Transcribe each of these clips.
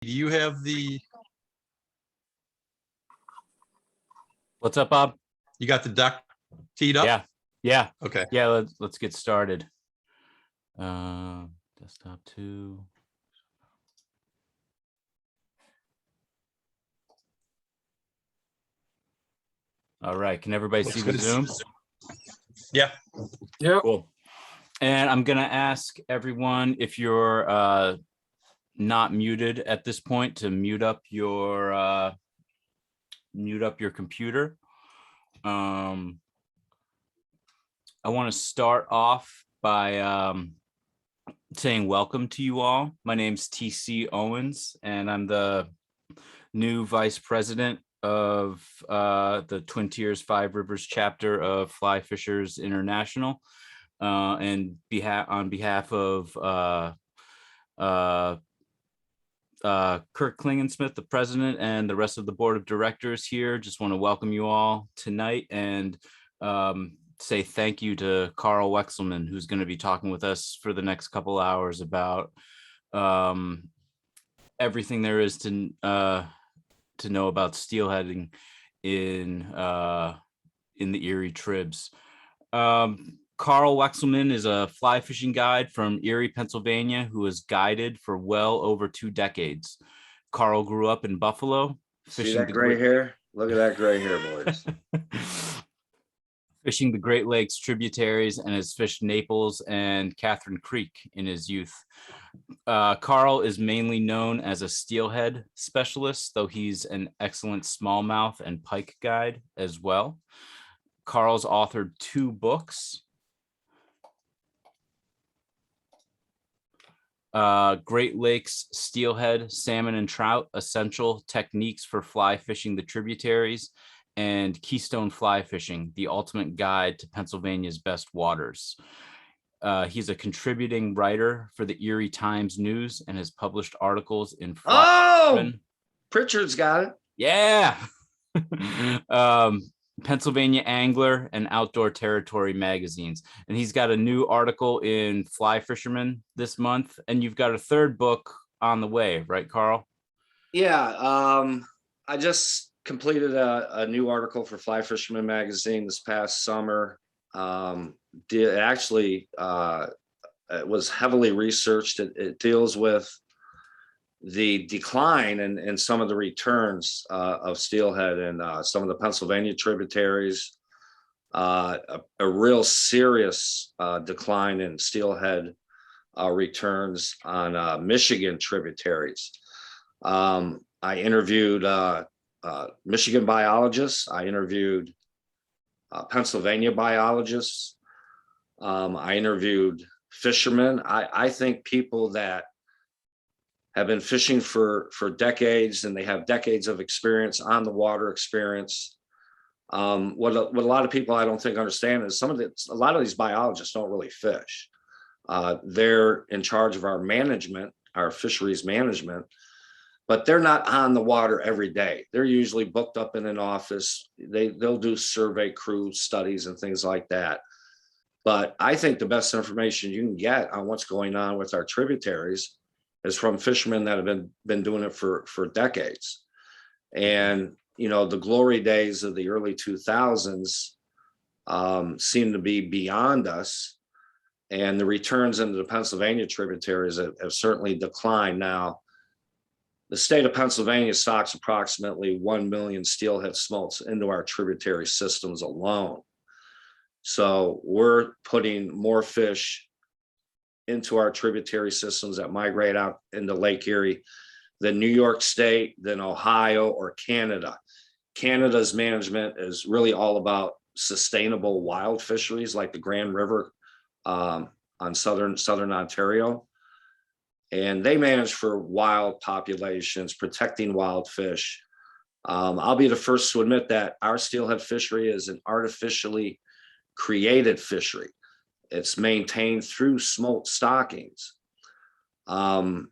do you have the, What's up, Bob? you got the deck teed up? Yeah. Okay. Yeah, let's get started. Desktop 2. All right, can everybody see the Zoom? Yeah. Cool. And I'm gonna ask everyone, if you're not muted at this point, to mute up your computer. I want to start off by saying welcome to you all. My name's TC Owens, and I'm the new vice president of the Twin Tiers 5 Rivers chapter of Fly Fishers International. And on behalf of Kirk Klingensmith, the president, and the rest of the board of directors here, just want to welcome you all tonight and say thank you to Karl Weixlmann, who's going to be talking with us for the next couple hours about everything there is to know about steelheading in the Erie Tribs. Karl Weixlmann is a fly fishing guide from Erie, Pennsylvania, who has guided for well over 2 decades. Karl grew up in Buffalo. See that gray hair? Look at that gray hair, boys. Fishing the Great Lakes tributaries, and has fished Naples and Catherine Creek in his youth. Karl is mainly known as a steelhead specialist, though he's an excellent smallmouth and pike guide as well. Karl's authored 2 books. Great Lakes Steelhead, Salmon and Trout, Essential Techniques for Fly Fishing the Tributaries, and Keystone Fly Fishing, the Ultimate Guide to Pennsylvania's Best Waters. He's a contributing writer for the Erie Times News and has published articles in Pritchard's got it. Yeah. Pennsylvania Angler and Outdoor Territory magazines. And he's got a new article in Fly Fisherman this month. And you've got a 3rd book on the way, right, Karl? Yeah. I just completed a new article for Fly Fisherman magazine this past summer. It was heavily researched. It deals with the decline and some of the returns of steelhead and some of the Pennsylvania tributaries, a real serious decline in steelhead returns on Michigan tributaries. I interviewed Michigan biologists. I interviewed Pennsylvania biologists. I interviewed fishermen. I think people that have been fishing for decades, and they have decades of experience, on the water experience. What a lot of people I don't think understand is a lot of these biologists don't really fish. They're in charge of our management, our fisheries management, but they're not on the water every day. They're usually booked up in an office. They'll do survey crew studies and things like that. But I think the best information you can get on what's going on with our tributaries is from fishermen that have been doing it for decades. And, the glory days of the early 2000s seem to be beyond us. And the returns into the Pennsylvania tributaries have certainly declined. Now, the state of Pennsylvania stocks approximately 1 million steelhead smolts into our tributary systems alone. So we're putting more fish into our tributary systems that migrate out into Lake Erie than New York State, than Ohio, or Canada. Canada's management is really all about sustainable wild fisheries like the Grand River on southern Ontario. And they manage for wild populations, protecting wild fish. I'll be the first to admit that our steelhead fishery is an artificially created fishery. It's maintained through smolt stockings. But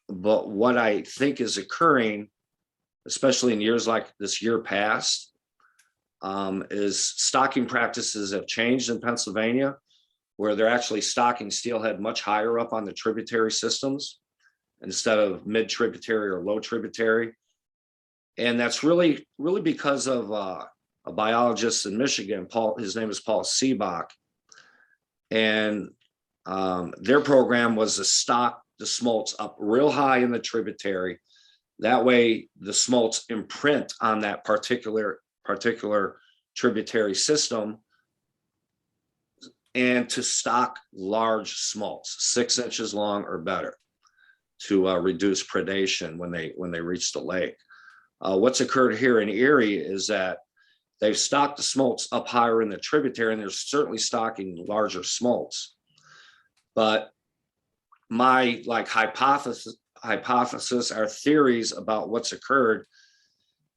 what I think is occurring, especially in years like this year past, is stocking practices have changed in Pennsylvania, where they're actually stocking steelhead much higher up on the tributary systems. instead of mid tributary or low tributary. And that's really because of a biologist in Michigan, his name is Paul Seebach. And their program was to stock the smolts up real high in the tributary. That way the smolts imprint on that particular tributary system, and to stock large smolts, 6 inches long or better, to reduce predation when they reach the lake. What's occurred here in Erie is that they've stocked the smolts up higher in the tributary, and they're certainly stocking larger smolts. But my hypothesis, our theories about what's occurred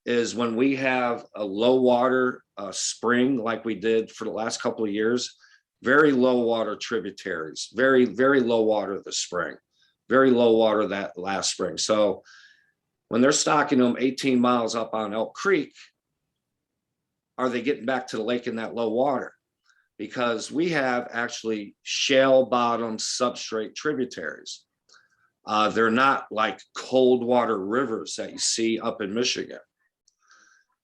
is when we have a low water spring like we did for the last couple of years, very low water tributaries, very, very low water this spring, very low water that last spring. So when they're stocking them 18 miles up on Elk Creek, are they getting back to the lake in that low water? Because we have actually shale bottom substrate tributaries. They're not like cold water rivers that you see up in Michigan.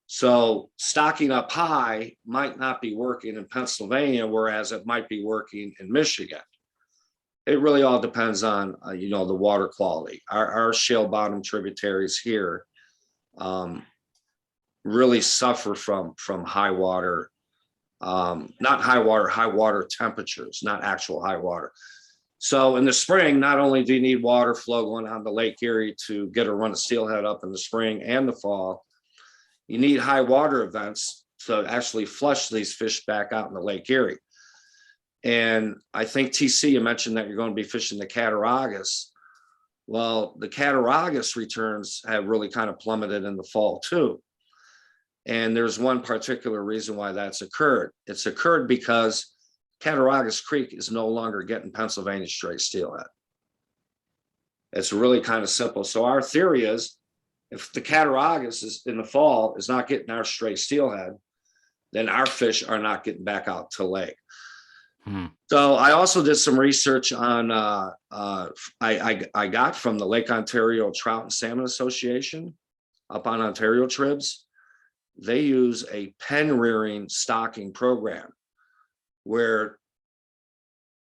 So stocking up high might not be working in Pennsylvania, whereas it might be working in Michigan. It really all depends on, the water quality. Our shale bottom tributaries here really suffer from high water, not high water temperatures, not actual high water. So in the spring, not only do you need water flow going on the Lake Erie to get a run of steelhead up in the spring and the fall, you need high water events to actually flush these fish back out in the Lake Erie. And I think TC, you mentioned that you're going to be fishing the Cattaraugus. Well, the Cattaraugus returns have really kind of plummeted in the fall too. And there's one particular reason why that's occurred. It's occurred because Cattaraugus Creek is no longer getting Pennsylvania straight steelhead. It's really kind of simple. So our theory is, if the Cattaraugus is in the fall is not getting our straight steelhead, then our fish are not getting back out to lake. So I also did some research on, I got from the Lake Ontario Trout and Salmon Association up on Ontario Tribs. They use a pen rearing stocking program where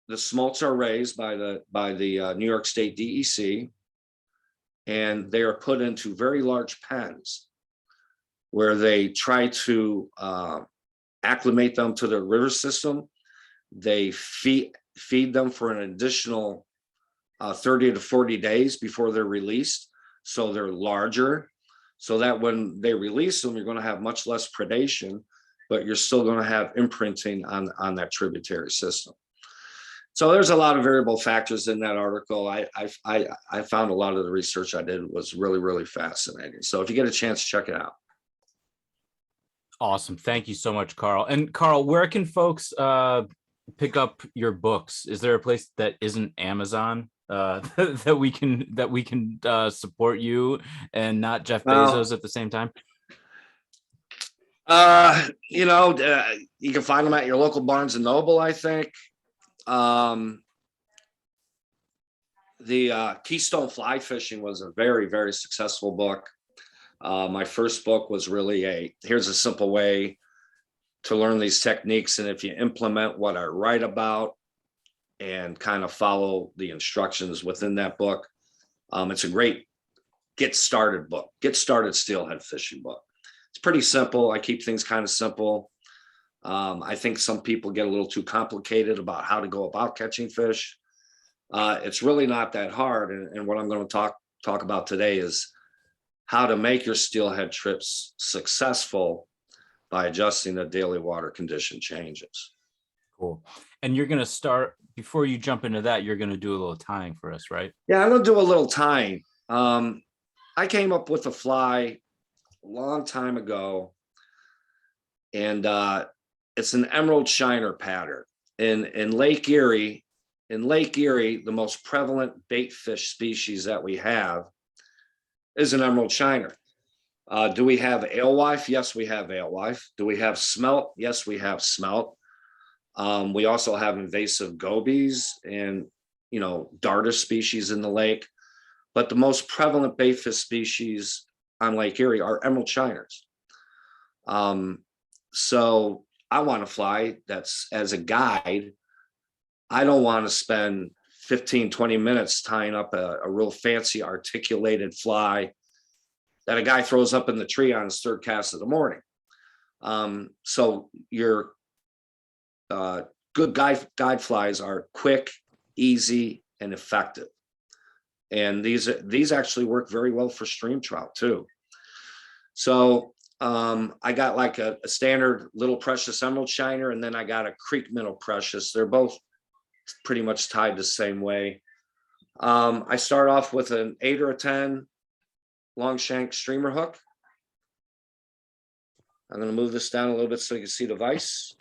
the smolts are raised by the New York State DEC, and they are put into very large pens where they try to acclimate them to the river system. They feed them for an additional 30 to 40 days before they're released. So they're larger, so that when they release them, you're going to have much less predation, but you're still going to have imprinting on that tributary system. So there's a lot of variable factors in that article. I found a lot of the research I did was really, really fascinating. So if you get a chance, check it out. Awesome. Thank you so much, Karl. And Karl, where can folks pick up your books? Is there a place that isn't Amazon that we can support you and not Jeff Bezos at the same time? You can find them at your local Barnes and Noble, I think. The Keystone Fly Fishing was a very, very successful book. My first book was really here's a simple way to learn these techniques, and if you implement what I write about and kind of follow the instructions within that book, it's a great get started book, get started steelhead fishing book. It's pretty simple. I keep things kind of simple. I think some people get a little too complicated about how to go about catching fish. It's really not that hard. And what I'm going to talk about today is how to make your steelhead trips successful by adjusting the daily water condition changes. Cool. And you're going to start, before you jump into that, you're going to do a little tying for us, right? Yeah, I'm going to do a little tying. I came up with a fly a long time ago, and it's an emerald shiner pattern. In Lake Erie, the most prevalent bait fish species that we have is an emerald shiner. Do we have alewife? Yes, we have alewife. Do we have smelt? Yes, we have smelt. We also have invasive gobies and darter species in the lake. but the most prevalent bait fish species on Lake Erie are emerald shiners. So I want a fly that's, as a guide, I don't want to spend 15, 20 minutes tying up a real fancy articulated fly that a guy throws up in the tree on his third cast of the morning. So your good guide flies are quick, easy, and effective. And these actually work very well for stream trout too. So I got like a standard little precious emerald shiner, and then I got a creek minnow precious. They're both pretty much tied the same way. I start off with an 8 or a 10 long shank streamer hook. I'm going to move this down a little bit so you can see the vise.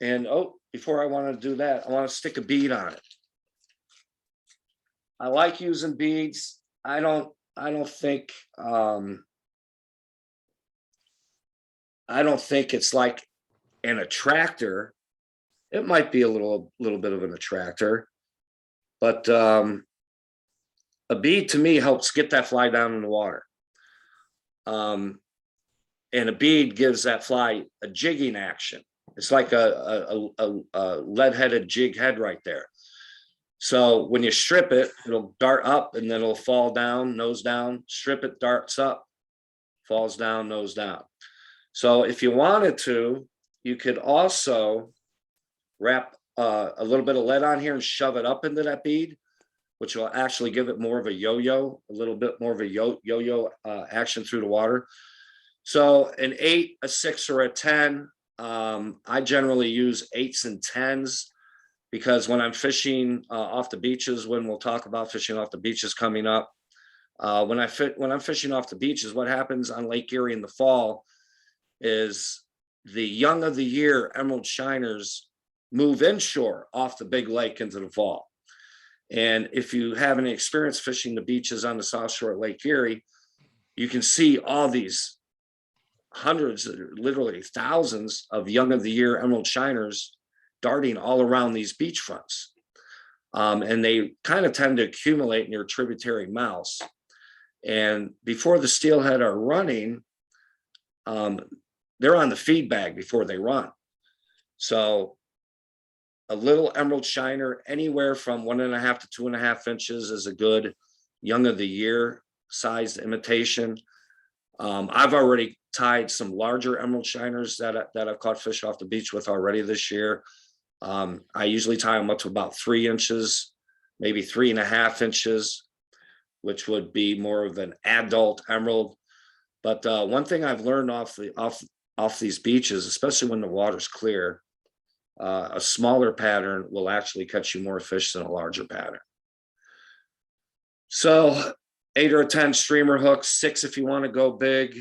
And before I want to do that, I want to stick a bead on it. I like using beads. I don't think it's like an attractor. It might be a little bit of an attractor, but a bead to me helps get that fly down in the water. And a bead gives that fly a jigging action. It's like a lead-headed jig head right there. So when you strip it, it'll dart up and then it'll fall down, nose down. Strip it, darts up, falls down, nose down. So if you wanted to, you could also wrap a little bit of lead on here and shove it up into that bead, which will actually give it more of a yo-yo, a little bit more of a yo-yo action through the water. So an 8, a 6, or a 10, I generally use 8s and 10s because when I'm fishing off the beaches, when we'll talk about fishing off the beaches coming up, when I'm fishing off the beaches, what happens on Lake Erie in the fall is the young of the year emerald shiners move inshore off the big lake into the fall. And if you have any experience fishing the beaches on the south shore of Lake Erie, you can see all these hundreds, literally thousands of young of the year emerald shiners darting all around these beach fronts. And they kind of tend to accumulate near tributary mouths. And before the steelhead are running, they're on the feed bag before they run. So a little emerald shiner, anywhere from 1.5 to 2.5 inches, is a good young of the year sized imitation. I've already tied some larger emerald shiners that I've caught fish off the beach with already this year. I usually tie them up to about 3 inches, maybe 3.5 inches, which would be more of an adult emerald. But one thing I've learned off these beaches, especially when the water's clear, a smaller pattern will actually catch you more fish than a larger pattern. So 8 or 10 streamer hooks, 6 if you want to go big.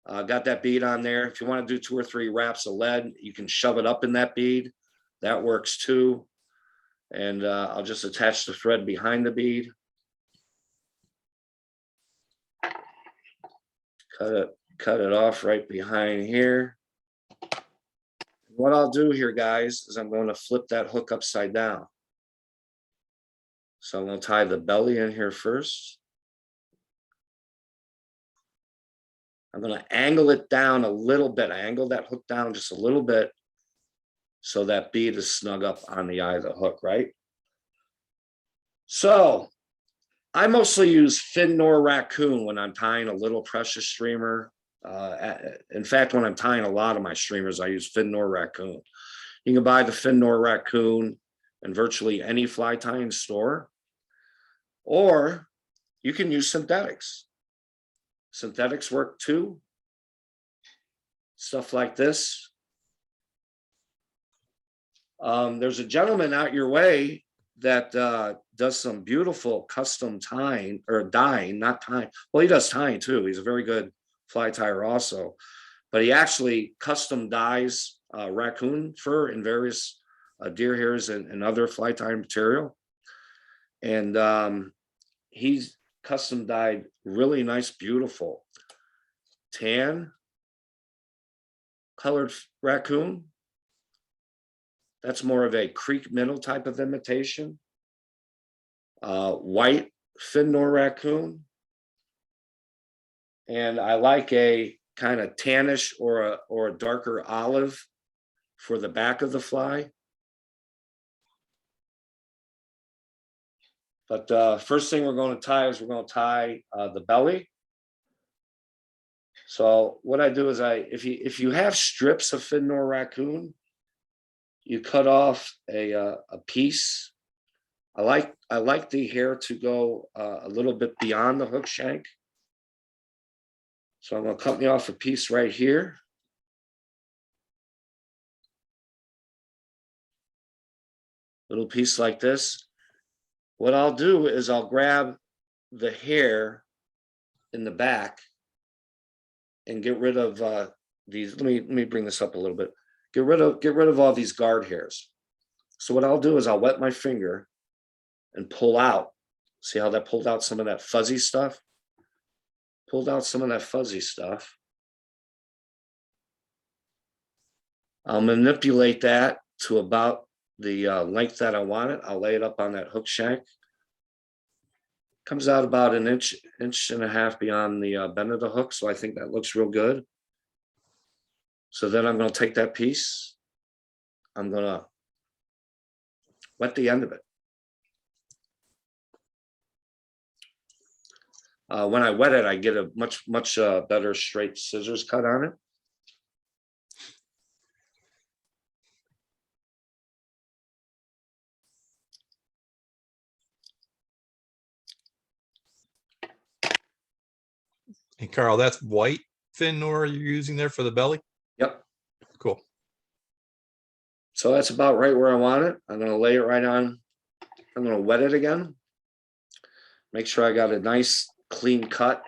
Got that bead on there. If you want to do 2 or 3 wraps of lead, you can shove it up in that bead. That works too. And I'll just attach the thread behind the bead. Cut it off right behind here. What I'll do here, guys, is I'm going to flip that hook upside down. So I'm going to tie the belly in here first. I'm going to angle it down a little bit. I angle that hook down just a little bit so that bead is snug up on the eye of the hook, right? So I mostly use fin nor raccoon when I'm tying a little precious streamer. In fact, when I'm tying a lot of my streamers, I use fin nor raccoon. You can buy the fin nor raccoon in virtually any fly tying store, or you can use synthetics. Synthetics work too. Stuff like this. There's a gentleman out your way that does some beautiful custom tying, or dyeing, not tying. Well, he does tying too. He's a very good fly tyer also, but he actually custom dyes raccoon fur in various deer hairs and other fly tying material. And he's custom dyed really nice, beautiful tan colored raccoon. That's more of a creek minnow type of imitation. White fin nor raccoon. And I like a kind of tannish or a darker olive for the back of the fly. But first thing we're going to tie is we're going to tie the belly. So what I do is if you have strips of fin nor raccoon, you cut off a piece. I like the hair to go a little bit beyond the hook shank. So I'm going to cut me off a piece right here. Little piece like this. What I'll do is I'll grab the hair in the back and get rid of these. Let me bring this up a little bit. Get rid of all these guard hairs. So what I'll do is I'll wet my finger and pull out. See how that pulled out some of that fuzzy stuff? Pulled out some of that fuzzy stuff. I'll manipulate that to about the length that I want it. I'll lay it up on that hook shank. Comes out about an inch and a half beyond the bend of the hook. So I think that looks real good. So then I'm going to take that piece. I'm going to wet the end of it. When I wet it, I get a much better straight scissors cut on it. And Carl, that's white fin nor you're using there for the belly? Yep. Cool. So that's about right where I want it. I'm going to lay it right on. I'm going to wet it again. Make sure I got a nice clean cut,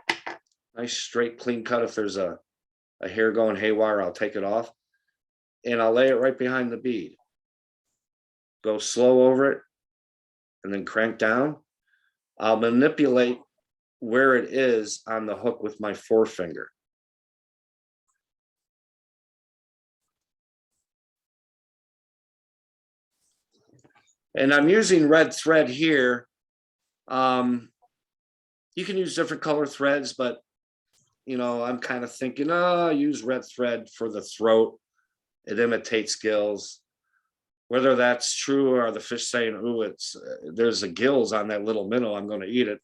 nice straight clean cut. If there's a hair going haywire, I'll take it off. And I'll lay it right behind the bead. Go slow over it and then crank down. I'll manipulate where it is on the hook with my forefinger. And I'm using red thread here. You can use different color threads, but you know, I'm kind of thinking, oh, use red thread for the throat. It imitates gills. Whether that's true or the fish saying, "Ooh, there's a gills on that little minnow, I'm going to eat it."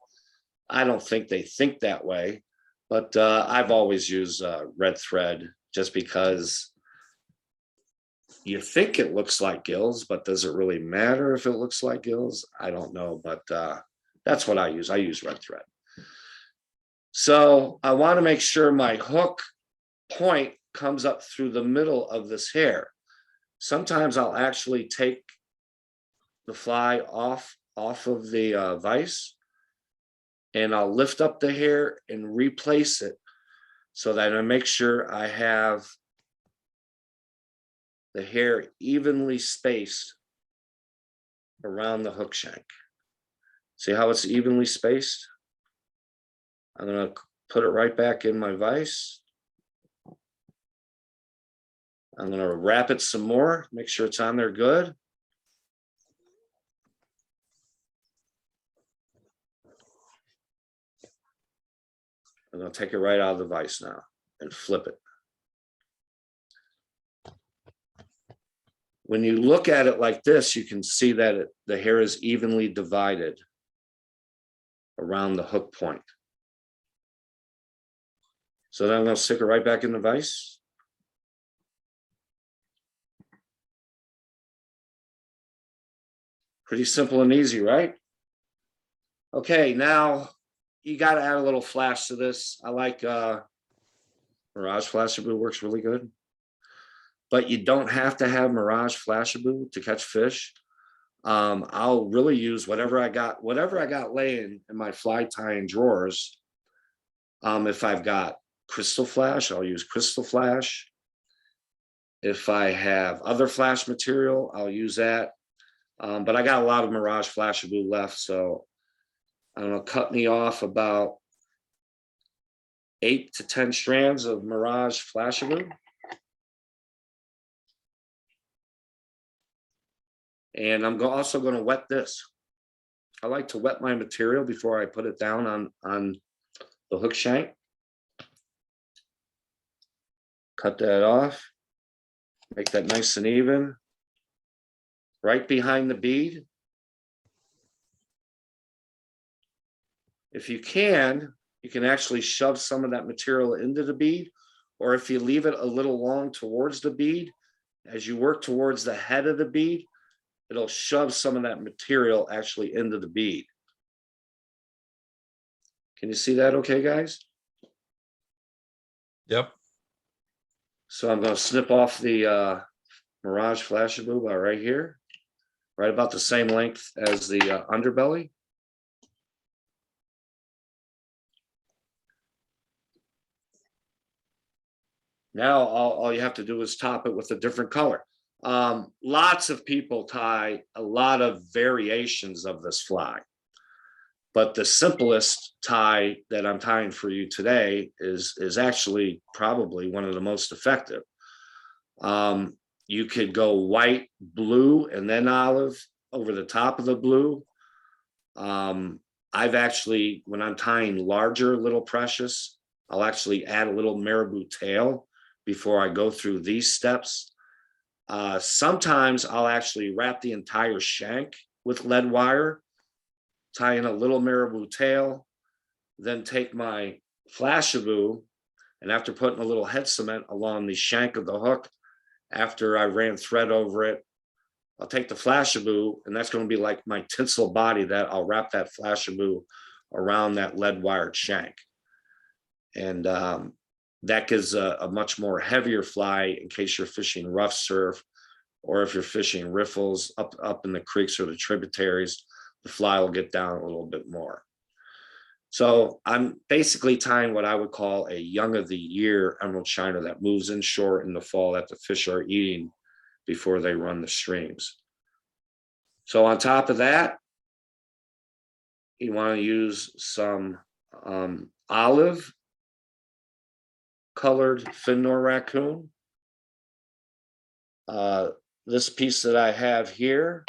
I don't think they think that way, but I've always used red thread just because you think it looks like gills, but does it really matter if it looks like gills? I don't know, but that's what I use. I use red thread. So I want to make sure my hook point comes up through the middle of this hair. Sometimes I'll actually take the fly off of the vise, and I'll lift up the hair and replace it so that I make sure I have the hair evenly spaced around the hook shank. See how it's evenly spaced? I'm going to put it right back in my vise. I'm going to wrap it some more, make sure it's on there good. I'm going to take it right out of the vise now and flip it. When you look at it like this, you can see that the hair is evenly divided around the hook point. So then I'm going to stick it right back in the vise. Pretty simple and easy, right? Okay, now you got to add a little flash to this. I like Mirage Flashaboo, works really good. But you don't have to have Mirage Flashaboo to catch fish. I'll really use whatever I got laying in my fly tying drawers. If I've got Crystal Flash, I'll use Crystal Flash. If I have other flash material, I'll use that. But I got a lot of Mirage Flashaboo left, so I'm gonna cut me off about 8 to 10 strands of Mirage Flashaboo. And I'm also going to wet this. I like to wet my material before I put it down on the hook shank. Cut that off. Make that nice and even. Right behind the bead. If you can actually shove some of that material into the bead, or if you leave it a little long towards the bead, as you work towards the head of the bead, it'll shove some of that material actually into the bead. Can you see that okay, guys? Yep. So I'm going to snip off the Mirage Flashaboo about right here, right about the same length as the underbelly. Now all you have to do is top it with a different color. Lots of people tie a lot of variations of this fly, but the simplest tie that I'm tying for you today is actually probably one of the most effective. You could go white, blue, and then olive over the top of the blue. I've actually, when I'm tying larger little precious, I'll actually add a little marabou tail before I go through these steps. Sometimes I'll actually wrap the entire shank with lead wire, tie in a little marabou tail, then take my Flashaboo, and after putting a little head cement along the shank of the hook, after I ran thread over it, I'll take the Flashaboo, and that's going to be like my tinsel body that I'll wrap that Flashaboo around that lead wired shank. And that gives a much more heavier fly in case you're fishing rough surf, or if you're fishing riffles up in the creeks or the tributaries, the fly will get down a little bit more. So I'm basically tying what I would call a young of the year emerald shiner that moves in short in the fall that the fish are eating before they run the streams. So on top of that, you want to use some olive colored fin nor raccoon. This piece that I have here,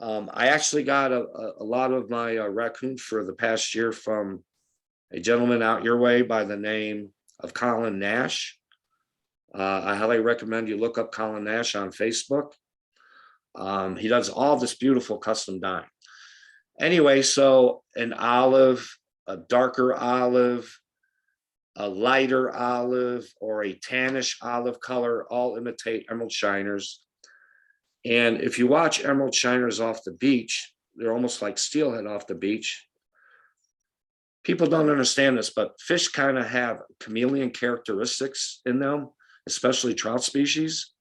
I actually got a lot of my raccoon for the past year from a gentleman out your way by the name of Colin Nash. I highly recommend you look up Colin Nash on Facebook. He does all this beautiful custom dyeing. Anyway, so an olive, a darker olive, a lighter olive, or a tannish olive color all imitate emerald shiners. And if you watch emerald shiners off the beach, they're almost like steelhead off the beach. People don't understand this, but fish kind of have chameleon characteristics in them, especially trout species,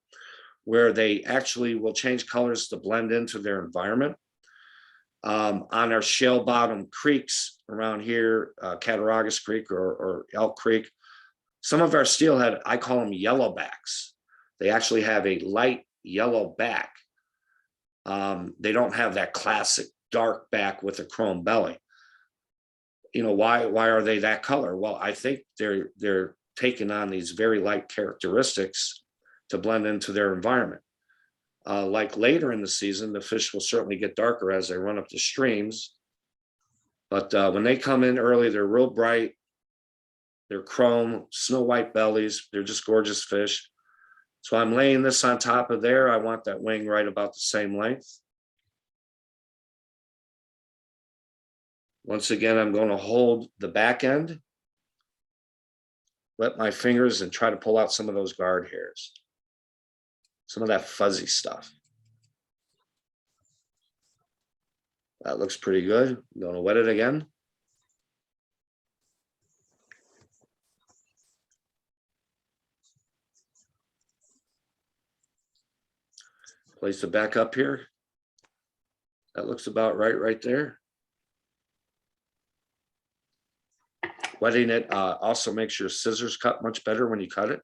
where they actually will change colors to blend into their environment. On our shale bottom creeks around here, Cattaraugus Creek or Elk Creek, some of our steelhead, I call them yellowbacks. They actually have a light yellow back. They don't have that classic dark back with a chrome belly. You know, why are they that color? Well, I think they're taking on these very light characteristics to blend into their environment. Like later in the season, the fish will certainly get darker as they run up the streams. But when they come in early, they're real bright. They're chrome, snow white bellies. They're just gorgeous fish. So I'm laying this on top of there. I want that wing right about the same length. Once again, I'm going to hold the back end, wet my fingers, and try to pull out some of those guard hairs. Some of that fuzzy stuff. That looks pretty good. I'm going to wet it again. Place it back up here. That looks about right there. Wetting it also makes your scissors cut much better when you cut it.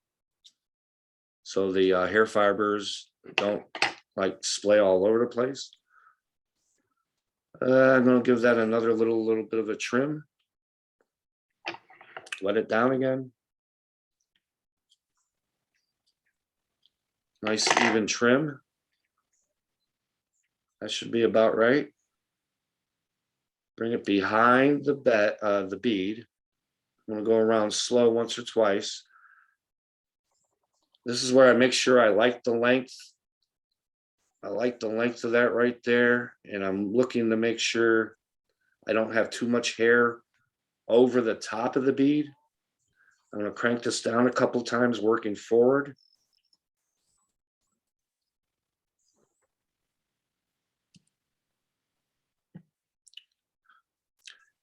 So the hair fibers don't like splay all over the place. I'm going to give that another little bit of a trim. Wet it down again. Nice even trim. That should be about right. Bring it behind the bead. I'm gonna go around slow once or twice. This is where I make sure I like the length. I like the length of that right there. And I'm looking to make sure I don't have too much hair over the top of the bead. I'm gonna crank this down a couple times, working forward.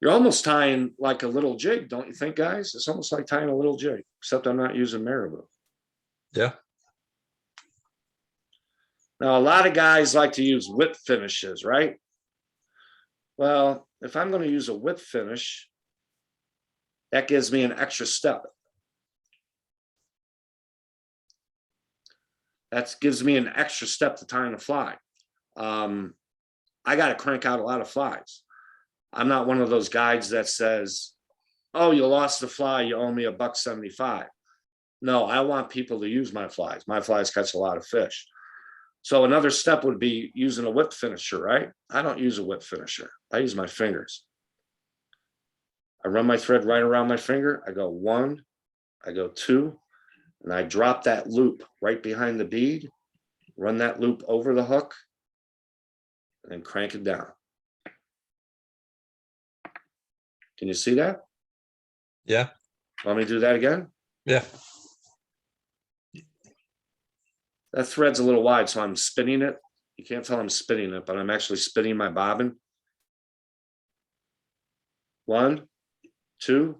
You're almost tying like a little jig, don't you think, guys? It's almost like tying a little jig, except I'm not using marabou. Yeah. Now, a lot of guys like to use whip finishes, right? Well, if I'm going to use a whip finish, that gives me an extra step. That gives me an extra step to tying a fly. I got to crank out a lot of flies. I'm not one of those guides that says, oh, you lost the fly, you owe me $1.75. No, I want people to use my flies. My flies catch a lot of fish. So another step would be using a whip finisher, right? I don't use a whip finisher. I use my fingers. I run my thread right around my finger. I go 1, I go 2, and I drop that loop right behind the bead, run that loop over the hook, and then crank it down. Can you see that? Yeah. Want me to do that again? Yeah. That thread's a little wide, so I'm spinning it. You can't tell I'm spinning it, but I'm actually spinning my bobbin. 1, 2.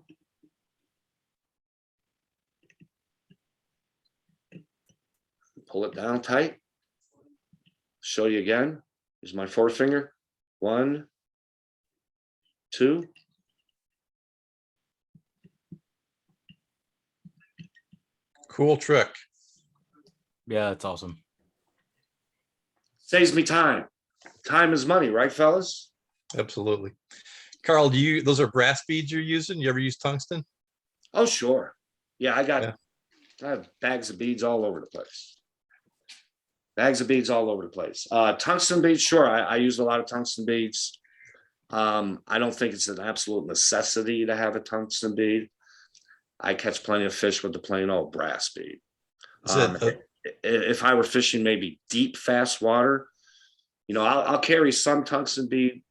Pull it down tight. Show you again. Here's my forefinger. 1, 2. Cool trick. Yeah, that's awesome. Saves me time. Time is money, right, fellas? Absolutely. Carl, those are brass beads you're using? You ever use tungsten? Oh, sure. Yeah, I have bags of beads all over the place. Bags of beads all over the place. Tungsten beads, sure. I use a lot of tungsten beads. I don't think it's an absolute necessity to have a tungsten bead. I catch plenty of fish with the plain old brass bead. If I were fishing maybe deep, fast water, I'll carry some tungsten bead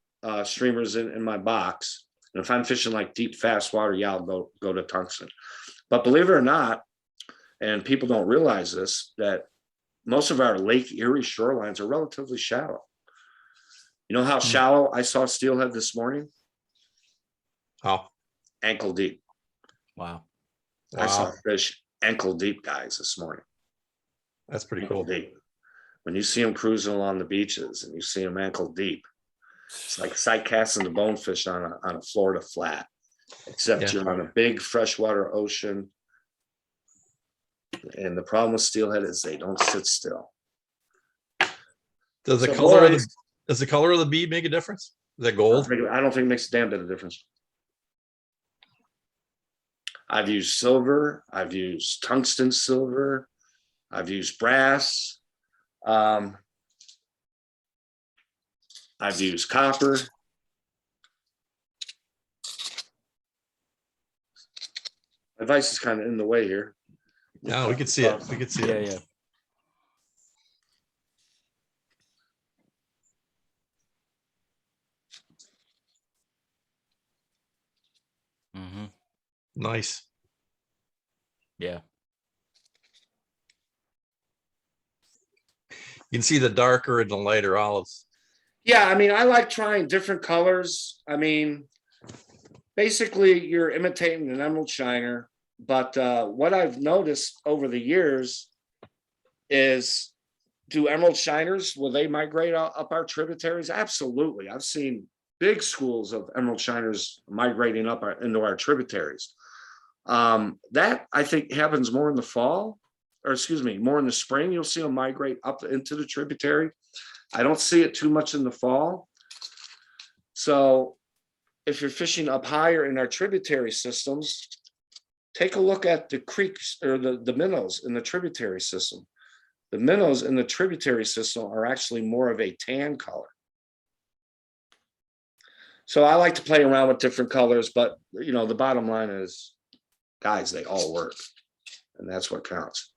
streamers in my box. And if I'm fishing like deep, fast water, yeah, I'll go to tungsten. But believe it or not, and people don't realize this, that most of our Lake Erie shorelines are relatively shallow. You know how shallow I saw steelhead this morning? Oh, Ankle deep. Wow. I saw fish ankle deep, guys, this morning. That's pretty Ankle cool. deep. When you see them cruising along the beaches and you see them ankle deep, it's like sight casting the bonefish on a Florida flat, except you're on a big freshwater ocean. And the problem with steelhead is they don't sit still. Does the color of the bead make a difference? Is that gold? I don't think it makes a damn bit of difference. I've used silver. I've used tungsten silver. I've used brass. I've used copper. My device is kind of in the way here. Yeah, we could see it. We could see it. Yeah. Mm-hmm. Nice. Yeah. You can see the darker and the lighter olives. Yeah, I mean, I like trying different colors. I mean, basically, you're imitating an emerald shiner. But what I've noticed over the years is, do emerald shiners, will they migrate up our tributaries? Absolutely. I've seen big schools of emerald shiners migrating up into our tributaries. That I think happens more in the fall, or excuse me, more in the spring. You'll see them migrate up into the tributary. I don't see it too much in the fall. So if you're fishing up higher in our tributary systems, take a look at the creeks or the minnows in the tributary system. The minnows in the tributary system are actually more of a tan color. So I like to play around with different colors, but you know, the bottom line is, guys, they all work. And that's what counts.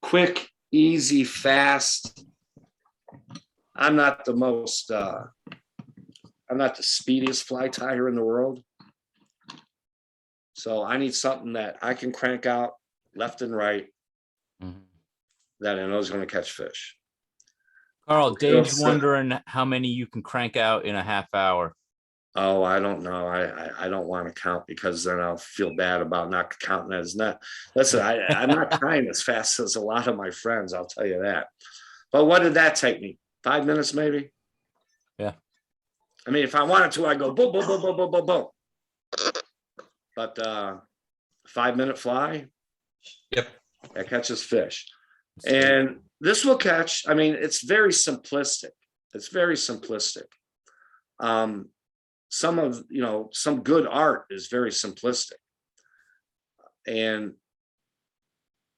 Quick, easy, fast. I'm not the most, I'm not the speediest fly tyer in the world. So I need something that I can crank out left and right that I know is going to catch fish. Carl, Dave's wondering how many you can crank out in a half hour. Oh, I don't know. I don't want to count because then I'll feel bad about not counting as net. Listen, I'm not trying as fast as a lot of my friends, I'll tell you that. But what did that take me? 5 minutes, maybe? Yeah. I mean, if I wanted to, I go boom, boom, boom, boom, boom, boom, boom. But 5-minute fly, Yep. that catches fish. And this will catch, I mean, it's very simplistic. It's very simplistic. Some of, you know, some good art is very simplistic. And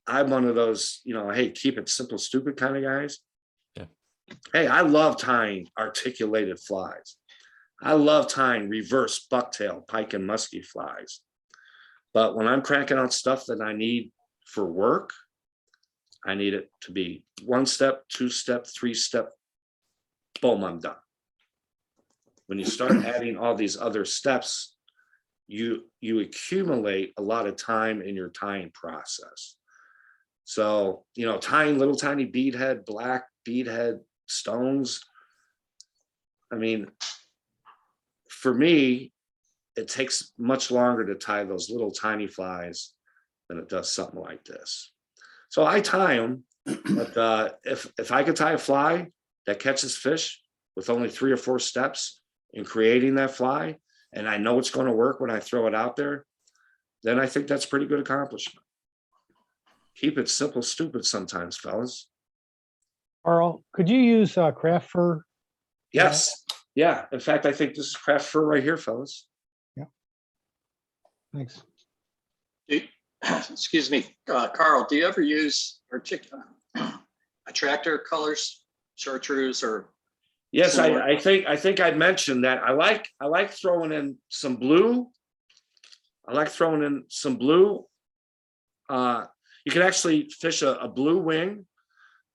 I'm one of those, you know, hey, keep it simple, stupid kind of guys. Yeah. Hey, I love tying articulated flies. I love tying reverse bucktail, pike and muskie flies. But when I'm cranking out stuff that I need for work, I need it to be 1 step, 2 step, 3 step, boom, I'm done. When you start adding all these other steps, you accumulate a lot of time in your tying process. So, you know, tying little tiny bead head, black bead head stones. I mean, for me, it takes much longer to tie those little tiny flies than it does something like this. So I tie them, but if I could tie a fly that catches fish with only 3 or 4 steps in creating that fly, and I know it's going to work when I throw it out there, then I think that's pretty good accomplishment. Keep it simple, stupid sometimes, fellas. Carl, could you use craft fur? Yes. Yeah. In fact, I think this is craft fur right here, fellas. Yeah. Thanks. Excuse me, Carl, do you ever use particular attractor colors, chartreuse, or? Yes, I think I mentioned that. I like throwing in some blue. I like throwing in some blue. You can actually fish a blue wing,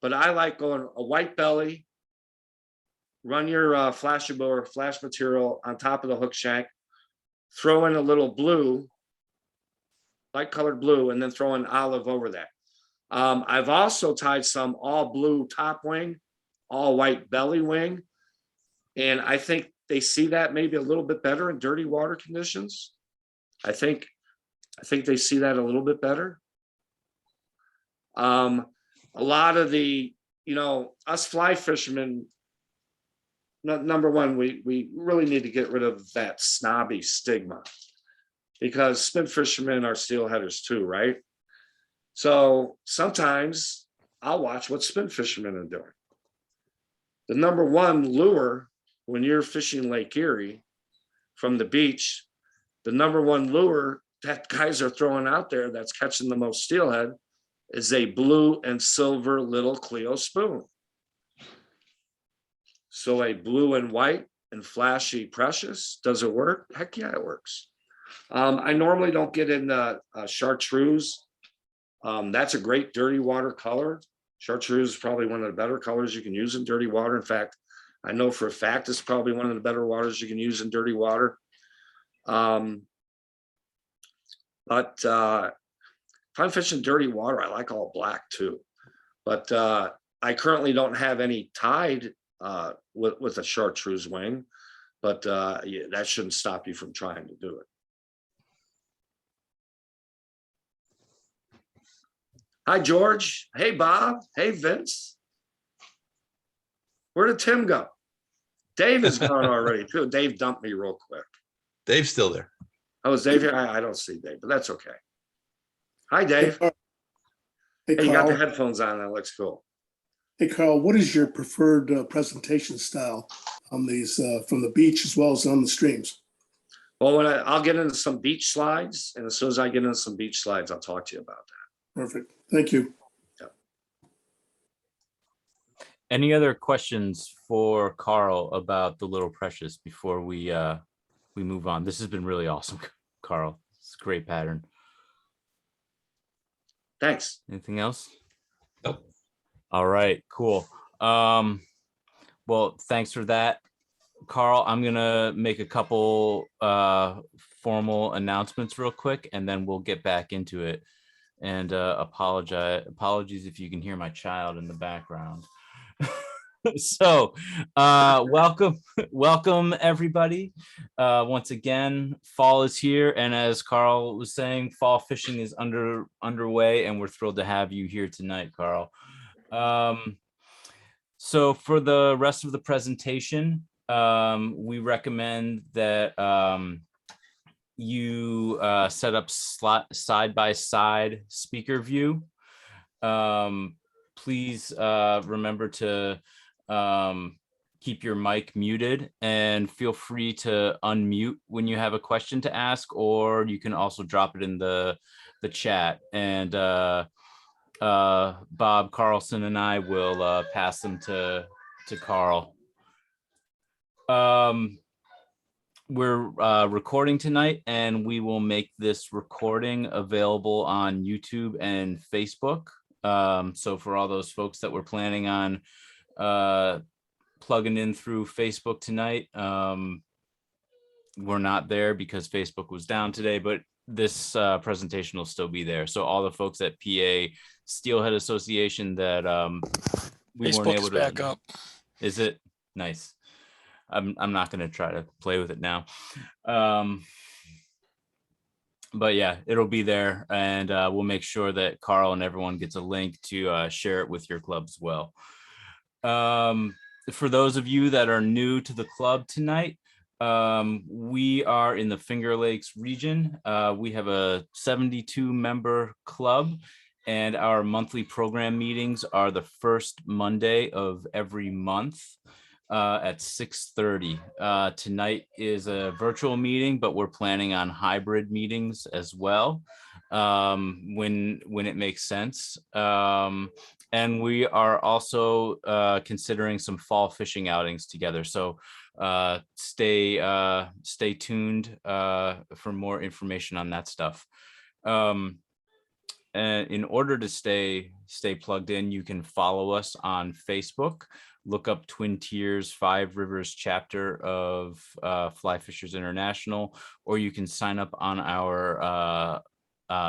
but I like going a white belly. Run your flash material on top of the hook shank. Throw in a little blue, light colored blue, and then throw in olive over that. I've also tied some all blue top wing, all white belly wing. And I think they see that maybe a little bit better in dirty water conditions. I think they see that a little bit better. A lot of the, you know, us fly fishermen, number one, we really need to get rid of that snobby stigma, because spin fishermen are steelheaders too, right? So sometimes I'll watch what spin fishermen are doing. The number one lure when you're fishing Lake Erie from the beach, the number one lure that guys are throwing out there that's catching the most steelhead is a blue and silver little Cleo spoon. So a blue and white and flashy precious, does it work? Heck yeah, it works. I normally don't get into chartreuse. That's a great dirty water color. Chartreuse is probably one of the better colors you can use in dirty water. In fact, I know for a fact it's probably one of the better waters you can use in dirty water. But if I'm fishing dirty water, I like all black too. But I currently don't have any tied with a chartreuse wing, but yeah, that shouldn't stop you from trying to do it. Hi, George. Hey, Bob. Hey, Vince. Where did Tim go? Dave is gone already. Dave dumped me real quick. Dave's still there. Oh, is Dave here? I don't see Dave, but that's okay. Hi, Dave. Hey, Hey, you got the Carl. headphones on. That looks cool. Hey, Carl, what is your preferred presentation style on these from the beach as well as on the streams? Well, I'll get into some beach slides, and as soon as I get into some beach slides, I'll talk to you about that. Perfect. Thank you. Any other questions for Carl about the Little Precious before we we move on. This has been really awesome, Carl. It's a great pattern. Thanks. Anything else? Nope. All right, cool. Well, thanks for that, Carl. I'm gonna make a couple formal announcements real quick, and then we'll get back into it. And apologies if you can hear my child in the background. So welcome everybody. Once again, fall is here, and as Carl was saying, fall fishing is underway, and we're thrilled to have you here tonight, Carl. So for the rest of the presentation, we recommend that you set up side-by-side speaker view. Please remember to keep your mic muted, and feel free to unmute when you have a question to ask, or you can also drop it in the chat, and Bob Carlson and I will pass them to Carl. We're recording tonight, and we will make this recording available on YouTube and Facebook. So for all those folks that were planning on plugging in through Facebook tonight, we're not there because Facebook was down today, but this presentation will still be there. So all the folks at PA Steelhead Association that we weren't able to back up. Is it nice? I'm not going to try to play with it now. But yeah, it'll be there, and we'll make sure that Carl and everyone gets a link to share it with your club as well. For those of you that are new to the club tonight, we are in the Finger Lakes region. We have a 72 member club, and our monthly program meetings are the first Monday of every month at 6:30. Tonight is a virtual meeting, but we're planning on hybrid meetings as well when it makes sense. And we are also considering some fall fishing outings together. So stay tuned for more information on that stuff. And in order to stay plugged in, you can follow us on Facebook. Look up Twin Tiers 5 Rivers chapter of Fly Fishers International, or you can sign up on our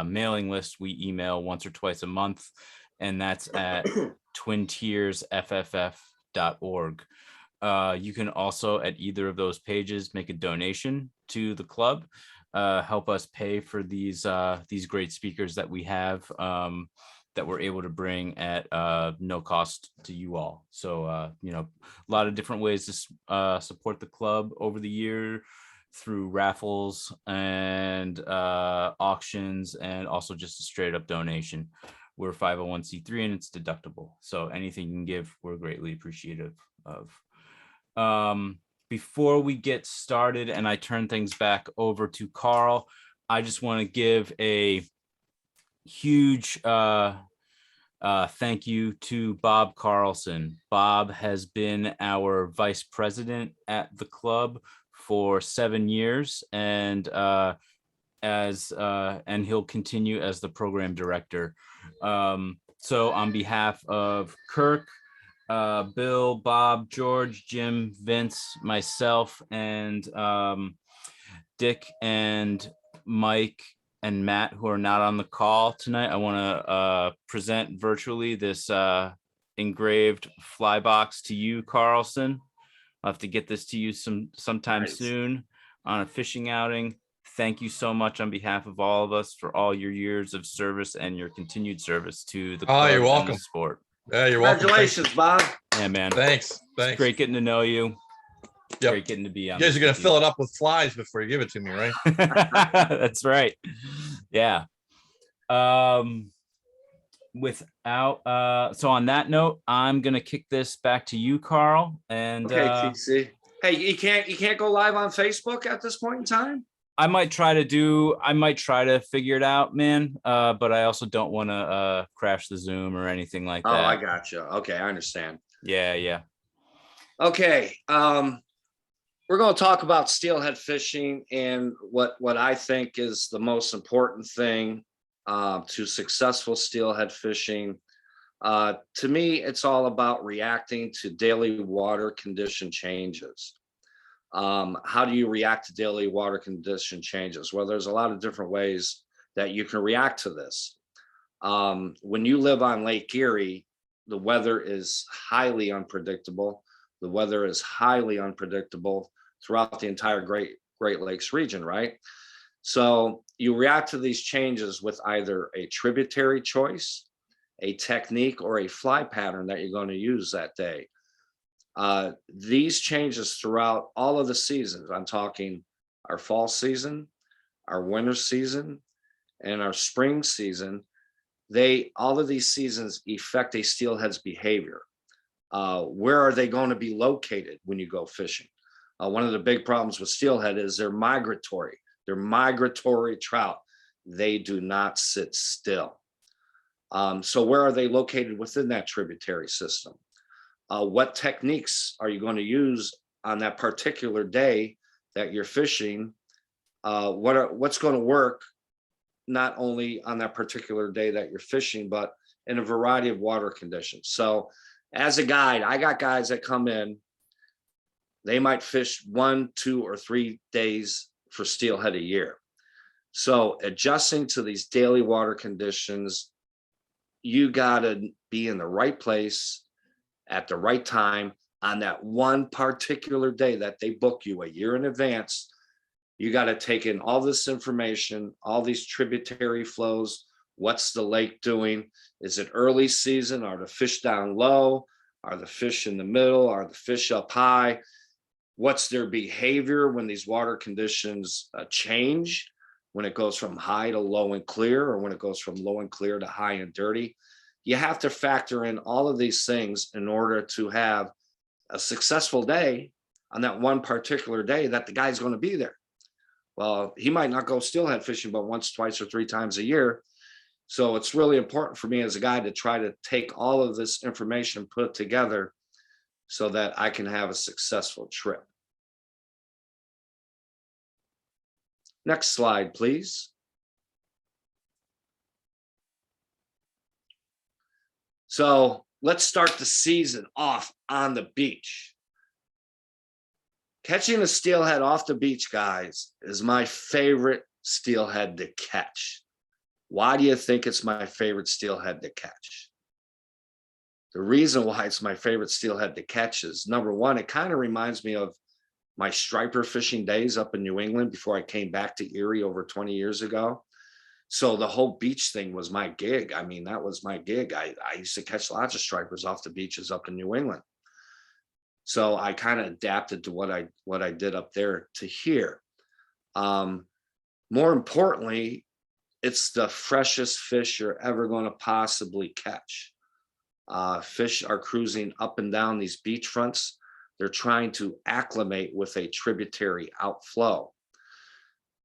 mailing list. We email once or twice a month, and that's at twintiersfff.org. You can also, at either of those pages, make a donation to the club, help us pay for these great speakers that we have, that we're able to bring at no cost to you all. So, a lot of different ways to support the club over the year, through raffles and auctions, and also just a straight up donation. We're 501c3 and it's deductible. So anything you can give, we're greatly appreciative of. Before we get started and I turn things back over to Carl, I just want to give a huge thank you to Bob Carlson. Bob has been our vice president at the club for 7 years, and he'll continue as the program director. So on behalf of Kirk, Bill, Bob, George, Jim, Vince, myself, and Dick and Mike and Matt, who are not on the call tonight, I want to present virtually this engraved fly box to you, Carlson. I'll have to get this to you sometime soon on a fishing outing. Thank you so much on behalf of all of us for all your years of service and your continued service to the club. You're welcome. And the sport. Yeah, you're welcome. Congratulations, Bob. Yeah, man. Thanks. It's great getting to know you. Yep. Great getting to be on. You guys are going to fill it up with flies before you give it to me, right? That's right. Yeah. So on that note, I'm going to kick this back to you, Carl. And okay, TC. Hey, you can't go live on Facebook at this point in time? I might try to figure it out, man. But I also don't want to crash the Zoom or anything like that. Oh, I got you. Okay, I understand. Yeah. Okay. we're going to talk about steelhead fishing and what I think is the most important thing to successful steelhead fishing. To me, it's all about reacting to daily water condition changes. How do you react to daily water condition changes? Well, there's a lot of different ways that you can react to this. When you live on Lake Erie, the weather is highly unpredictable. The weather is highly unpredictable throughout the entire Great Lakes region, right? So you react to these changes with either a tributary choice, a technique, or a fly pattern that you're going to use that day. These changes throughout all of the seasons, I'm talking our fall season, our winter season, and our spring season, all of these seasons affect a steelhead's behavior. Where are they going to be located when you go fishing? One of the big problems with steelhead is they're migratory. They're migratory trout. They do not sit still. So where are they located within that tributary system? What techniques are you going to use on that particular day that you're fishing? What's going to work not only on that particular day that you're fishing, but in a variety of water conditions. So as a guide, I got guys that come in, they might fish 1, 2, or 3 days for steelhead a year. So adjusting to these daily water conditions, you got to be in the right place at the right time on that one particular day that they book you a year in advance. You got to take in all this information, all these tributary flows. What's the lake doing? Is it early season? Are the fish down low? Are the fish in the middle? Are the fish up high? What's their behavior when these water conditions change? When it goes from high to low and clear, or when it goes from low and clear to high and dirty? You have to factor in all of these things in order to have a successful day on that one particular day that the guy's going to be there. Well, he might not go steelhead fishing but once, twice, or 3 times a year. So it's really important for me as a guide to try to take all of this information, put it together so that I can have a successful trip. Next slide, please. So let's start the season off on the beach. Catching a steelhead off the beach, guys, is my favorite steelhead to catch. Why do you think it's my favorite steelhead to catch? The reason why it's my favorite steelhead to catch is, number one, it kind of reminds me of my striper fishing days up in New England before I came back to Erie over 20 years ago. So the whole beach thing was my gig. I mean, that was my gig. I used to catch lots of stripers off the beaches up in New England. So I kind of adapted to what I did up there to here. More importantly, it's the freshest fish you're ever going to possibly catch. Fish are cruising up and down these beach fronts. They're trying to acclimate with a tributary outflow.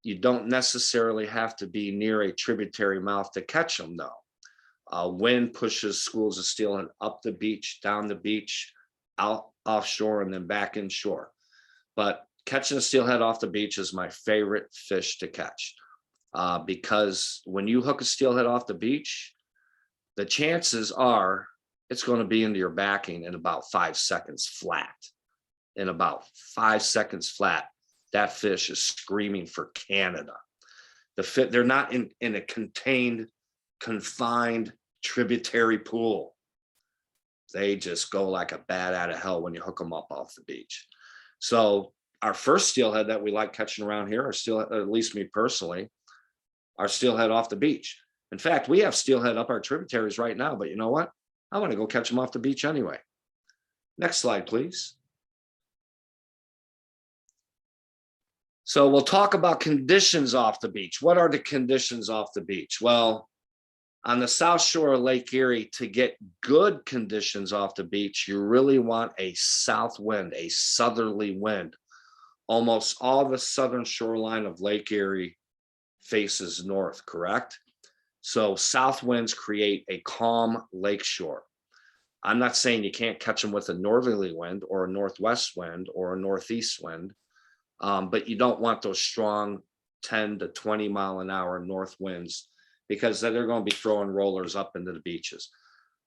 You don't necessarily have to be near a tributary mouth to catch them, though. Wind pushes schools of steelhead up the beach, down the beach, out offshore, and then back inshore. But catching a steelhead off the beach is my favorite fish to catch, because when you hook a steelhead off the beach, the chances are it's going to be into your backing in about 5 seconds flat. In about 5 seconds flat, that fish is screaming for Canada. They're not in a confined tributary pool. They just go like a bat out of hell when you hook them up off the beach. So our first steelhead that we like catching around here are still, at least me personally, are steelhead off the beach. In fact, we have steelhead up our tributaries right now, but you know what? I want to go catch them off the beach anyway. Next slide, please. So we'll talk about conditions off the beach. What are the conditions off the beach? Well, on the south shore of Lake Erie, to get good conditions off the beach, you really want a south wind, a southerly wind. Almost all the southern shoreline of Lake Erie faces north, correct? So south winds create a calm lake shore. I'm not saying you can't catch them with a northerly wind or a northwest wind or a northeast wind, But you don't want those strong 10 to 20 mile an hour north winds, because then they're going to be throwing rollers up into the beaches.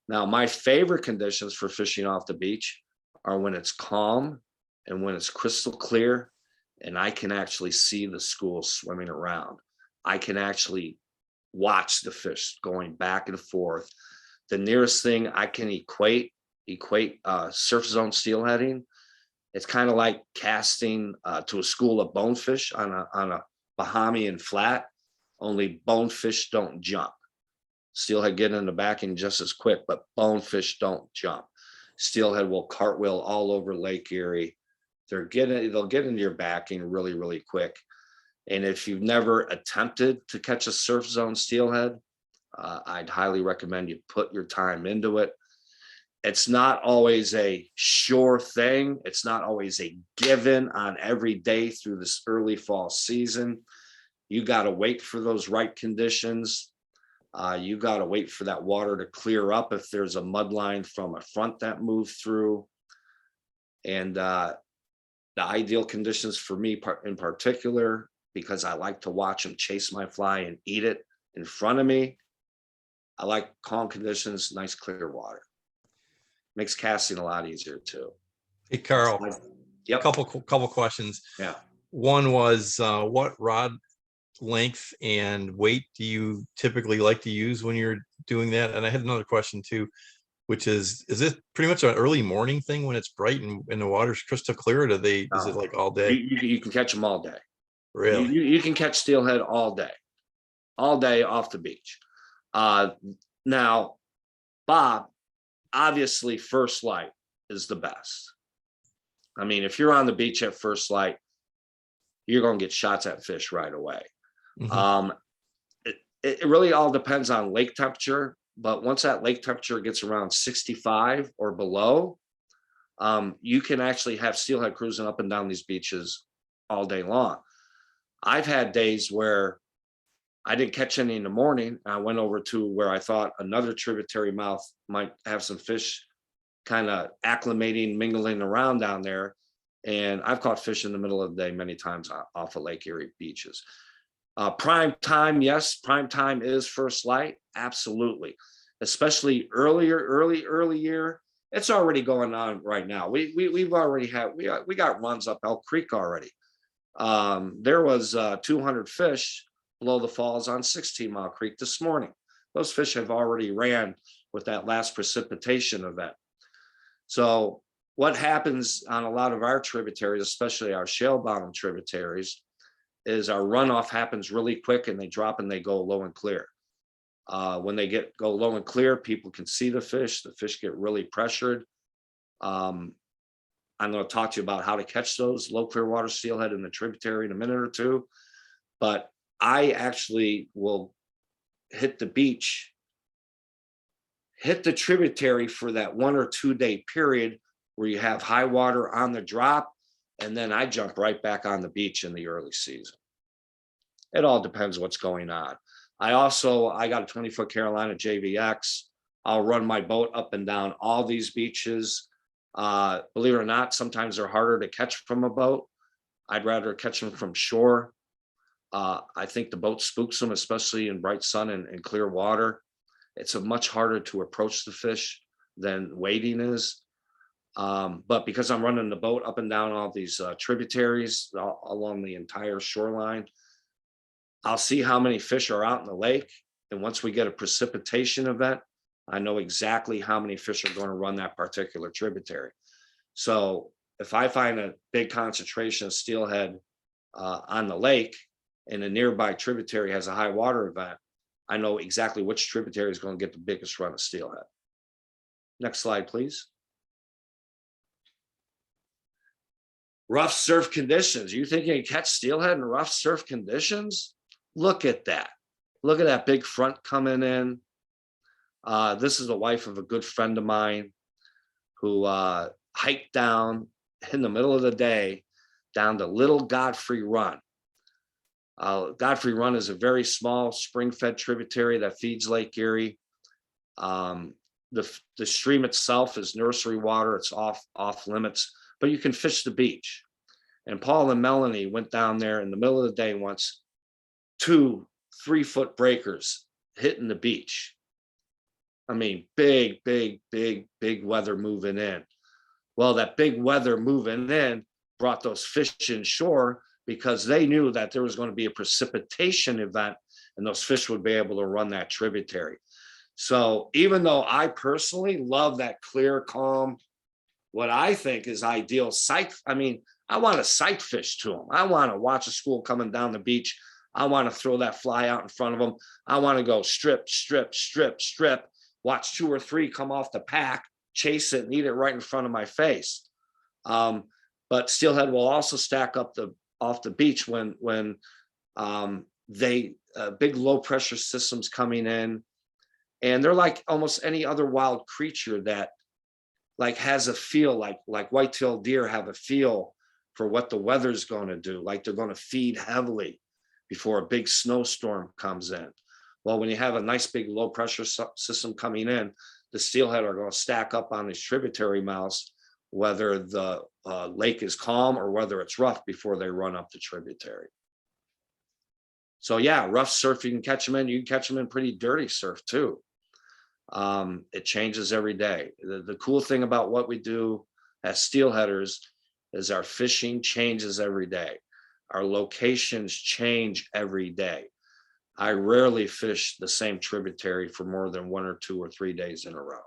Now, my favorite conditions for fishing off the beach are when it's calm and when it's crystal clear and I can actually see the schools swimming around. I can actually watch the fish going back and forth. The nearest thing I can equate surf zone steelheading, it's kind of like casting to a school of bonefish on a Bahamian flat, only bonefish don't jump. Steelhead get in the backing just as quick, but bonefish don't jump. Steelhead will cartwheel all over Lake Erie. They'll get into your backing really, really quick. And if you've never attempted to catch a surf zone steelhead, I'd highly recommend you put your time into it. It's not always a sure thing. It's not always a given on every day through this early fall season. You got to wait for those right conditions. You got to wait for that water to clear up if there's a mud line from a front that moved through. And the ideal conditions for me in particular, because I like to watch them chase my fly and eat it in front of me, I like calm conditions, nice clear water. Makes casting a lot easier too. Hey, Carl, Yep. couple questions. Yeah. One was, what rod length and weight do you typically like to use when you're doing that? And I had another question too, which is it pretty much an early morning thing when it's bright and the water's crystal clear, or is it like all day? You can catch them all day. Really? You can catch steelhead all day off the beach. Now, Bob, obviously first light is the best. I mean, if you're on the beach at first light, you're going to get shots at fish right away. Mhm. It really all depends on lake temperature, but once that lake temperature gets around 65 or below, you can actually have steelhead cruising up and down these beaches all day long. I've had days where I didn't catch any in the morning. I went over to where I thought another tributary mouth might have some fish kind of acclimating, mingling around down there. And I've caught fish in the middle of the day many times off of Lake Erie beaches. Prime time, yes, prime time is first light, absolutely. Especially early year. It's already going on right now. We've already had we got runs up Elk Creek already. There was 200 fish below the falls on 16 Mile Creek this morning. Those fish have already ran with that last precipitation event. So what happens on a lot of our tributaries, especially our shale bottom tributaries, is our runoff happens really quick and they drop and they go low and clear. When they go low and clear, people can see the fish get really pressured. I'm going to talk to you about how to catch those low clear water steelhead in the tributary in a minute or two. But I actually will hit the beach, hit the tributary for that 1 or 2 day period where you have high water on the drop, and then I jump right back on the beach in the early season. It all depends what's going on. I got a 20-foot Carolina JVX. I'll run my boat up and down all these beaches. Believe it or not, sometimes they're harder to catch from a boat. I'd rather catch them from shore. I think the boat spooks them, especially in bright sun and clear water. It's much harder to approach the fish than wading is. But because I'm running the boat up and down all these tributaries along the entire shoreline, I'll see how many fish are out in the lake. And once we get a precipitation event, I know exactly how many fish are going to run that particular tributary. So if I find a big concentration of steelhead on the lake and a nearby tributary has a high water event, I know exactly which tributary is going to get the biggest run of steelhead. Next slide, please. Rough surf conditions. You think you can catch steelhead in rough surf conditions? Look at that. Look at that big front coming in. This is the wife of a good friend of mine who hiked down in the middle of the day down to Little Godfrey Run. Godfrey Run is a very small spring-fed tributary that feeds Lake Erie. The stream itself is nursery water. It's off limits, but you can fish the beach. And Paul and Melanie went down there in the middle of the day once, 2 3-foot breakers hitting the beach. I mean, big weather moving in. Well, that big weather moving in brought those fish inshore because they knew that there was going to be a precipitation event and those fish would be able to run that tributary. So even though I personally love that clear, calm, what I think is ideal sight, I mean, I want to sight fish to them. I want to watch a school coming down the beach. I want to throw that fly out in front of them. I want to go strip, watch 2 or 3 come off the pack, chase it and eat it right in front of my face. But steelhead will also stack up off the beach when they big low pressure systems coming in, and they're like almost any other wild creature that like has a feel, like white-tailed deer have a feel for what the weather's going to do, like they're going to feed heavily before a big snowstorm comes in. Well, when you have a nice big low pressure system coming in, the steelhead are going to stack up on these tributary mouths, whether the lake is calm or whether it's rough, before they run up the tributary. So yeah, rough surf, you can catch them in. You can catch them in pretty dirty surf too. It changes every day. The cool thing about what we do as steelheaders is our fishing changes every day. Our locations change every day. I rarely fish the same tributary for more than 1 or 2 or 3 days in a row.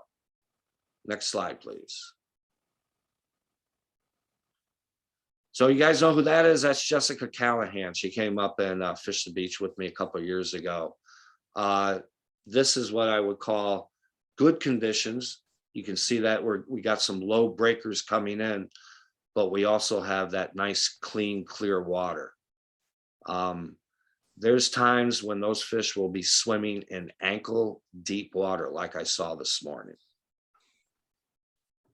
Next slide, please. So you guys know who that is? That's Jessica Callahan. She came up and fished the beach with me a couple of years ago. This is what I would call good conditions. You can see that we got some low breakers coming in, but we also have that nice, clean, clear water. There's times when those fish will be swimming in ankle deep water, like I saw this morning.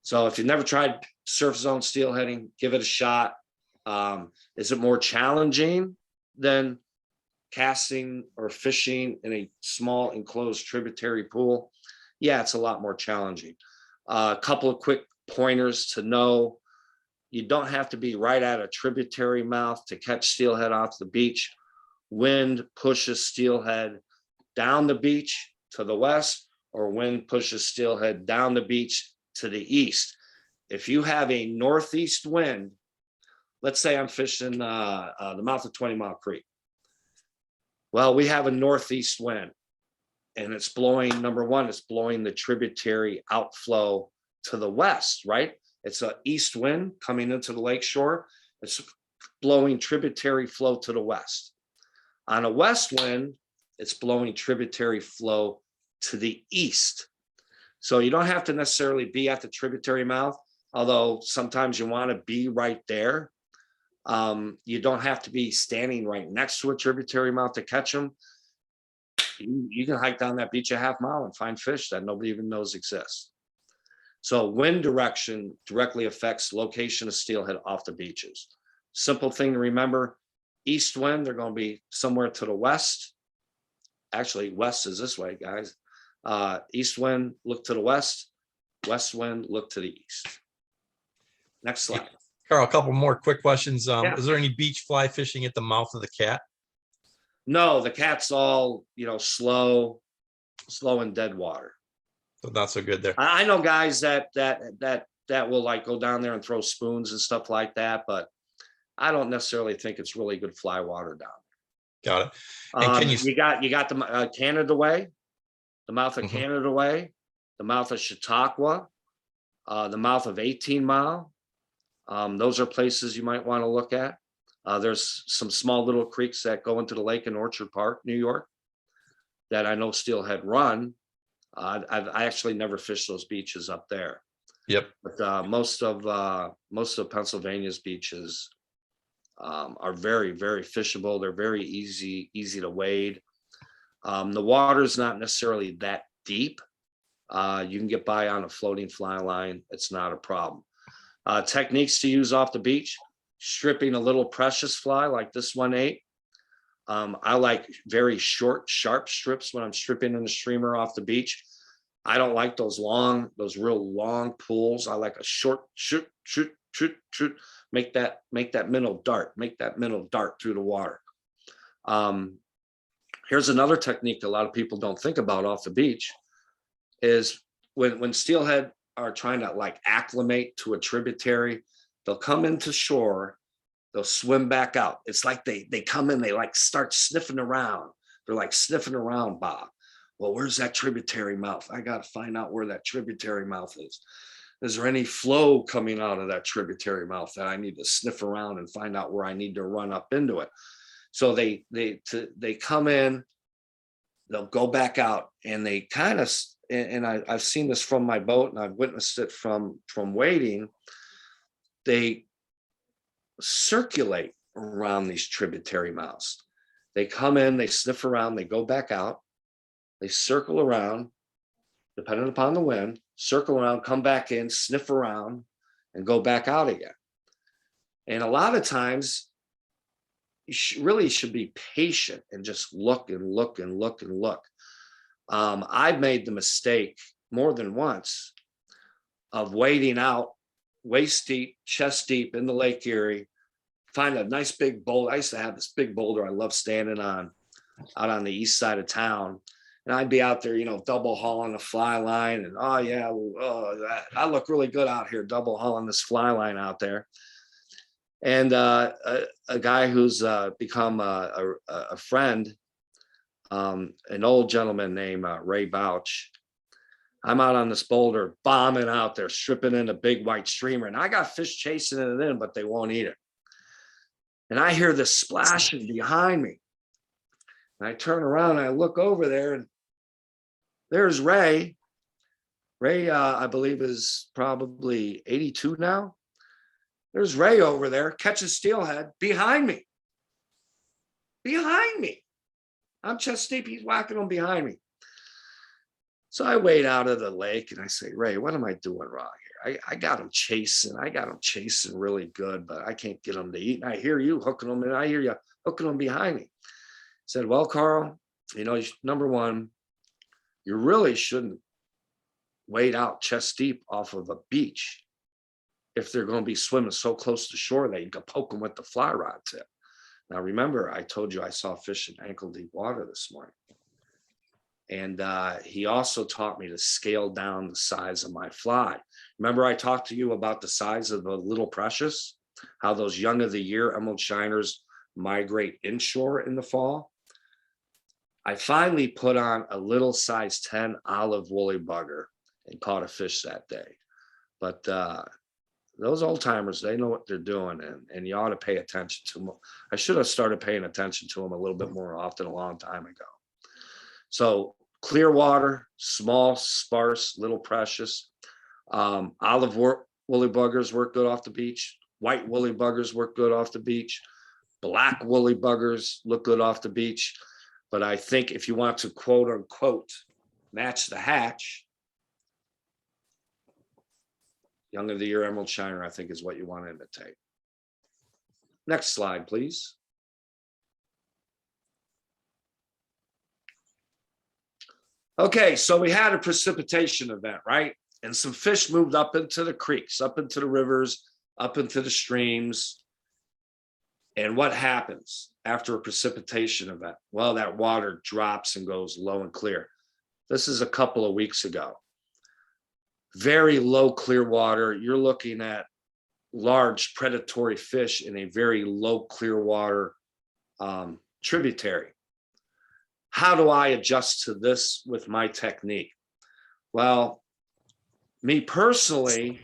So if you've never tried surf zone steelheading, give it a shot. Is it more challenging than casting or fishing in a small enclosed tributary pool? Yeah, it's a lot more challenging. A couple of quick pointers to know: you don't have to be right at a tributary mouth to catch steelhead off the beach. Wind pushes steelhead down the beach to the west, or wind pushes steelhead down the beach to the east. If you have a northeast wind, let's say I'm fishing the mouth of 20 Mile Creek. Well, we have a northeast wind and it's blowing, number one, it's blowing the tributary outflow to the west, right? It's an east wind coming into the lakeshore. It's blowing tributary flow to the west. On a west wind, it's blowing tributary flow to the east. So you don't have to necessarily be at the tributary mouth, although sometimes you want to be right there. You don't have to be standing right next to a tributary mouth to catch them. You can hike down that beach a half mile and find fish that nobody even knows exist. So wind direction directly affects location of steelhead off the beaches. Simple thing to remember: east wind, they're going to be somewhere to the west. Actually, west is this way, guys. East wind, look to the west. West wind, look to the east. Next slide. Karl, a couple more quick questions. Yeah. Is there any beach fly fishing at the mouth of the Cat? No, the Cat's all, slow and dead water. So not so good there. I know guys that will like go down there and throw spoons and stuff like that, but I don't necessarily think it's really good fly water down there. Got it. And can you got the Canada Way, the mouth of Canada Way, the mouth of Chautauqua, the mouth of 18 Mile. Those are places you might want to look at. There's some small little creeks that go into the lake in Orchard Park, New York, that I know steelhead run. I actually never fished those beaches up there. Yep. But most of Pennsylvania's beaches are very, very fishable. They're very easy to wade. The water's not necessarily that deep. You can get by on a floating fly line. It's not a problem. Techniques to use off the beach: stripping a little precious fly like this one ate. I like very short, sharp strips when I'm stripping in the streamer off the beach. I don't like those real long pulls. I like a short, shoot, make that minnow dart through the water. Here's another technique a lot of people don't think about off the beach is when steelhead are trying to like acclimate to a tributary, they'll come into shore, they'll swim back out. It's like they come in, they like start sniffing around. They're like sniffing around, Bob. Well, where's that tributary mouth? I got to find out where that tributary mouth is. Is there any flow coming out of that tributary mouth that I need to sniff around and find out where I need to run up into it? So they come in, they'll go back out, and they kind of, and I've seen this from my boat, and I've witnessed it from wading. They circulate around these tributary mouths. They come in, they sniff around, they go back out, they circle around, depending upon the wind, circle around, come back in, sniff around, and go back out again. And a lot of times, you really should be patient and just look and look and look and look. I've made the mistake more than once of wading out waist deep, chest deep in the Lake Erie, find a nice big boulder. I used to have this big boulder I love standing on out on the east side of town. And I'd be out there, double hauling a fly line. And I look really good out here, double hauling this fly line out there. And a guy who's become a friend, an old gentleman named Ray Bouch. I'm out on this boulder, bombing out there, stripping in a big white streamer. And I got fish chasing it in, but they won't eat it. And I hear this splashing behind me. And I turn around and I look over there, and there's Ray. Ray, I believe, is probably 82 now. There's Ray over there, catches steelhead behind me. Behind me. I'm chest deep, he's whacking them behind me. So I wade out of the lake and I say, Ray, what am I doing wrong here? I got them chasing. I got them chasing really good, but I can't get them to eat. And I hear you hooking them, and I hear you hooking them behind me. I said, well, Carl, number one, you really shouldn't wade out chest deep off of a beach if they're going to be swimming so close to shore that you can poke them with the fly rod tip. Now, remember, I told you I saw fish in ankle deep water this morning. And he also taught me to scale down the size of my fly. Remember, I talked to you about the size of the little precious, how those young of the year emerald shiners migrate inshore in the fall. I finally put on a little size 10 olive woolly bugger and caught a fish that day. But those old timers, they know what they're doing, and you ought to pay attention to them. I should have started paying attention to them a little bit more often a long time ago. So clear water, small, sparse, little precious. Olive woolly buggers work good off the beach. White woolly buggers work good off the beach. Black woolly buggers look good off the beach. But I think if you want to quote unquote match the hatch, young of the year emerald shiner, I think, is what you want to imitate. Next slide, please. Okay, so we had a precipitation event, right? And some fish moved up into the creeks, up into the rivers, up into the streams. And what happens after a precipitation event? Well, that water drops and goes low and clear. This is a couple of weeks ago. Very low clear water. You're looking at large predatory fish in a very low clear water tributary. How do I adjust to this with my technique? Well, me personally,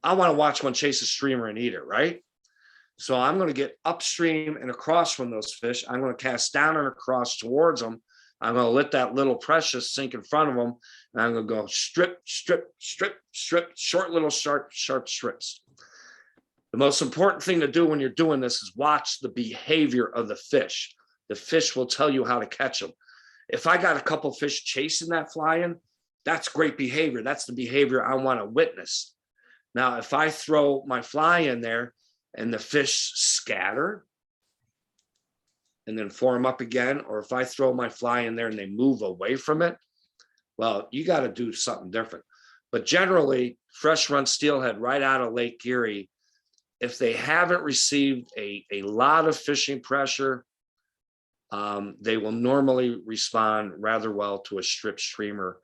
I want to watch one chase a streamer and eat it, right? So I'm going to get upstream and across from those fish. I'm going to cast down and across towards them. I'm going to let that little precious sink in front of them. And I'm going to go strip, strip, strip, strip, short little sharp strips. The most important thing to do when you're doing this is watch the behavior of the fish. The fish will tell you how to catch them. If I got a couple fish chasing that fly in, that's great behavior. That's the behavior I want to witness. Now, if I throw my fly in there and the fish scatter and then form up again, or if I throw my fly in there and they move away from it, well, you got to do something different. But generally, fresh run steelhead right out of Lake Erie, if they haven't received a lot of fishing pressure, they will normally respond rather well to a strip streamer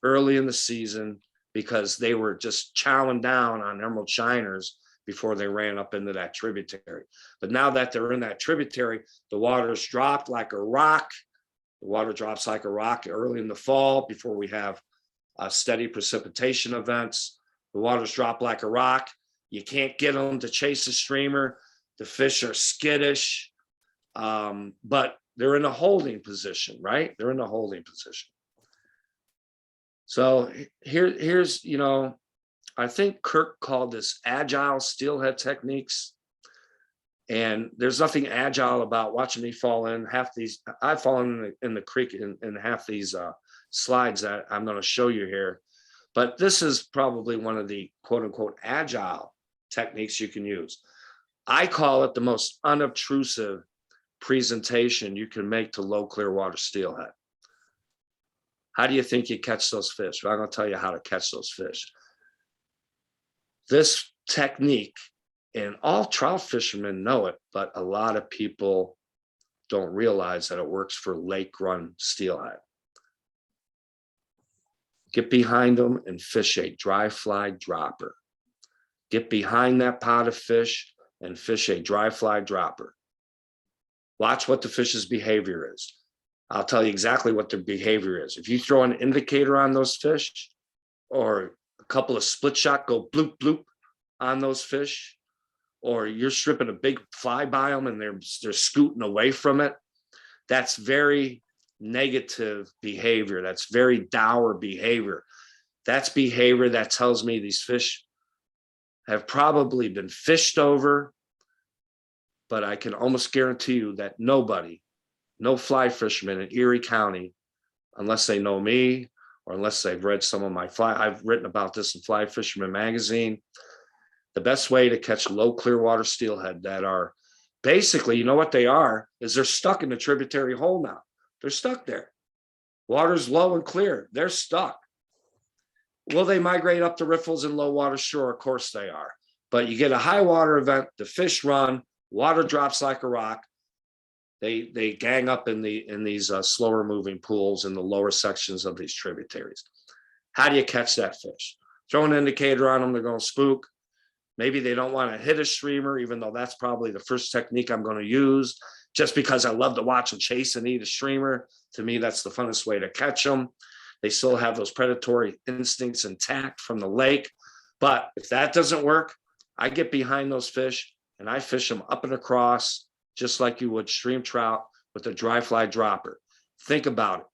early in the season because they were just chowing down on emerald shiners before they ran up into that tributary. But now that they're in that tributary, the water's dropped like a rock. The water drops like a rock early in the fall before we have steady precipitation events. The water's dropped like a rock. You can't get them to chase a streamer. The fish are skittish, but they're in a holding position, right? They're in a holding position. So here's, you know, I think Kirk called this agile steelhead techniques. And there's nothing agile about watching me fall in half these. I've fallen in the creek in half these slides that I'm going to show you here. But this is probably one of the quote unquote agile techniques you can use. I call it the most unobtrusive presentation you can make to low clear water steelhead. How do you think you catch those fish? Well, I'm going to tell you how to catch those fish. This technique, and all trout fishermen know it, but a lot of people don't realize that it works for lake run steelhead. Get behind them and fish a dry fly dropper. Get behind that pot of fish and fish a dry fly dropper. Watch what the fish's behavior is. I'll tell you exactly what their behavior is. If you throw an indicator on those fish or a couple of split shot go bloop bloop on those fish, or you're stripping a big fly by them and they're scooting away from it, that's very negative behavior. That's very dour behavior. That's behavior that tells me these fish have probably been fished over, but I can almost guarantee you that nobody, no fly fisherman in Erie County, unless they know me or unless they've read some of my I've written about this in Fly Fisherman magazine. The best way to catch low clear water steelhead that are basically, you know what they are, is they're stuck in the tributary hole now. They're stuck there. Water's low and clear. They're stuck. Will they migrate up the riffles and low water? Sure, of course they are. But you get a high water event, the fish run, water drops like a rock. They gang up in these slower moving pools in the lower sections of these tributaries. How do you catch that fish? Throw an indicator on them, they're going to spook. Maybe they don't want to hit a streamer, even though that's probably the first technique I'm going to use, just because I love to watch them chase and eat a streamer. To me, that's the funnest way to catch them. They still have those predatory instincts intact from the lake. But if that doesn't work, I get behind those fish and I fish them up and across, just like you would stream trout with a dry fly dropper. Think about it.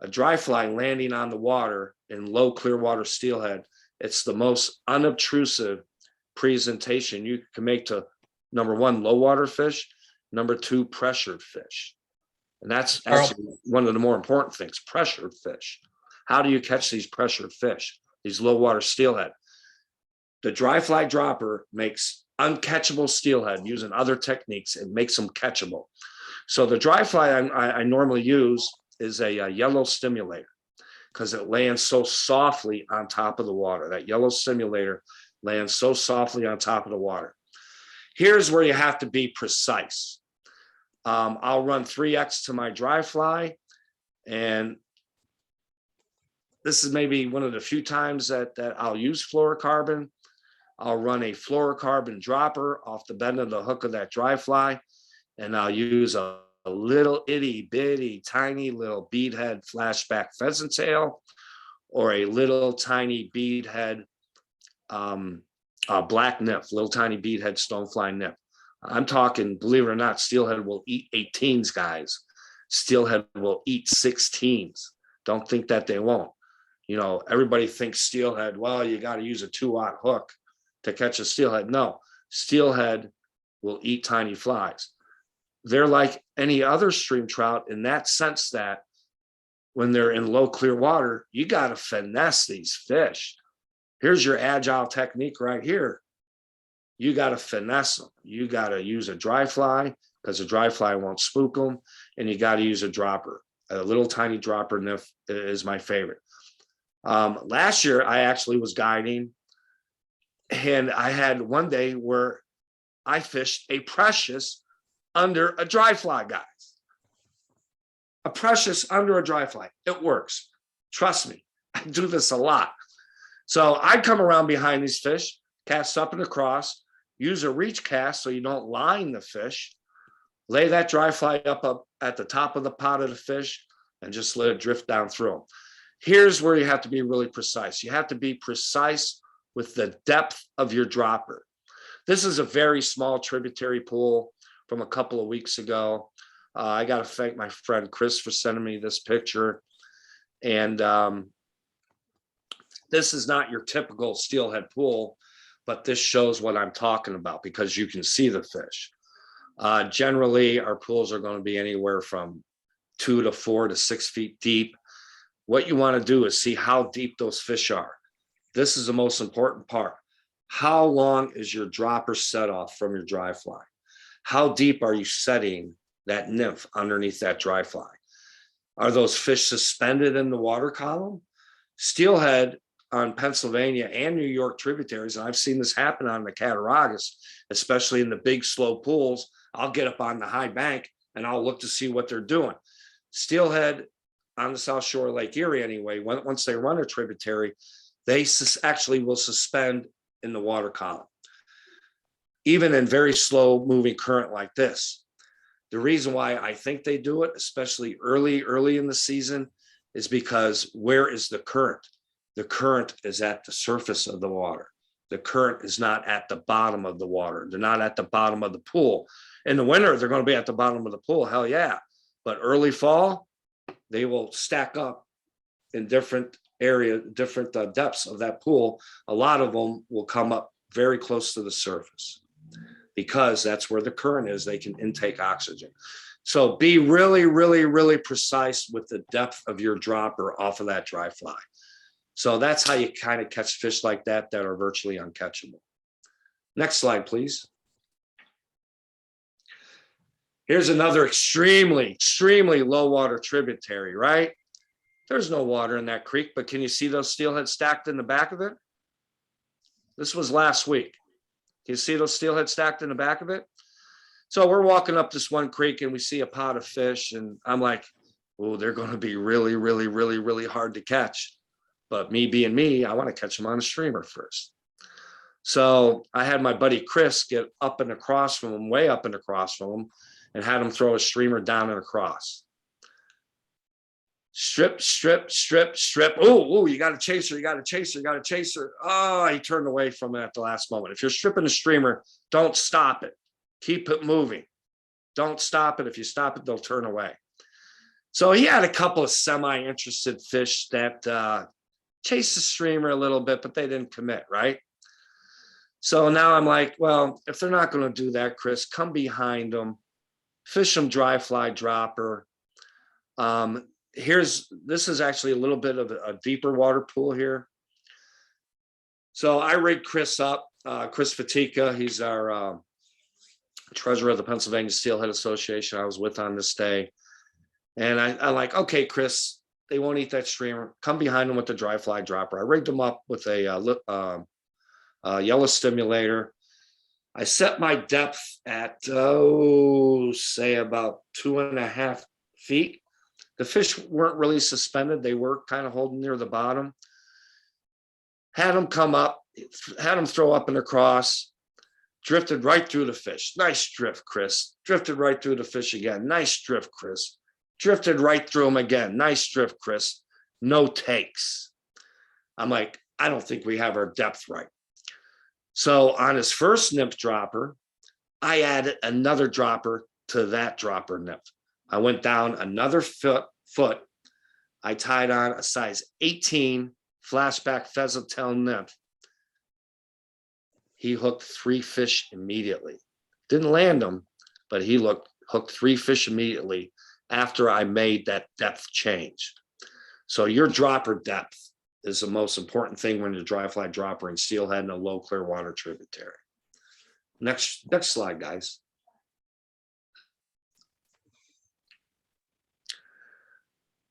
A dry fly landing on the water in low clear water steelhead, it's the most unobtrusive presentation you can make to, number one, low water fish, number two, pressured fish. And that's actually one of the more important things, pressured fish. How do you catch these pressured fish, these low water steelhead? The dry fly dropper makes uncatchable steelhead using other techniques. It makes them catchable. So the dry fly I normally use is a yellow stimulator because it lands so softly on top of the water. That yellow stimulator lands so softly on top of the water. Here's where you have to be precise. I'll run 3X to my dry fly, and this is maybe one of the few times that I'll use fluorocarbon. I'll run a fluorocarbon dropper off the bend of the hook of that dry fly, and I'll use a little itty bitty tiny little beadhead flashback pheasant tail, or a little tiny beadhead black nymph, little tiny beadhead stonefly nymph. I'm talking, believe it or not, steelhead will eat 18s, guys. Steelhead will eat 16s. Don't think that they won't. You know, everybody thinks steelhead, well, you got to use a 2-aught hook to catch a steelhead. No, steelhead will eat tiny flies. They're like any other stream trout in that sense that when they're in low clear water, you got to finesse these fish. Here's your agile technique right here. You got to finesse them. You got to use a dry fly because a dry fly won't spook them. And you got to use a dropper. A little tiny dropper nymph is my favorite. Last year, I actually was guiding, and I had one day where I fished a precious under a dry fly, guys. A precious under a dry fly. It works. Trust me, I do this a lot. So I come around behind these fish, cast up and across, use a reach cast so you don't line the fish, lay that dry fly up at the top of the pot of the fish, and just let it drift down through them. Here's where you have to be really precise. You have to be precise with the depth of your dropper. This is a very small tributary pool from a couple of weeks ago. I got to thank my friend Chris for sending me this picture. And this is not your typical steelhead pool, but this shows what I'm talking about because you can see the fish. Generally, our pools are going to be anywhere from 2 to 4 to 6 feet deep. What you want to do is see how deep those fish are. This is the most important part. How long is your dropper set off from your dry fly? How deep are you setting that nymph underneath that dry fly? Are those fish suspended in the water column? Steelhead on Pennsylvania and New York tributaries, and I've seen this happen on the Cattaraugus, especially in the big slow pools. I'll get up on the high bank and I'll look to see what they're doing. Steelhead on the South Shore of Lake Erie anyway, once they run a tributary, they actually will suspend in the water column, even in very slow moving current like this. The reason why I think they do it, especially early in the season, is because where is the current? The current is at the surface of the water. The current is not at the bottom of the water. They're not at the bottom of the pool. In the winter, they're going to be at the bottom of the pool. Hell yeah. But early fall, they will stack up in different area, different depths of that pool. A lot of them will come up very close to the surface because that's where the current is. They can intake oxygen. So be really precise with the depth of your dropper off of that dry fly. So that's how you kind of catch fish like that are virtually uncatchable. Next slide, please. Here's another extremely low water tributary, right? There's no water in that creek, but can you see those steelhead stacked in the back of it? This was last week. Can you see those steelhead stacked in the back of it? So we're walking up this one creek and we see a pot of fish and I'm like, oh, they're going to be really hard to catch. But me being me, I want to catch them on a streamer first. So I had my buddy Chris get up and across from him, way up and across from him, and had him throw a streamer down and across. Strip. Oh, you got a chaser, you got a chaser. Oh, he turned away from it at the last moment. If you're stripping a streamer, don't stop it. Keep it moving. Don't stop it. If you stop it, they'll turn away. So he had a couple of semi-interested fish that chased the streamer a little bit, but they didn't commit, right? So now I'm like, well, if they're not going to do that, Chris, come behind them, fish them dry fly dropper. This is actually a little bit of a deeper water pool here. So I rigged Chris up, Chris Fatika. He's our treasurer of the Pennsylvania Steelhead Association. I was with on this day. And I'm like, okay, Chris, they won't eat that streamer. Come behind them with the dry fly dropper. I rigged them up with a yellow stimulator. I set my depth at, say about 2.5 feet. The fish weren't really suspended. They were kind of holding near the bottom. Had them come up, had them throw up and across, drifted right through the fish. Nice drift, Chris. Drifted right through the fish again. Nice drift, Chris. Drifted right through them again. Nice drift, Chris. No takes. I'm like, I don't think we have our depth right. So on his first nymph dropper, I added another dropper to that dropper nymph. I went down another foot. I tied on a size 18 flashback pheasant tail nymph. He hooked 3 fish immediately. Didn't land them, but he hooked 3 fish immediately after I made that depth change. So your dropper depth is the most important thing when you're dry fly dropper and steelhead in a low clear water tributary. Next slide, guys.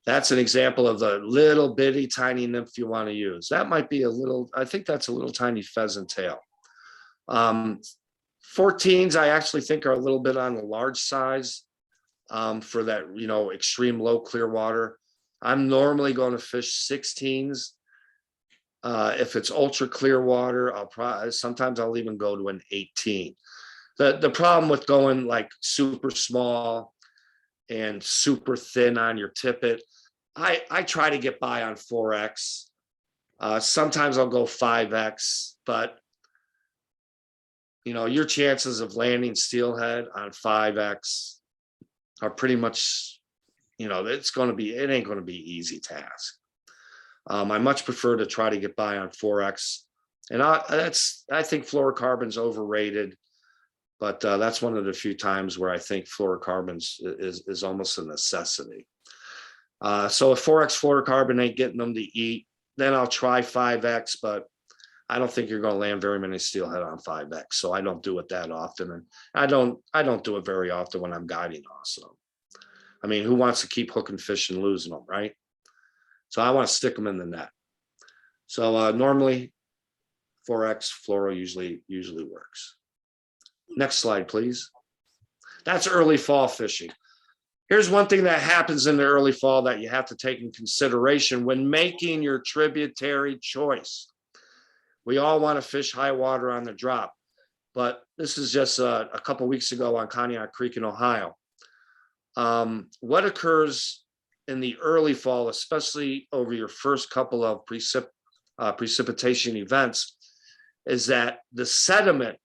That's an example of the little bitty tiny nymph you want to use. That might be I think that's a little tiny pheasant tail. 14s, I actually think are a little bit on the large size for that, extreme low clear water. I'm normally going to fish 16s. If it's ultra clear water, sometimes I'll even go to an 18. The problem with going like super small and super thin on your tippet, I try to get by on 4X. Sometimes I'll go 5X, but your chances of landing steelhead on 5X are pretty much, it ain't going to be easy task. I much prefer to try to get by on 4X, and I think fluorocarbon's overrated, but that's one of the few times where I think fluorocarbons is almost a necessity. So if 4X fluorocarbon ain't getting them to eat, then I'll try 5X, but I don't think you're going to land very many steelhead on 5X, so I don't do it that often, and I don't do it very often when I'm guiding also. I mean, who wants to keep hooking fish and losing them, right? So I want to stick them in the net. So normally 4X fluoro usually works. Next slide, please. That's early fall fishing. Here's one thing that happens in the early fall that you have to take in consideration when making your tributary choice. We all want to fish high water on the drop, but this is just a couple weeks ago on Conneaut Creek in Ohio. What occurs in the early fall, especially over your first couple of precipitation events, is that the sediment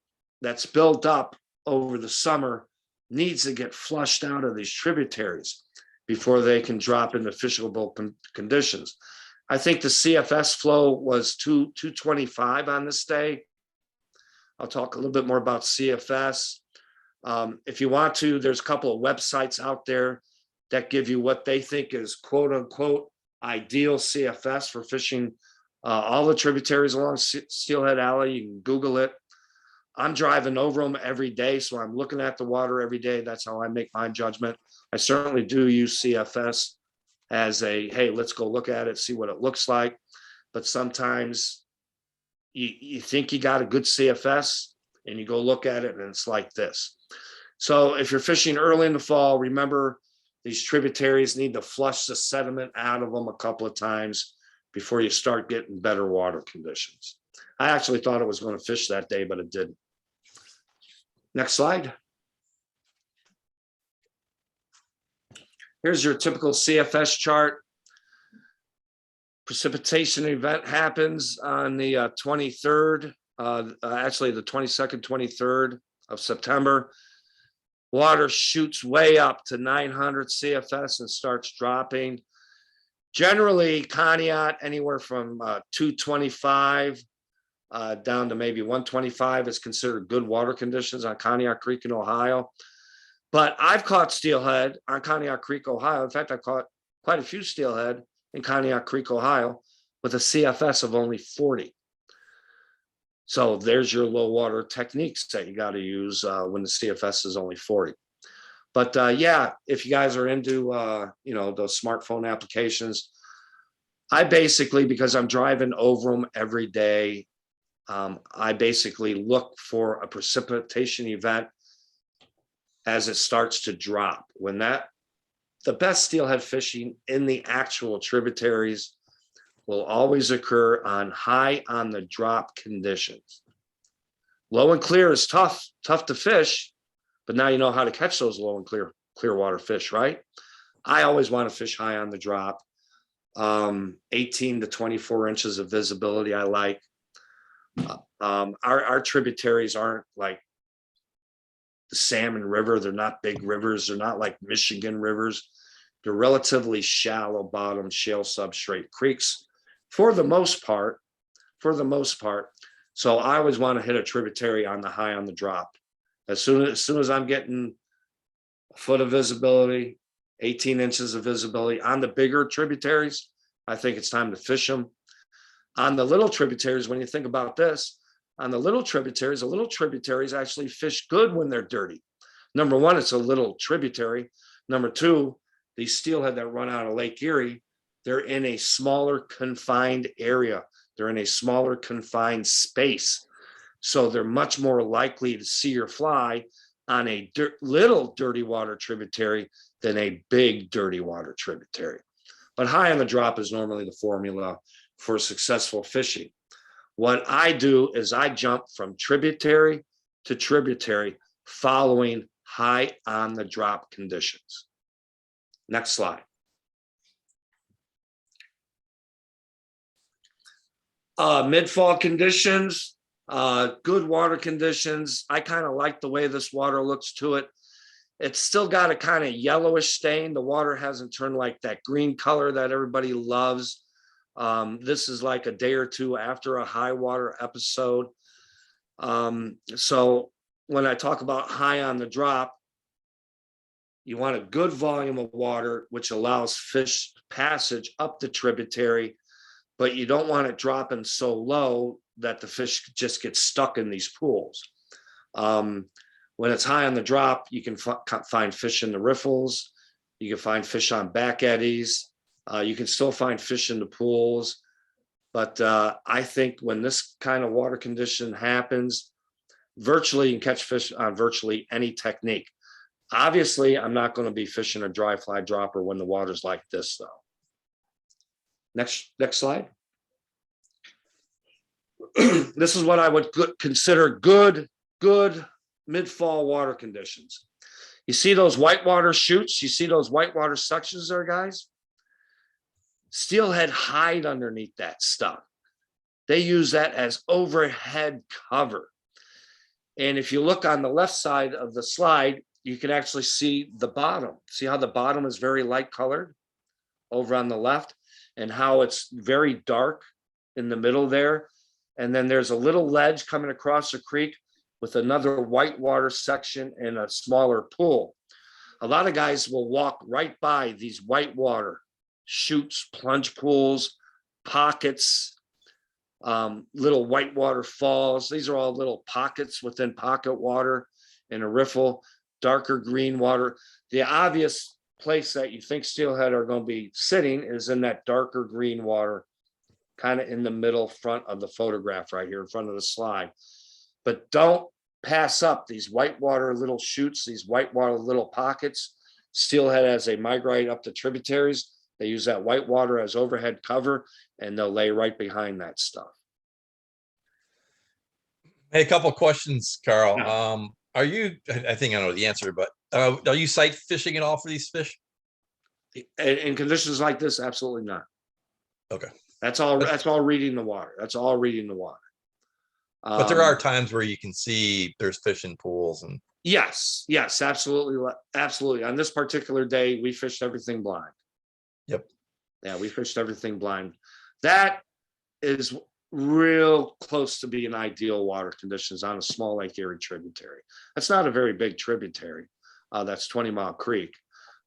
that's built up over the summer needs to get flushed out of these tributaries before they can drop into fishable conditions. I think the CFS flow was 225 on this day. I'll talk a little bit more about CFS. If you want to, there's a couple of websites out there that give you what they think is quote unquote ideal CFS for fishing all the tributaries along Steelhead Alley. You can Google it. I'm driving over them every day, so I'm looking at the water every day. That's how I make my judgment. I certainly do use CFS as a, hey, let's go look at it, see what it looks like. But sometimes you think you got a good CFS and you go look at it and it's like this. So if you're fishing early in the fall, remember these tributaries need to flush the sediment out of them a couple of times before you start getting better water conditions. I actually thought it was going to fish that day, but it didn't. Next slide. Here's your typical CFS chart. Precipitation event happens on the 23rd, actually the 22nd, 23rd of September. Water shoots way up to 900 CFS and starts dropping. Generally, Conneaut anywhere from 225 down to maybe 125 is considered good water conditions on Conneaut Creek in Ohio. But I've caught steelhead on Conneaut Creek, Ohio. In fact, I caught quite a few steelhead in Conneaut Creek, Ohio, with a CFS of only 40. So there's your low water techniques that you got to use when the CFS is only 40. But yeah, if you guys are into those smartphone applications, I basically, because I'm driving over them every day, I basically look for a precipitation event as it starts to drop. When the best steelhead fishing in the actual tributaries will always occur on high on the drop conditions. Low and clear is tough to fish, but now you know how to catch those low and clear water fish, right? I always want to fish high on the drop. 18 to 24 inches of visibility I like. Our tributaries aren't like the Salmon River. They're not big rivers. They're not like Michigan rivers. They're relatively shallow bottom shale substrate creeks for the most part. So I always want to hit a tributary on the high on the drop. As soon as I'm getting a foot of visibility, 18 inches of visibility on the bigger tributaries, I think it's time to fish them. On the little tributaries, when you think about this, on the little tributaries actually fish good when they're dirty. Number one, it's a little tributary. Number two, these steelhead that run out of Lake Erie, they're in a smaller confined area. They're in a smaller confined space. So they're much more likely to see or fly on a little dirty water tributary than a big dirty water tributary. But high on the drop is normally the formula for successful fishing. What I do is I jump from tributary to tributary following high on the drop conditions. Next slide. Mid-fall conditions, good water conditions. I kind of like the way this water looks to it. It's still got a kind of yellowish stain. The water hasn't turned like that green color that everybody loves. This is like a day or two after a high water episode. So when I talk about high on the drop, you want a good volume of water, which allows fish passage up the tributary, but you don't want it dropping so low that the fish just get stuck in these pools. When it's high on the drop, you can find fish in the riffles. You can find fish on back eddies. You can still find fish in the pools. But I think when this kind of water condition happens, virtually you can catch fish on virtually any technique. Obviously, I'm not going to be fishing a dry fly dropper when the water's like this, though. Next slide. This is what I would consider good mid-fall water conditions. You see those whitewater chutes? You see those whitewater sections there, guys? Steelhead hide underneath that stuff. They use that as overhead cover. And if you look on the left side of the slide, you can actually see the bottom. See how the bottom is very light colored over on the left, and how it's very dark in the middle there. And then there's a little ledge coming across the creek with another whitewater section and a smaller pool. A lot of guys will walk right by these whitewater chutes, plunge pools, pockets, little whitewater falls. These are all little pockets within pocket water in a riffle, darker green water. The obvious place that you think steelhead are going to be sitting is in that darker green water, kind of in the middle front of the photograph right here in front of the slide. But don't pass up these whitewater little chutes, these whitewater little pockets. Steelhead, as they migrate up the tributaries, they use that whitewater as overhead cover, and they'll lay right behind that stuff. Hey, a couple of questions, Carl. Yeah. Are you, I think I know the answer, but are you sight fishing at all for these fish? In conditions like this, absolutely not. Okay. That's all reading the water. That's all reading the water. But there are times where you can see there's fish in pools and. Yes, absolutely. Absolutely. On this particular day, we fished everything blind. Yep. Yeah, we fished everything blind. That is real close to being ideal water conditions on a small Lake Erie tributary. That's not a very big tributary. That's 20 Mile Creek,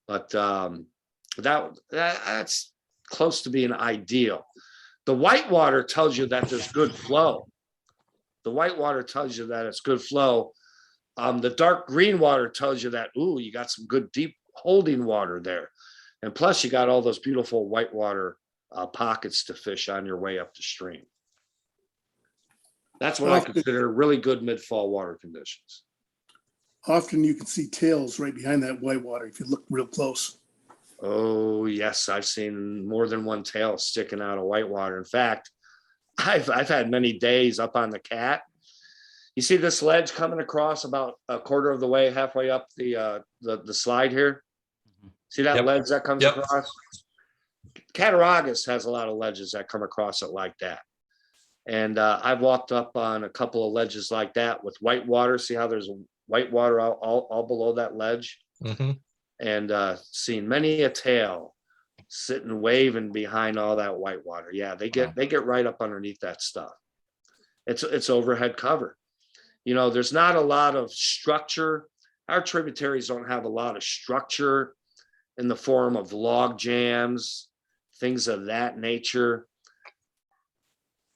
but that's close to being ideal. The whitewater tells you that there's good flow. The whitewater tells you that it's good flow. The dark green water tells you that, ooh, you got some good deep holding water there. And plus you got all those beautiful whitewater pockets to fish on your way up the stream. That's what I consider really good mid-fall water conditions. Often you can see tails right behind that whitewater if you look real close. Oh yes, I've seen more than one tail sticking out of whitewater. In fact, I've had many days up on the Cat. You see this ledge coming across about a quarter of the way, halfway up the slide here. See that ledge that comes across? Cattaraugus has a lot of ledges that come across it like that. And I've walked up on a couple of ledges like that with whitewater. See how there's whitewater all below that ledge? Mm-hmm. And seen many a tail sitting waving behind all that whitewater. Yeah, they get right up underneath that stuff. It's overhead cover. You know, there's not a lot of structure. Our tributaries don't have a lot of structure in the form of log jams, things of that nature.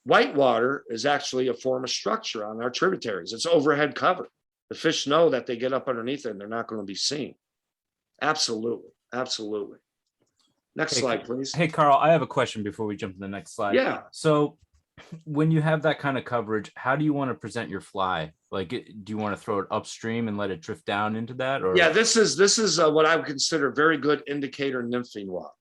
Whitewater is actually a form of structure on our tributaries. It's overhead cover. The fish know that they get up underneath it and they're not going to be seen. Absolutely. Next slide, please. Hey, Carl, I have a question before we jump to the next slide. Yeah. So when you have that kind of coverage, how do you want to present your fly? Like, do you want to throw it upstream and let it drift down into that? Or Yeah, this is what I would consider very good indicator nymphing water.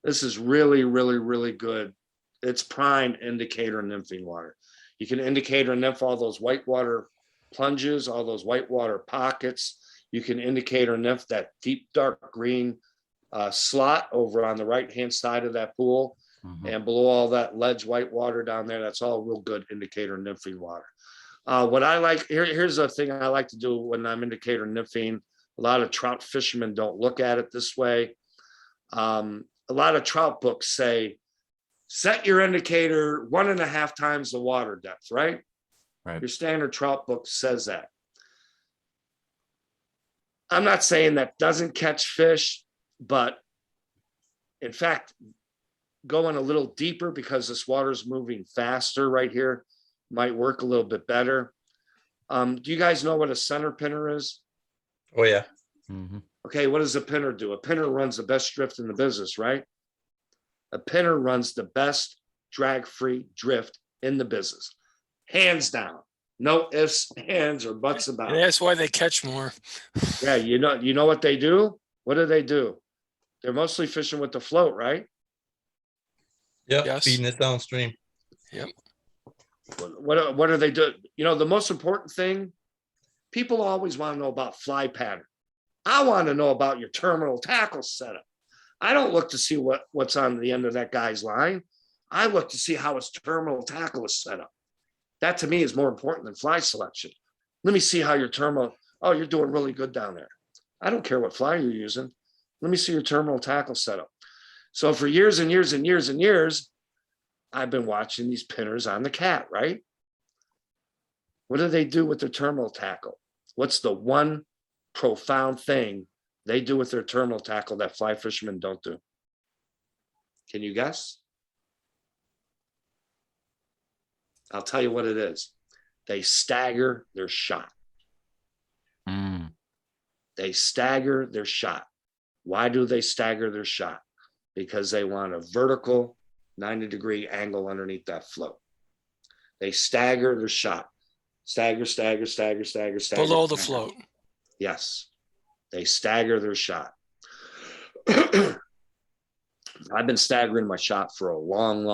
This is really, really, really good. It's prime indicator nymphing water. You can indicator nymph all those whitewater plunges, all those whitewater pockets. You can indicator nymph that deep dark green slot over on the right-hand side of that pool. And below all that ledge white water down there, that's all real good indicator nymphing water. What I like, here's a thing I like to do when I'm indicator nymphing. A lot of trout fishermen don't look at it this way. A lot of trout books say, set your indicator 1.5 times the water depth, right? Right. Your standard trout book says that. I'm not saying that doesn't catch fish, but in fact, going a little deeper because this water's moving faster right here might work a little bit better. Do you guys know what a center pinner is? Oh, yeah. Okay, what does a pinner do? A pinner runs the best drift in the business, right? A pinner runs the best drag-free drift in the business. Hands down. No ifs, ands, or buts about it. And that's why they catch more. Yeah, you know what they do? What do? They're mostly fishing with the float, right? Yep. Yes. Feeding it downstream. Yep. What do they do? You know, the most important thing, people always want to know about fly pattern. I want to know about your terminal tackle setup. I don't look to see what's on the end of that guy's line. I look to see how his terminal tackle is set up. That to me is more important than fly selection. Let me see how your terminal, oh, you're doing really good down there. I don't care what fly you're using. Let me see your terminal tackle setup. So for years and years and years and years, I've been watching these pinners on the cat, right? What do they do with their terminal tackle? What's the one profound thing they do with their terminal tackle that fly fishermen don't do? Can you guess? I'll tell you what it is. They stagger their shot. They stagger their shot. Why do they stagger their shot? Because they want a vertical 90-degree angle underneath that float. They stagger their shot. Stagger. Below the float. Yes. They stagger their shot. I've been staggering my shot for a long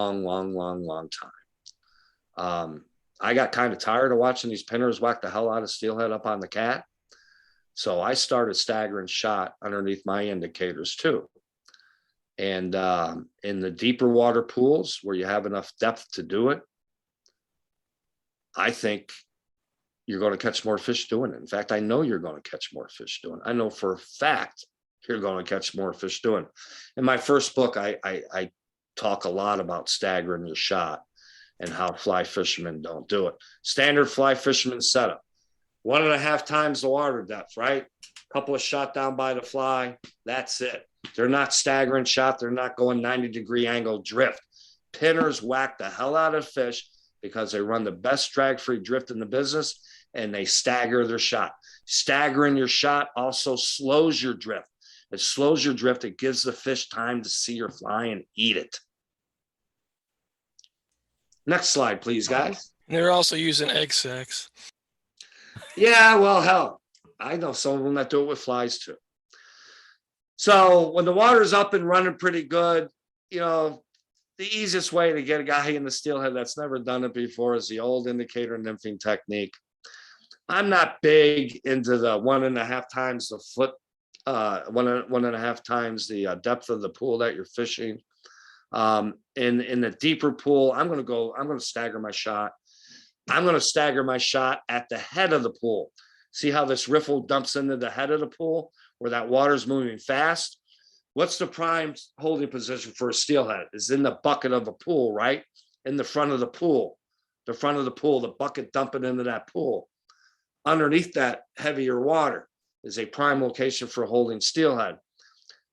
time. I got kind of tired of watching these pinners whack the hell out of steelhead up on the cat. So I started staggering shot underneath my indicators too. And in the deeper water pools where you have enough depth to do it, I think you're going to catch more fish doing it. In fact, I know you're going to catch more fish doing it. I know for a fact you're going to catch more fish doing it. In my first book, I talk a lot about staggering your shot and how fly fishermen don't do it. Standard fly fisherman setup. 1.5 times the water depth, right? Couple of shot down by the fly. That's it. They're not staggering shot. They're not going 90-degree angle drift. Pinners whack the hell out of fish because they run the best drag-free drift in the business and they stagger their shot. Staggering your shot also slows your drift. It slows your drift. It gives the fish time to see your fly and eat it. Next slide, please, guys. And they're also using egg sacs. Yeah, well, hell, I know some of them that do it with flies too. So when the water's up and running pretty good, you know, the easiest way to get a guy in the steelhead that's never done it before is the old indicator nymphing technique. I'm not big into the 1.5 times the foot, 1.5 times the depth of the pool that you're fishing. In the deeper pool, I'm going to stagger my shot. I'm going to stagger my shot at the head of the pool. See how this riffle dumps into the head of the pool where that water's moving fast? What's the prime holding position for a steelhead? Is in the bucket of a pool, right? In the front of the pool, the bucket dumping into that pool. Underneath that heavier water is a prime location for holding steelhead.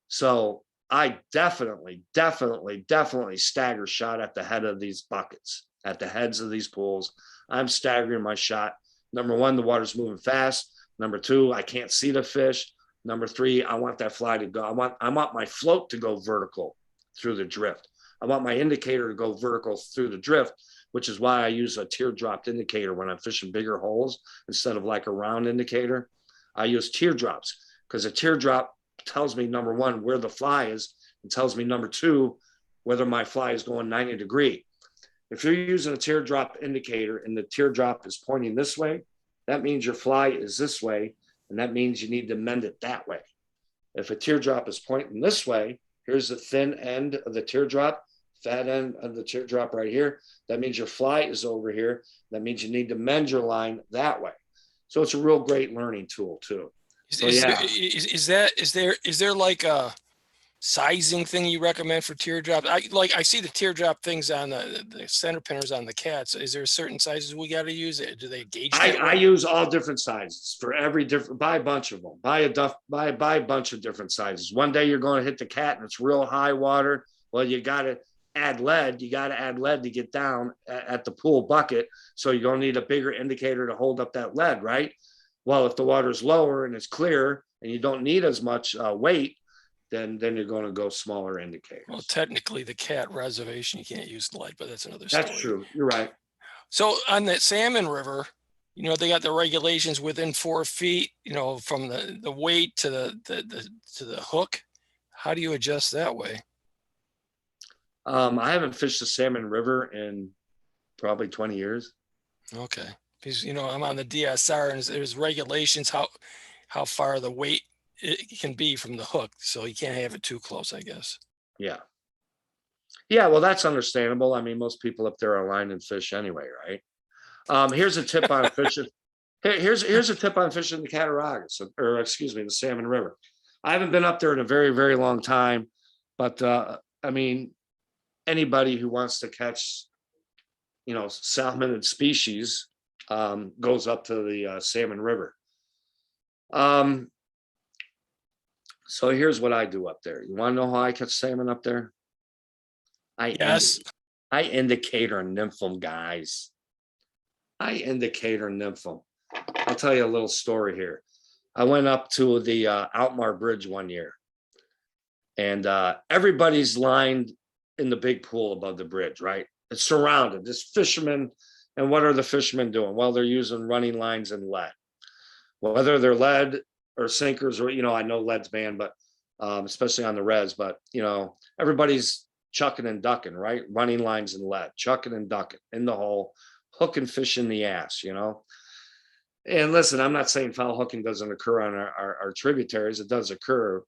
So I definitely stagger shot at the head of these buckets, at the heads of these pools. I'm staggering my shot. Number one, the water's moving fast. Number two, I can't see the fish. Number three, I want that fly to go. I want my float to go vertical through the drift. I want my indicator to go vertical through the drift which is why I use a teardrop indicator when I'm fishing bigger holes instead of like a round indicator. I use teardrops because a teardrop tells me, number one, where the fly is, and tells me, number two, whether my fly is going 90 degrees. If you're using a teardrop indicator and the teardrop is pointing this way, that means your fly is this way, and that means you need to mend it that way. If a teardrop is pointing this way, here's the thin end of the teardrop, fat end of the teardrop right here. That means your fly is over here. That means you need to mend your line that way. So it's a real great learning tool too. So, Is there like a sizing thing you recommend for teardrop? I see the teardrop things on the center pinners on the cats. Is there certain sizes we got to use? Do they gauge that I way? use all different sizes for every different, buy a bunch of them, buy a bunch of different sizes. One day you're going to hit the cat and it's real high water. Well, you got to add lead. You got to add lead to get down at the pool bucket. So you're going to need a bigger indicator to hold up that lead, right? Well, if the water's lower and it's clear and you don't need as much weight, then you're going to go smaller indicators. Well, technically the cat reservation, you can't use lead, but that's another story. That's true. You're right. So on that salmon river, they got the regulations within 4 feet, from the weight to the hook. How do you adjust that way? I haven't fished the salmon river in probably 20 years. Okay. Because, I'm on the DSR and there's regulations how far the weight it can be from the hook. So you can't have it too close, I guess. Yeah. Yeah, well, that's understandable. I mean, most people up there are line and fish anyway, right? Here's a tip on fishing. Here's a tip on fishing the Cattaraugus, or excuse me, the Salmon River. I haven't been up there in a very, very long time, but I mean, anybody who wants to catch, salmonid species goes up to the Salmon River. So here's what I do up there. You want to know how I catch salmon up there? Yes. I indicator nymph them, guys. I indicator nymph them. I'll tell you a little story here. I went up to the Outmar Bridge one year, and everybody's lined in the big pool above the bridge, right? It's surrounded. There's fishermen, and what are the fishermen doing? Well, they're using running lines and lead. Whether they're lead or sinkers, or I know lead's banned, but especially on the res, but everybody's chucking and ducking, right? Running lines and lead, chucking and ducking in the hole, hooking fish in the ass, And listen, I'm not saying foul hooking doesn't occur on our tributaries. It does occur.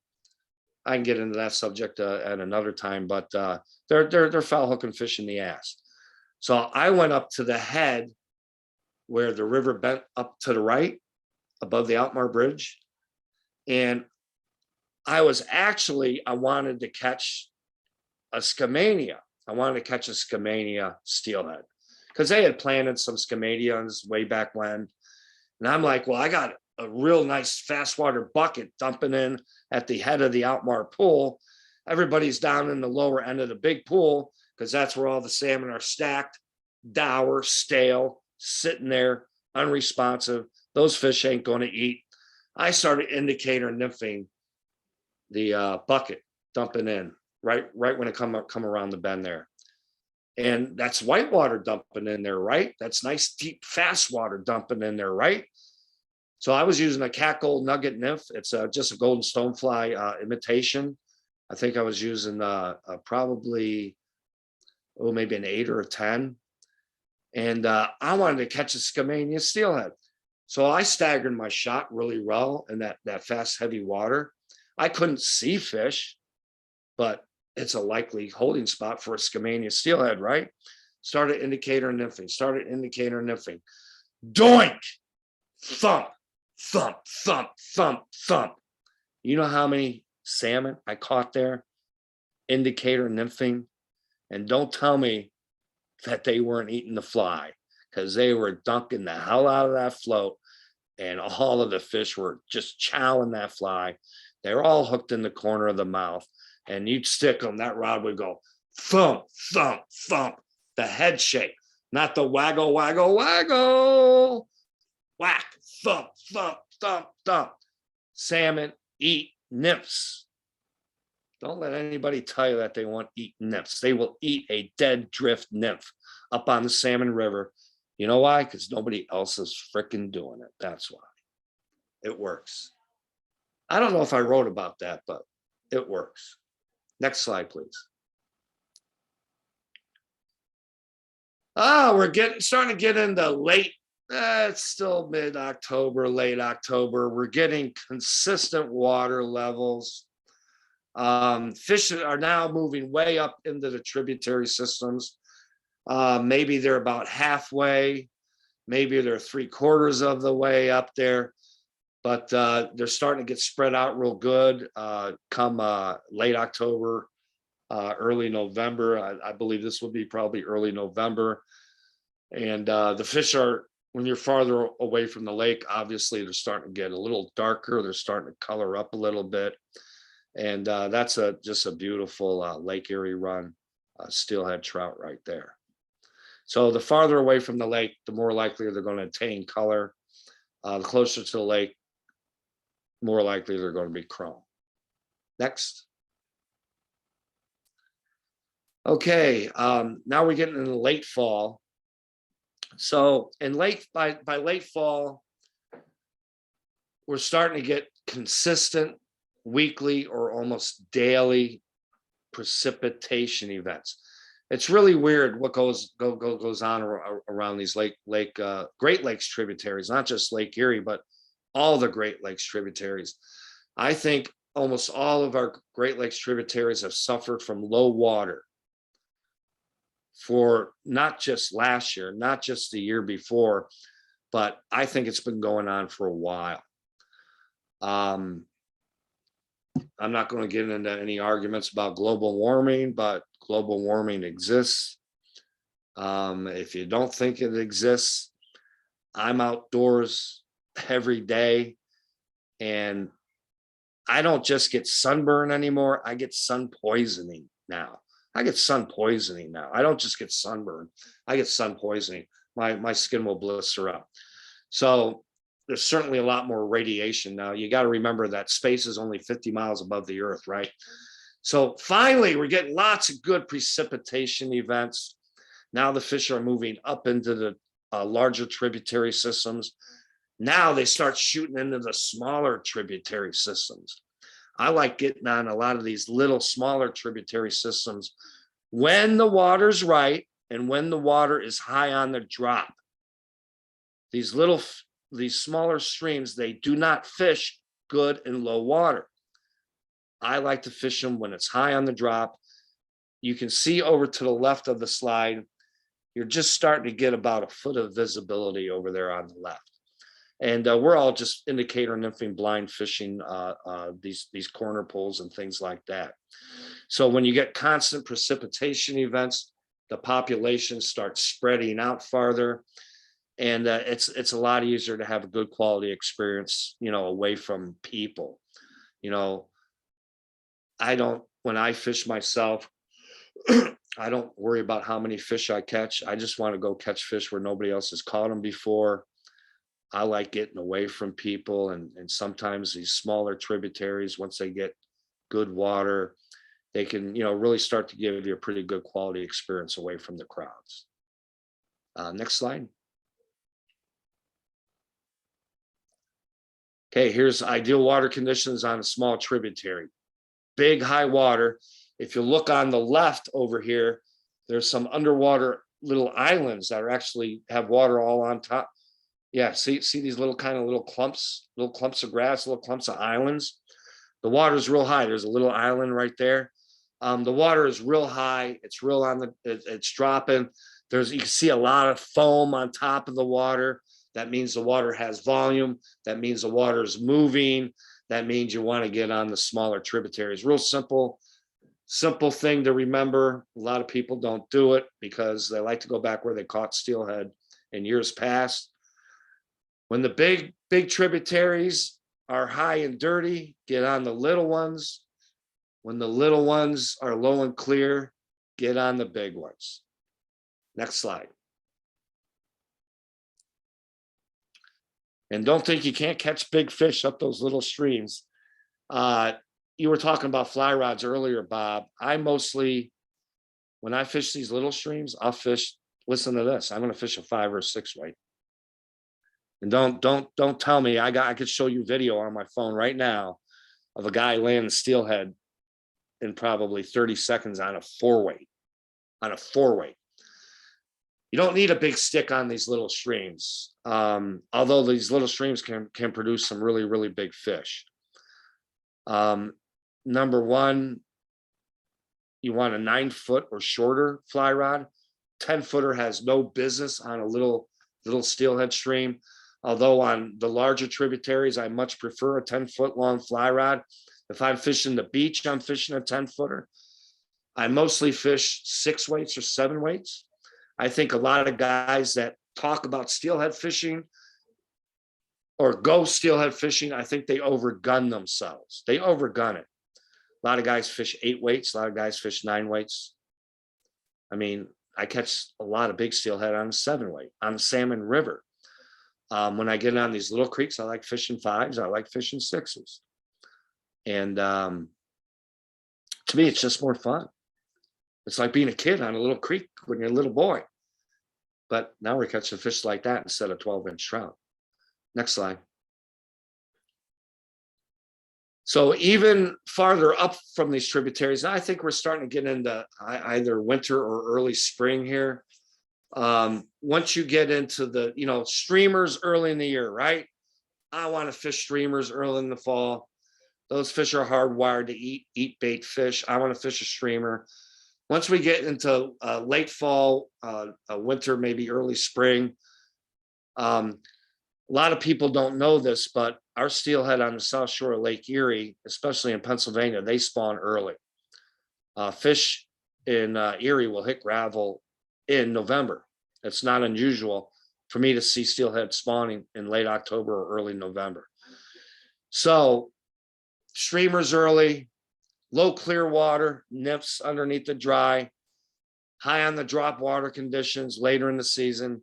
I can get into that subject at another time, but they're foul hooking fish in the ass. So I went up to the head where the river bent up to the right above the Outmar Bridge. And I wanted to catch a Skamania. I wanted to catch a Skamania steelhead because they had planted some Skamanias way back when. And I'm like, well, I got a real nice fast water bucket dumping in at the head of the Outmar pool. Everybody's down in the lower end of the big pool because that's where all the salmon are stacked, dour, stale, sitting there, unresponsive. Those fish ain't going to eat. I started indicator nymphing the bucket, dumping in right when it come around the bend there. And that's whitewater dumping in there, right? That's nice, deep, fast water dumping in there, right? So I was using a cat gold nugget nymph. It's just a golden stonefly imitation. I think I was using probably, maybe an 8 or a 10. And I wanted to catch a Skamania steelhead. So I staggered my shot really well in that fast, heavy water. I couldn't see fish, but it's a likely holding spot for a Skamania steelhead, right? Started indicator nymphing, Doink! Thump, thump, thump, thump, thump. You know how many salmon I caught there? Indicator nymphing. And don't tell me that they weren't eating the fly, because they were dunking the hell out of that float, and all of the fish were just chowing that fly. They were all hooked in the corner of the mouth, and you'd stick them, that rod would go thump, thump, thump, the head shake, not the waggle, waggle, waggle, whack, thump, thump, thump, thump. Salmon eat nymphs. Don't let anybody tell you that they won't eat nymphs. They will eat a dead drift nymph up on the Salmon River. You know why? Because nobody else is freaking doing it. That's why. It works. I don't know if I wrote about that, but it works. Next slide, please. We're starting to get into late. It's still mid-October, late October. We're getting consistent water levels. Fish are now moving way up into the tributary systems. Maybe they're about halfway. Maybe they're 3/4 of the way up there. But they're starting to get spread out real good come late October, early November. I believe this will be probably early November. And the fish are, when you're farther away from the lake, obviously they're starting to get a little darker. They're starting to color up a little bit. And that's just a beautiful Lake Erie run steelhead trout right there. So the farther away from the lake, the more likely they're going to attain color. The closer to the lake, more likely they're going to be chrome. Next. Okay, now we're getting into late fall. So by late fall, we're starting to get consistent weekly or almost daily precipitation events. It's really weird what goes on around these Great Lakes tributaries, not just Lake Erie, but all the Great Lakes tributaries. I think almost all of our Great Lakes tributaries have suffered from low water for not just last year, not just the year before, but I think it's been going on for a while. I'm not going to get into any arguments about global warming, but global warming exists. If you don't think it exists, I'm outdoors every day, and I don't just get sunburn anymore. I get sun poisoning now. I don't just get sunburn. I get sun poisoning. My skin will blister up. So there's certainly a lot more radiation now. You got to remember that space is only 50 miles above the earth, right? So finally, we're getting lots of good precipitation events. Now the fish are moving up into the larger tributary systems. Now they start shooting into the smaller tributary systems. I like getting on a lot of these little smaller tributary systems when the water's right and when the water is high on the drop. These smaller streams, they do not fish good in low water. I like to fish them when it's high on the drop. You can see over to the left of the slide, you're just starting to get about a foot of visibility over there on the left. And we're all just indicator nymphing blind fishing these corner pools and things like that. So when you get constant precipitation events, the population starts spreading out farther. And it's a lot easier to have a good quality experience, away from people. When I fish myself, I don't worry about how many fish I catch. I just want to go catch fish where nobody else has caught them before. I like getting away from people, and sometimes these smaller tributaries, once they get good water, they can, really start to give you a pretty good quality experience away from the crowds. Next slide. Okay, here's ideal water conditions on a small tributary. Big high water. If you look on the left over here, there's some underwater little islands that actually have water all on top. Yeah, see these little clumps of grass, little clumps of islands. The water is real high. There's a little island right there. The water is real high. It's real it's dropping. You can see a lot of foam on top of the water. That means the water has volume. That means the water is moving. That means you want to get on the smaller tributaries. Real simple thing to remember. A lot of people don't do it because they like to go back where they caught steelhead in years past. When the big tributaries are high and dirty, get on the little ones. When the little ones are low and clear, get on the big ones. Next slide. And don't think you can't catch big fish up those little streams. you were talking about fly rods earlier, Bob. I mostly, when I fish these little streams, I'll fish, listen to this, I'm going to fish a 5 or 6 weight. And don't tell me, I could show you video on my phone right now of a guy landing steelhead in probably 30 seconds on a 4 weight, You don't need a big stick on these little streams. Although these little streams can produce some really, really big fish. Number one, you want a 9-foot or shorter fly rod. 10-footer has no business on a little steelhead stream. Although on the larger tributaries, I much prefer a 10-foot long fly rod. If I'm fishing the beach, I'm fishing a 10-footer. I mostly fish 6 weights or 7 weights. I think a lot of guys that talk about steelhead fishing or go steelhead fishing, I think they overgun themselves. They overgun it. A lot of guys fish 8 weights. A lot of guys fish 9 weights. I mean, I catch a lot of big steelhead on a 7 weight on the Salmon River. When I get on these little creeks, I like fishing 5s. I like fishing 6s. And to me, it's just more fun. It's like being a kid on a little creek when you're a little boy. But now we're catching fish like that instead of 12-inch trout. Next slide. So even farther up from these tributaries, I think we're starting to get into either winter or early spring here. Once you get into the, streamers early in the year, right? I want to fish streamers early in the fall. Those fish are hardwired to eat bait fish. I want to fish a streamer. Once we get into late fall, winter, maybe early spring, a lot of people don't know this, but our steelhead on the south shore of Lake Erie, especially in Pennsylvania, they spawn early. Fish in Erie will hit gravel in November. It's not unusual for me to see steelhead spawning in late October or early November. So streamers early, low clear water, nymphs underneath the dry, high on the drop water conditions later in the season.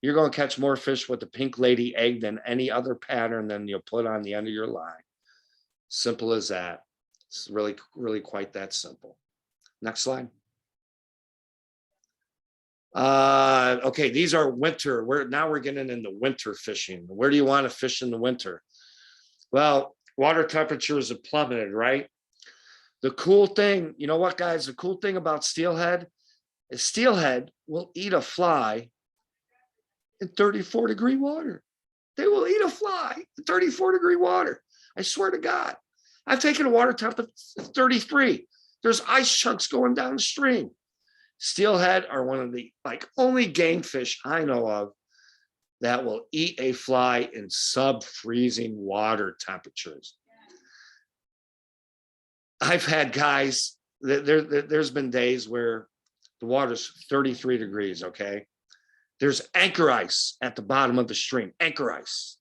You're going to catch more fish with the pink lady egg than any other pattern than you'll put on the end of your line. Simple as that. It's really, really quite that simple. Next slide. Okay, these are winter. Now we're getting into winter fishing. Where do you want to fish in the winter? Well, water temperatures have plummeted, right? The cool thing, you know what, guys? The cool thing about steelhead is steelhead will eat a fly in 34-degree water. They will eat a fly in 34-degree water. I swear to God. I've taken a water temp of 33. There's ice chunks going down the stream. Steelhead are one of the only game fish I know of that will eat a fly in sub-freezing water temperatures. I've had guys, there's been days where the water's 33 degrees, okay? There's anchor ice at the bottom of the stream, anchor ice.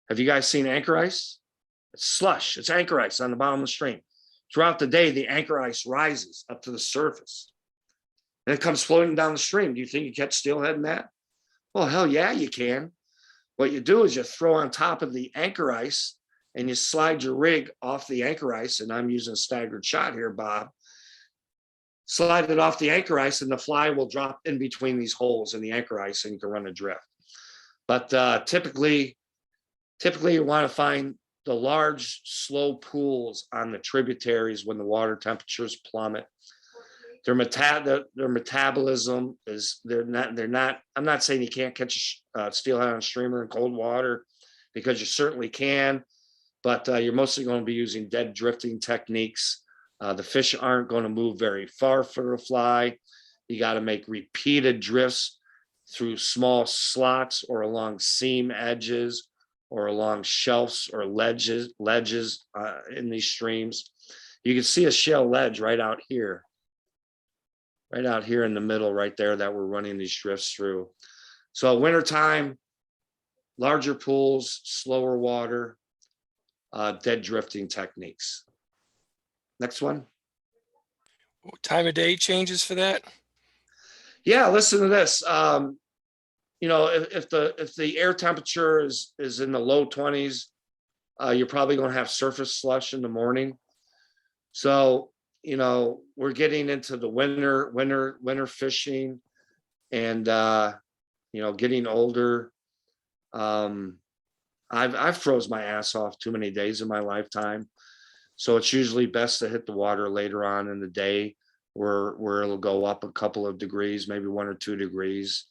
Have you guys seen anchor ice? It's slush, it's anchor ice on the bottom of the stream. Throughout the day, the anchor ice rises up to the surface. And it comes floating down the stream. Do you think you catch steelhead in that? Well, hell yeah, you can. What you do is you throw on top of the anchor ice and you slide your rig off the anchor ice. And I'm using a staggered shot here, Bob. Slide it off the anchor ice and the fly will drop in between these holes in the anchor ice and you can run adrift. But typically you want to find the large, slow pools on the tributaries when the water temperatures plummet. Their metabolism is, they're not, I'm not saying you can't catch a steelhead on a streamer in cold water, because you certainly can, but you're mostly going to be using dead drifting techniques. The fish aren't going to move very far for the fly. You got to make repeated drifts through small slots or along seam edges or along shelves or ledges in these streams. You can see a shale ledge right out here in the middle, right there, that we're running these drifts through. So wintertime, larger pools, slower water, dead drifting techniques. Next one. What time of day changes for that? Yeah, listen to this. If the air temperature is in the low 20s, you're probably going to have surface slush in the morning. So, you know, we're getting into the winter fishing, and you know, getting older. I've froze my ass off too many days in my lifetime. So it's usually best to hit the water later on in the day, where it'll go up a couple of degrees, maybe 1 or 2 degrees.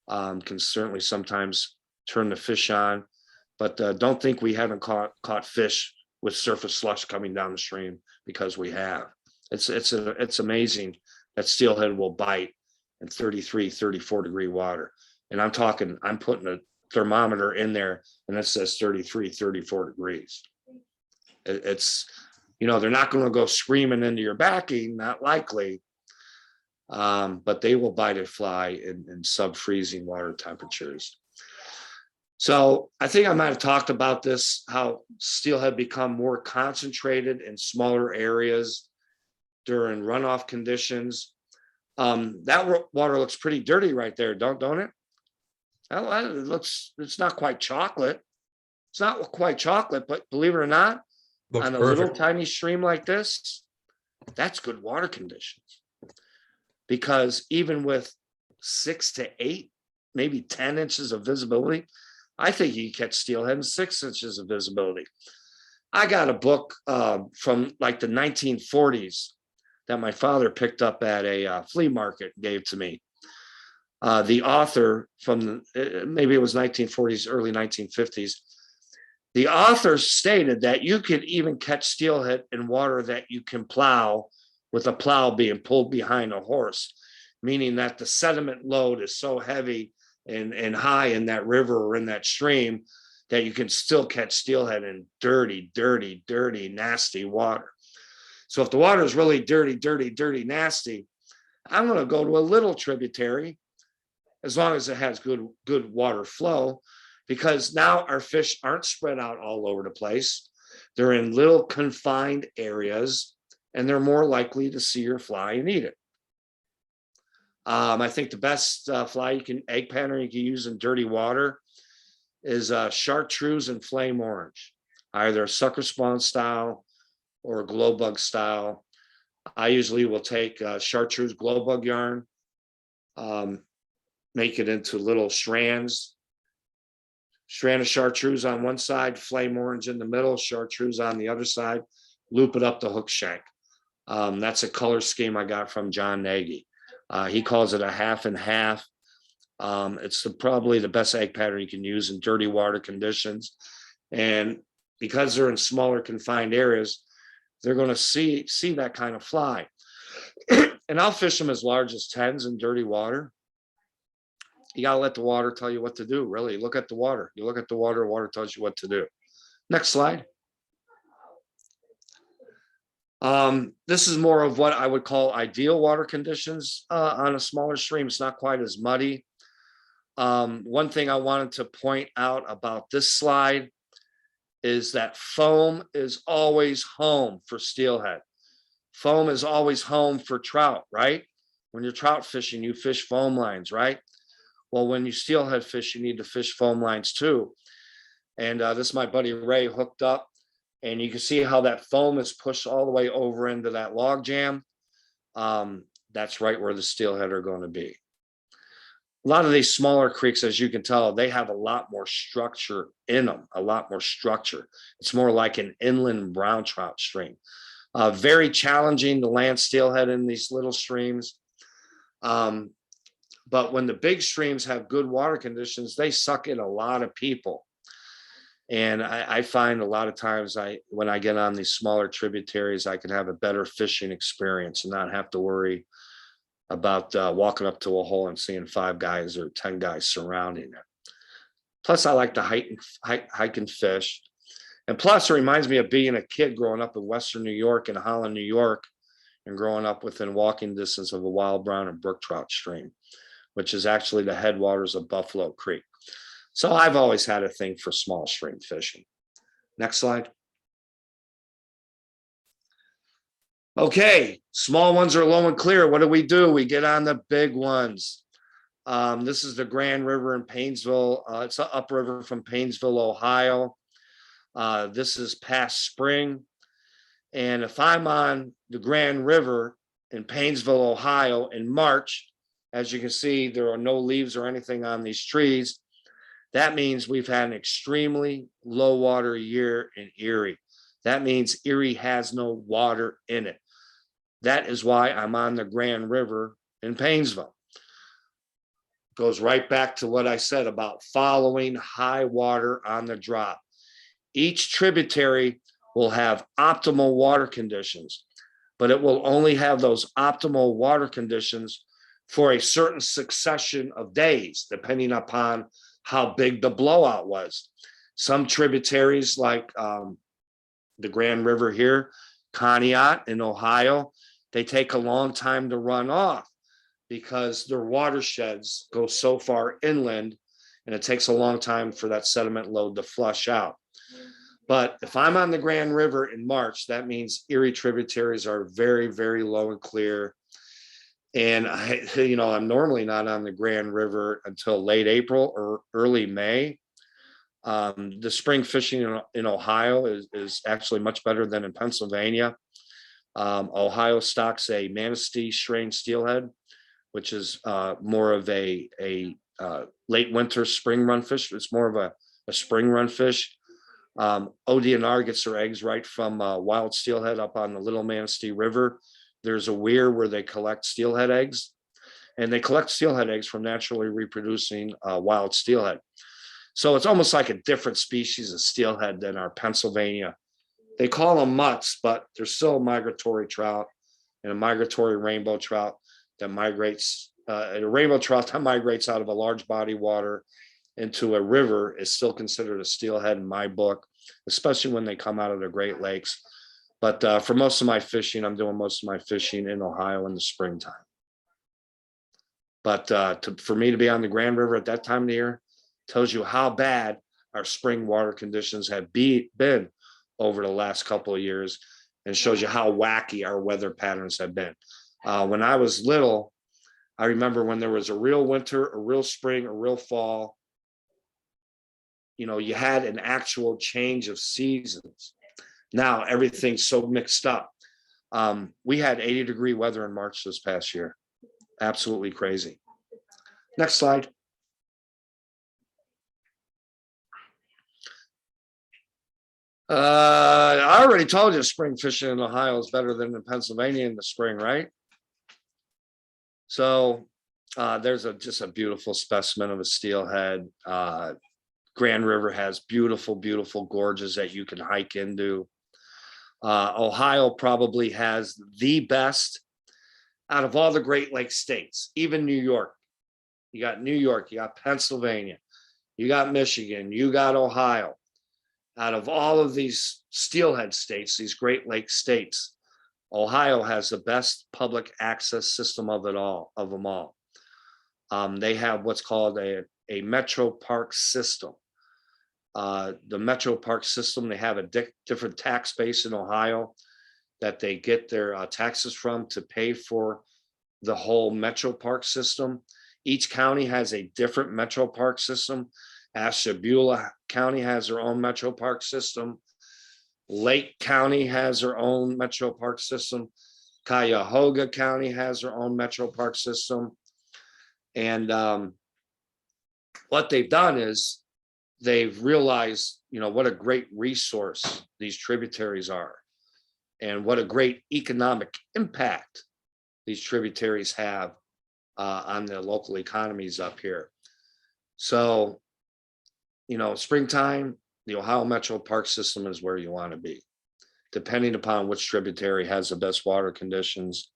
Can certainly sometimes turn the fish on, but don't think we haven't caught fish with surface slush coming down the stream, because we have. It's amazing that steelhead will bite in 33, 34 degree water. And I'm putting a thermometer in there and it says 33, 34 degrees. It's, you know, they're not going to go screaming into your backing, not likely, but they will bite a fly in sub-freezing water temperatures. So I think I might have talked about this, how steelhead become more concentrated in smaller areas during runoff conditions. That water looks pretty dirty right there, don't it? It looks, it's not quite chocolate. It's not quite chocolate, but believe it or not, Looks on a little perfect. tiny stream like this, that's good water conditions. Because even with 6 to 8, maybe 10 inches of visibility, I think you can catch steelhead in 6 inches of visibility. I got a book from like the 1940s that my father picked up at a flea market, gave to me. The author from maybe it was 1940s, early 1950s. The author stated that you could even catch steelhead in water that you can plow, with a plow being pulled behind a horse, meaning that the sediment load is so heavy and high in that river or in that stream that you can still catch steelhead in dirty, dirty, dirty, nasty water. So if the water is really dirty, dirty, dirty, nasty, I'm going to go to a little tributary, as long as it has good water flow, because now our fish aren't spread out all over the place. They're in little confined areas, and they're more likely to see your fly and eat it. I think the best egg pattern you can use in dirty water is chartreuse and flame orange, either sucker spawn style or glow bug style. I usually will take chartreuse glow bug yarn, make it into little strands. Strand of chartreuse on one side, flame orange in the middle, chartreuse on the other side, loop it up the hook shank. That's a color scheme I got from John Nagy. He calls it a half and half. It's probably the best egg pattern you can use in dirty water conditions. And because they're in smaller confined areas, they're going to see that kind of fly. And I'll fish them as large as 10s in dirty water. You got to let the water tell you what to do, really. Look at the water. You look at the water, water tells you what to do. Next slide. This is more of what I would call ideal water conditions on a smaller stream. It's not quite as muddy. One thing I wanted to point out about this slide is that foam is always home for steelhead. Foam is always home for trout, right? When you're trout fishing, you fish foam lines, right? Well, when you steelhead fish, you need to fish foam lines too. And this is my buddy Ray hooked up, and you can see how that foam is pushed all the way over into that log jam. That's right where the steelhead are going to be. A lot of these smaller creeks, as you can tell, they have a lot more structure in them, a lot more structure. It's more like an inland brown trout stream. Very challenging to land steelhead in these little streams. But when the big streams have good water conditions, they suck in a lot of people. And I find a lot of times when I get on these smaller tributaries, I can have a better fishing experience and not have to worry about walking up to a hole and seeing 5 guys or 10 guys surrounding it. Plus, I like to hike and fish. And plus, it reminds me of being a kid growing up in Western New York and Holland, New York, and growing up within walking distance of a wild brown and brook trout stream, which is actually the headwaters of Buffalo Creek. So I've always had a thing for small stream fishing. Next slide. Okay, small ones are low and clear. What do? We get on the big ones. This is the Grand River in Painesville. It's an upriver from Painesville, Ohio. This is past spring. And if I'm on the Grand River in Painesville, Ohio in March, as you can see, there are no leaves or anything on these trees. That means we've had an extremely low water year in Erie. That means Erie has no water in it. That is why I'm on the Grand River in Painesville. Goes right back to what I said about following high water on the drop. Each tributary will have optimal water conditions, but it will only have those optimal water conditions for a certain succession of days, depending upon how big the blowout was. Some tributaries like the Grand River here, Conneaut in Ohio, they take a long time to run off because their watersheds go so far inland and it takes a long time for that sediment load to flush out. But if I'm on the Grand River in March, that means Erie tributaries are very, very low and clear. And I'm normally not on the Grand River until late April or early May. The spring fishing in Ohio is actually much better than in Pennsylvania. Ohio stocks a Manistee strain steelhead, which is more of a late winter spring run fish. It's more of a spring run fish. ODNR gets their eggs right from wild steelhead up on the Little Manistee River. There's a weir where they collect steelhead eggs, and they collect steelhead eggs from naturally reproducing wild steelhead. So it's almost like a different species of steelhead than our Pennsylvania. They call them mutts, but they're still a migratory trout, and a migratory rainbow trout that migrates, a rainbow trout that migrates out of a large body of water into a river is still considered a steelhead in my book, especially when they come out of the Great Lakes. But for most of my fishing, I'm doing most of my fishing in Ohio in the springtime. But for me to be on the Grand River at that time of the year tells you how bad our spring water conditions have been over the last couple of years, and shows you how wacky our weather patterns have been. When I was little, I remember when there was a real winter, a real spring, a real fall, you had an actual change of seasons. Now everything's so mixed up. We had 80-degree weather in March this past year. Absolutely crazy. Next slide. I already told you spring fishing in Ohio is better than in Pennsylvania in the spring, right? So there's just a beautiful specimen of a steelhead. Grand River has beautiful, beautiful gorges that you can hike into. Ohio probably has the best out of all the Great Lakes states, even New York. You got New York, you got Pennsylvania, you got Michigan, you got Ohio. Out of all of these steelhead states, these Great Lakes states, Ohio has the best public access system of them all. They have what's called a Metro Park system. The Metro Park system, they have a different tax base in Ohio that they get their taxes from to pay for the whole Metro Park system. Each county has a different Metro Park system. Ashtabula County has their own Metro Park system. Lake County has their own Metro Park system. Cuyahoga County has their own Metro Park system. And what they've done is they've realized, what a great resource these tributaries are, and what a great economic impact these tributaries have on the local economies up here. So, springtime, the Ohio Metro Park system is where you want to be, depending upon which tributary has the best water conditions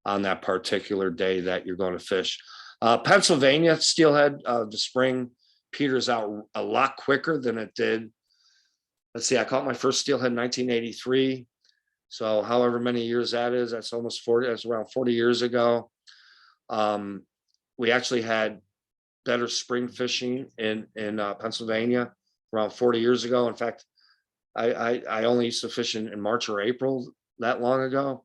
on that particular day that you're going to fish. Pennsylvania steelhead, the spring peters out a lot quicker than it did. Let's see, I caught my first steelhead in 1983. So however many years that is, that's almost 40, that's around 40 years ago. We actually had better spring fishing in Pennsylvania around 40 years ago. In fact, I only used to fish in March or April that long ago.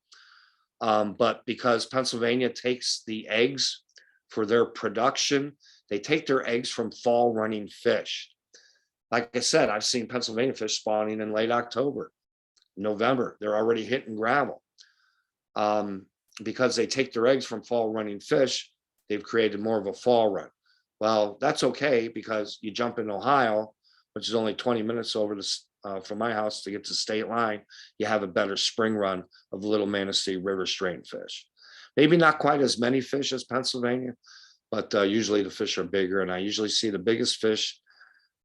But because Pennsylvania takes the eggs for their production, they take their eggs from fall running fish. Like I said, I've seen Pennsylvania fish spawning in late October, November. They're already hitting gravel. Because they take their eggs from fall running fish, they've created more of a fall run. Well, that's okay because you jump in Ohio, which is only 20 minutes over from my house to get to state line, you have a better spring run of Little Manistee River strain fish. Maybe not quite as many fish as Pennsylvania, but usually the fish are bigger, and I usually see the biggest fish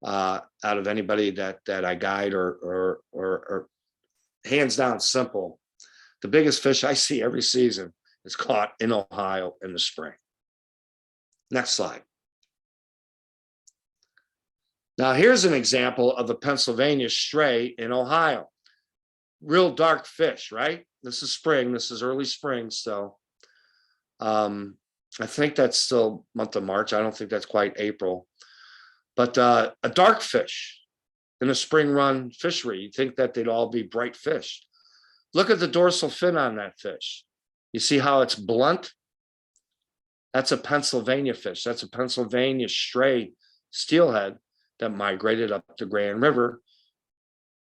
out of anybody that I guide or hands down simple. The biggest fish I see every season is caught in Ohio in the spring. Next slide. Now here's an example of a Pennsylvania stray in Ohio. Real dark fish, right? This is spring, this is early spring. So I think that's still month of March. I don't think that's quite April. But a dark fish in a spring run fishery, you'd think that they'd all be bright fish. Look at the dorsal fin on that fish. You see how it's blunt? That's a Pennsylvania fish. That's a Pennsylvania stray steelhead that migrated up the Grand River,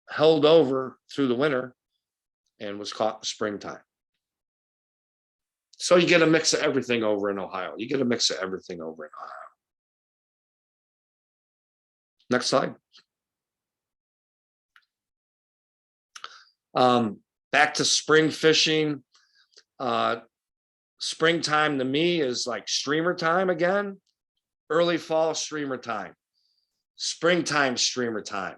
held over through the winter, and was caught in springtime. So you get a mix of everything over in Ohio. You get a mix of everything over in Ohio. Next slide. Back to spring fishing. Springtime to me is like streamer time again. Early fall streamer time. Springtime streamer time.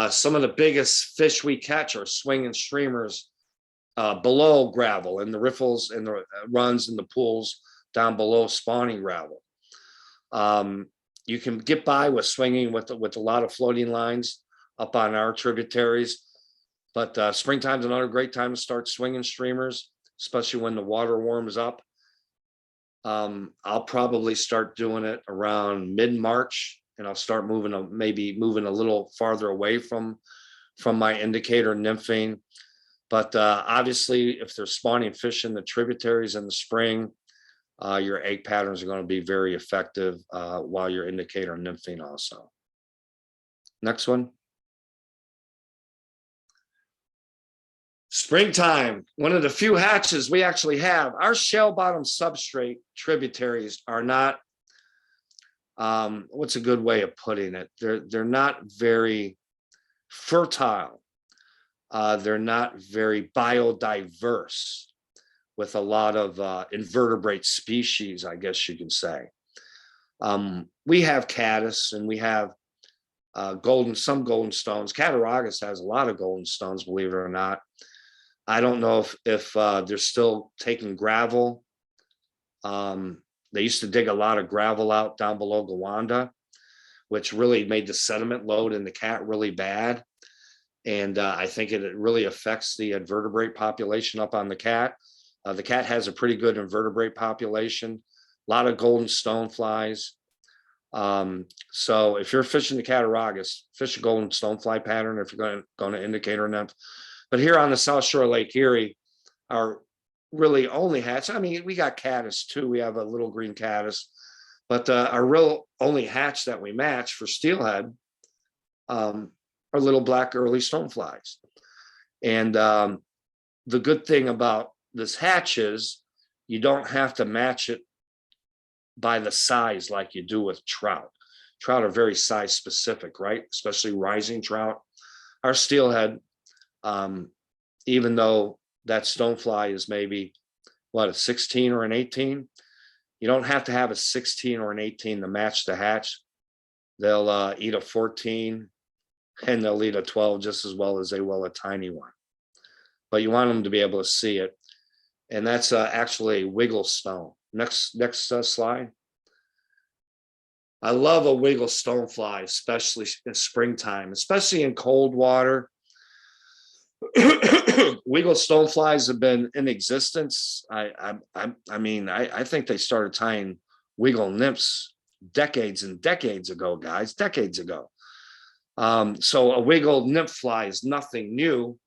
Some of the biggest fish we catch are swinging streamers below gravel in the riffles and the runs and the pools down below spawning gravel. You can get by with swinging with a lot of floating lines up on our tributaries. But springtime's another great time to start swinging streamers, especially when the water warms up. I'll probably start doing it around mid-March, and I'll start maybe moving a little farther away from my indicator nymphing. But obviously, if they're spawning fish in the tributaries in the spring, your egg patterns are going to be very effective while you're indicator nymphing also. Next one. Springtime, one of the few hatches we actually have. Our shell bottom substrate tributaries are not, what's a good way of putting it? They're not very fertile. They're not very biodiverse with a lot of invertebrate species, I guess you can say. We have caddis and we have some golden stones. Cattaraugus has a lot of golden stones, believe it or not. I don't know if they're still taking gravel. They used to dig a lot of gravel out down below Gowanda, which really made the sediment load in the cat really bad. And I think it really affects the invertebrate population up on the cat. The cat has a pretty good invertebrate population, a lot of golden stoneflies. So if you're fishing the Cattaraugus, fish a golden stonefly pattern if you're going to indicator nymph. But here on the South Shore of Lake Erie, our really only hatch, I mean, we got caddis too. We have a little green caddis, but our real only hatch that we match for steelhead are little black early stoneflies. And the good thing about this hatch is you don't have to match it by the size like you do with trout. Trout are very size specific, right? Especially rising trout. Our steelhead, even though that stonefly is maybe a 16 or an 18, you don't have to have a 16 or an 18 to match the hatch. They'll eat a 14 and they'll eat a 12 just as well as they will a tiny one. But you want them to be able to see it. And that's actually a wiggle stone. Next slide. I love a wiggle stonefly, especially in springtime, especially in cold water. Wiggle stoneflies have been in existence. I mean, I think they started tying wiggle nymphs decades and decades ago, guys, decades ago. So a wiggle nymph fly is nothing new.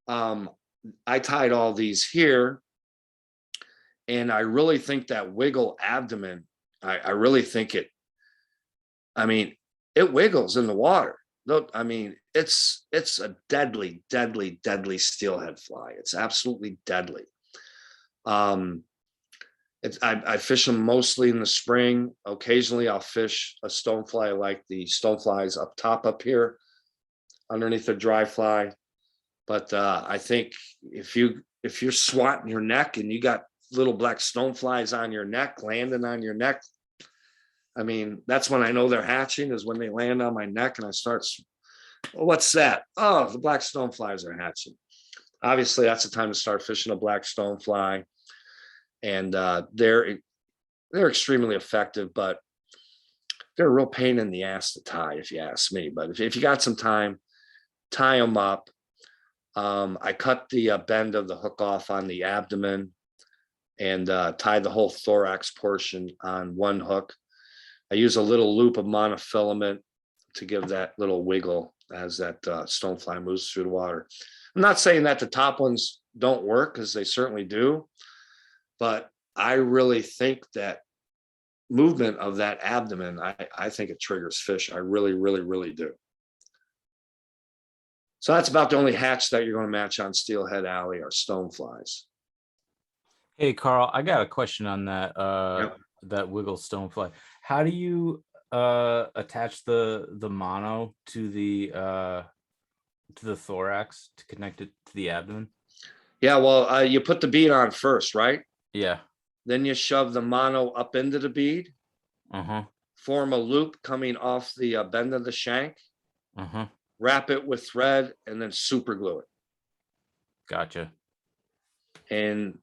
I tied all these here, and I really think that wiggle abdomen, I really think it, I mean, it wiggles in the water. I mean, it's a deadly, deadly, deadly steelhead fly. It's absolutely deadly. I fish them mostly in the spring. Occasionally I'll fish a stonefly like the stoneflies up top up here underneath a dry fly. But I think if you're swatting your neck and you got little black stoneflies on your neck, landing on your neck, I mean, that's when I know they're hatching, is when they land on my neck and I start, well, what's that? Oh, the black stoneflies are hatching. Obviously, that's the time to start fishing a black stonefly. And they're extremely effective, but they're a real pain in the ass to tie, if you ask me. But if you got some time, tie them up. I cut the bend of the hook off on the abdomen and tie the whole thorax portion on one hook. I use a little loop of monofilament to give that little wiggle as that stonefly moves through the water. I'm not saying that the top ones don't work, because they certainly do, but I really think that movement of that abdomen, I think it triggers fish. I really, really, really do. So that's about the only hatch that you're going to match on Steelhead Alley are stoneflies. Hey, Carl, I got a question on that Yep. that wiggle stonefly. How do you attach the mono to the thorax to connect it to the abdomen? Yeah, well, you put the bead on first, right? Yeah. Then you shove the mono up into the bead, Uh-huh. form a loop coming off the bend of the shank, Uh-huh. wrap it with thread, and then super glue it. Gotcha. And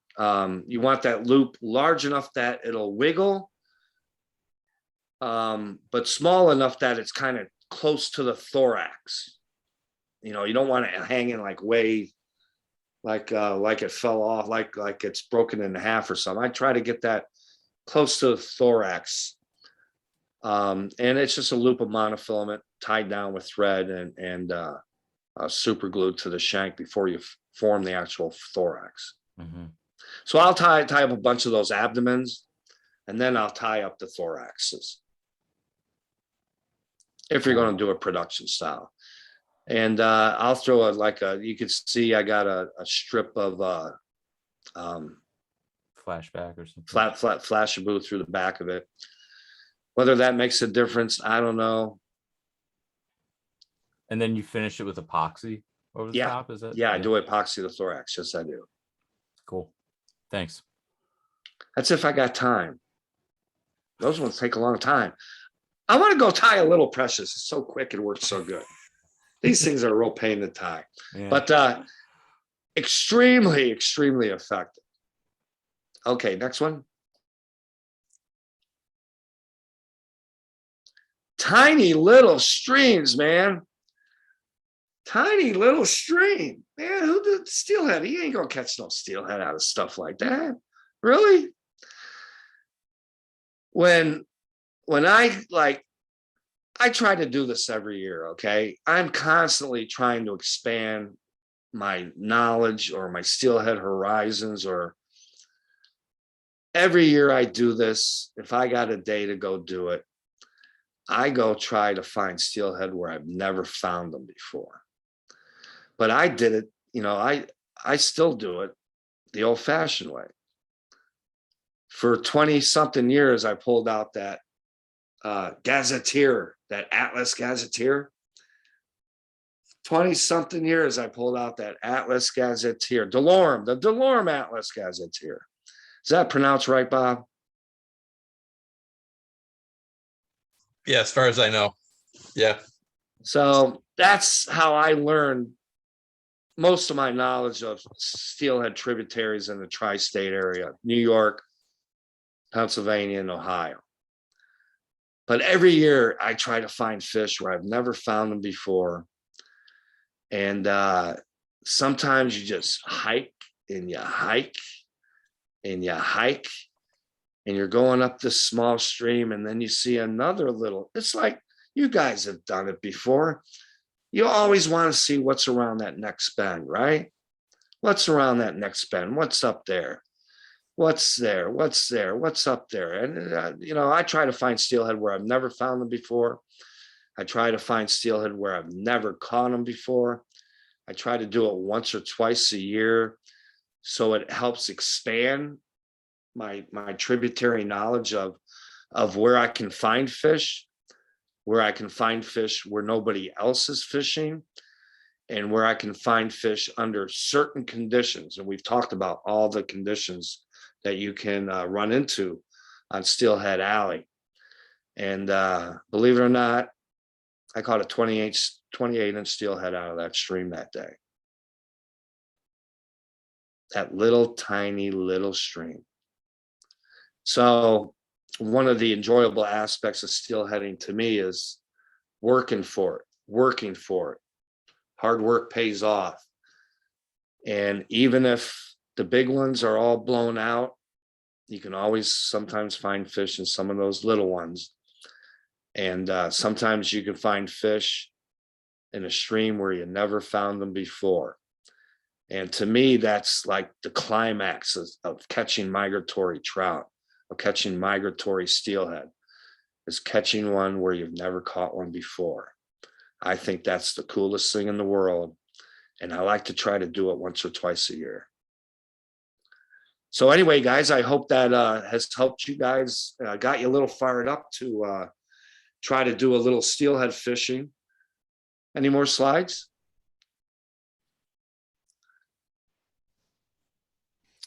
you want that loop large enough that it'll wiggle, but small enough that it's kind of close to the thorax. You know, you don't want it hanging like way, like it fell off, like it's broken in half or something. I try to get that close to the thorax. And it's just a loop of monofilament tied down with thread and super glued to the shank before you form the actual thorax. Mm-hmm. So I'll tie up a bunch of those abdomens, and then I'll tie up the thoraxes if you're going to do a production style. And I'll throw you can see I got a strip of Flashback or something. flat flashaboo through the back of it. Whether that makes a difference, I don't know. And then you finish it with epoxy over the Yeah. top, is it? Yeah, I do epoxy the thorax. Yes, I do. Cool. Thanks. That's if I got time. Those ones take a long time. I want to go tie a little Precious. It's so quick. It works so good. These things are a real pain to tie, Yeah. but extremely, extremely effective. Okay, next one. Tiny little streams, man. Tiny little stream. Man, who did steelhead? He ain't gonna catch no steelhead out of stuff like that. Really? When I try to do this every year, okay? I'm constantly trying to expand my knowledge or my steelhead horizons, or every year I do this. If I got a day to go do it, I go try to find steelhead where I've never found them before. But I did it, you know, I still do it the old-fashioned way. For 20-something years, I pulled out that gazetteer, that Atlas gazetteer. 20-something years, I pulled out that Atlas gazetteer, the DeLorme Atlas gazetteer. Is that pronounced right, Bob? Yeah, as far as I know. Yeah. So that's how I learned most of my knowledge of steelhead tributaries in the tri-state area, New York, Pennsylvania, and Ohio. But every year I try to find fish where I've never found them before. And sometimes you just hike and you hike and you hike, and you're going up this small stream, and then you see another little, it's like you guys have done it before. You always want to see what's around that next bend, right? What's around that next bend? What's up there? What's there? What's there? What's up there? And, you know, I try to find steelhead where I've never found them before. I try to find steelhead where I've never caught them before. I try to do it once or twice a year, so it helps expand my tributary knowledge of where I can find fish, where nobody else is fishing, and where I can find fish under certain conditions. And we've talked about all the conditions that you can run into on Steelhead Alley. And believe it or not, I caught a 28-inch steelhead out of that stream that day. That little tiny little stream. So one of the enjoyable aspects of steelheading to me is working for it. Hard work pays off. And even if the big ones are all blown out, you can always sometimes find fish in some of those little ones. And sometimes you can find fish in a stream where you never found them before. And to me, that's like the climax of catching migratory trout, of catching migratory steelhead, is catching one where you've never caught one before. I think that's the coolest thing in the world. And I like to try to do it once or twice a year. So anyway, guys, I hope that has helped you guys, got you a little fired up to try to do a little steelhead fishing. Any more slides?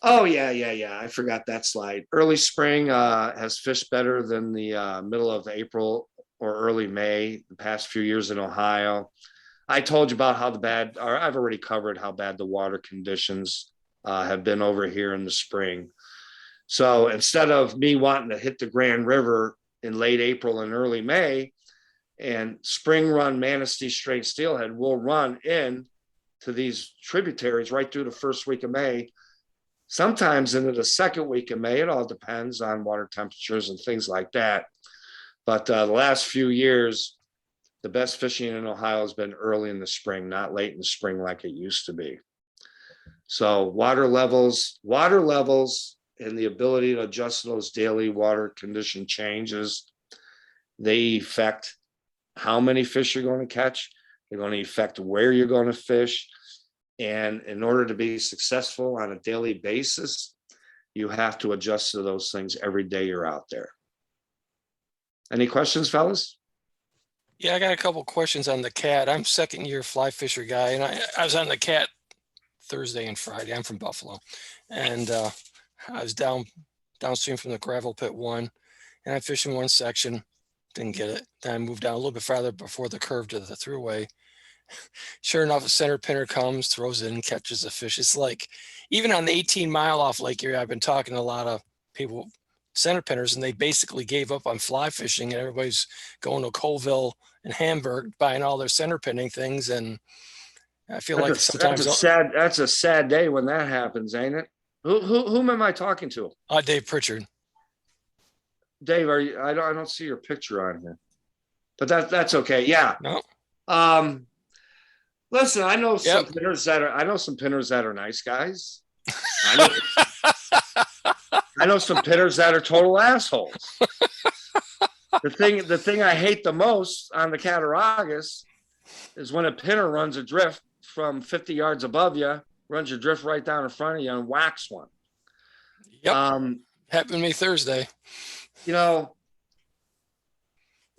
Oh, yeah. I forgot that slide. Early spring has fished better than the middle of April or early May the past few years in Ohio. I told you about how I've already covered how bad the water conditions have been over here in the spring. So instead of me wanting to hit the Grand River in late April and early May and spring run Manistee straight steelhead, we'll run in to these tributaries right through the first week of May, sometimes into the second week of May. It all depends on water temperatures and things like that. But the last few years, the best fishing in Ohio has been early in the spring, not late in the spring like it used to be. So water levels and the ability to adjust those daily water condition changes, they affect how many fish you're going to catch. They're going to affect where you're going to fish. And in order to be successful on a daily basis, you have to adjust to those things every day you're out there. Any questions, fellas? Yeah, I got a couple questions on the cat. I'm second year fly fisher guy, and I was on the cat Thursday and Friday. I'm from Buffalo, and I was downstream from the gravel pit one, and I fished in one section, didn't get it. Then I moved down a little bit farther before the curve to the throughway. Sure enough, a center pinner comes, throws it in, catches a fish. It's like, even on the 18-mile off Lake Erie, I've been talking to a lot of people, center pinners, and they basically gave up on fly fishing, and everybody's going to Colville and Hamburg buying all their center pinning things. And I feel like sometimes that's a sad day when that happens, ain't it? Whom am I talking to? Dave Pritchard. Dave, I don't see your picture on here, but that's okay. Yeah. No. Listen, I know some pinners that are nice guys. I know some pinners that are total assholes. The thing I hate the most on the Cattaraugus is when a pinner runs adrift from 50 yards above you, runs your drift right down in front of you and whacks one. Yep. Happened to me Thursday. You know,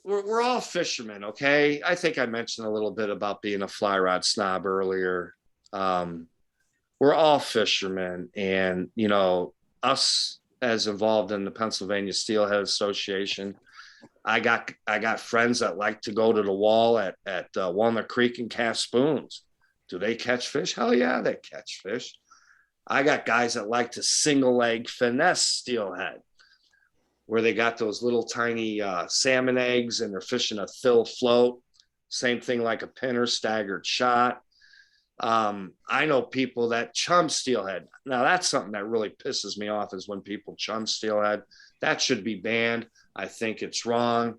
we're all fishermen, okay? I think I mentioned a little bit about being a fly rod snob earlier. We're all fishermen, and you know, us as involved in the Pennsylvania Steelhead Association, I got friends that like to go to the wall at Walnut Creek and cast spoons. Do they catch fish? Hell yeah, they catch fish. I got guys that like to single leg finesse steelhead, where they got those little tiny salmon eggs and they're fishing a fill float. Same thing like a pinner, staggered shot. I know people that chum steelhead. Now that's something that really pisses me off, is when people chum steelhead. That should be banned. I think it's wrong.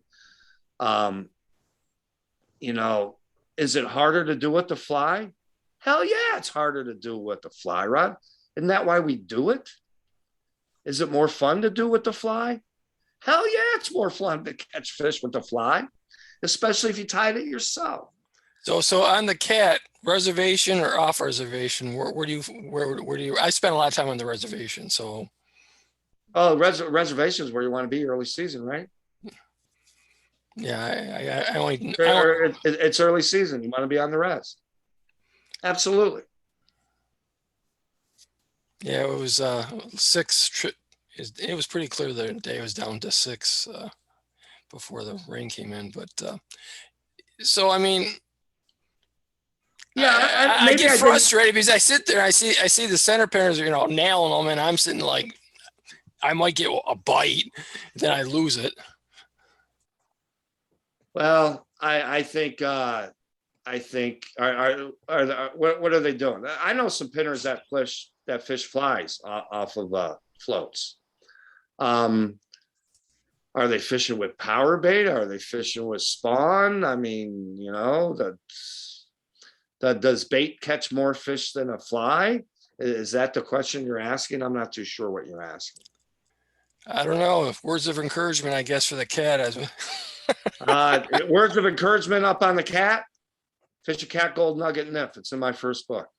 You know, is it harder to do with the fly? Hell yeah, it's harder to do with the fly rod. Isn't that why we do it? Is it more fun to do with the fly? Hell yeah, it's more fun to catch fish with the fly. especially if you tied it yourself. So on the cat, reservation or off reservation, where do you, I spent a lot of time on the reservation, so. Oh, reservations where you want to be early season, right? Yeah, I only, It's early season. You want to be on the res. Absolutely. yeah, it was it was pretty clear the day was down to 6 before the rain came in, but so I mean, Yeah, I get frustrated because I sit there, I see the center pairers, nailing them, and I'm sitting like I might get a bite, then I lose it. Well, I think what are they doing? I know some pinners that fish flies off of floats. Are they fishing with power bait? Are they fishing with spawn? I mean, does bait catch more fish than a fly? Is that the question you're asking? I'm not too sure what you're asking. I don't know. Words of encouragement, I guess, for the cat. Words of encouragement up on the cat. Fish a cat gold nugget nymph. It's in my first book.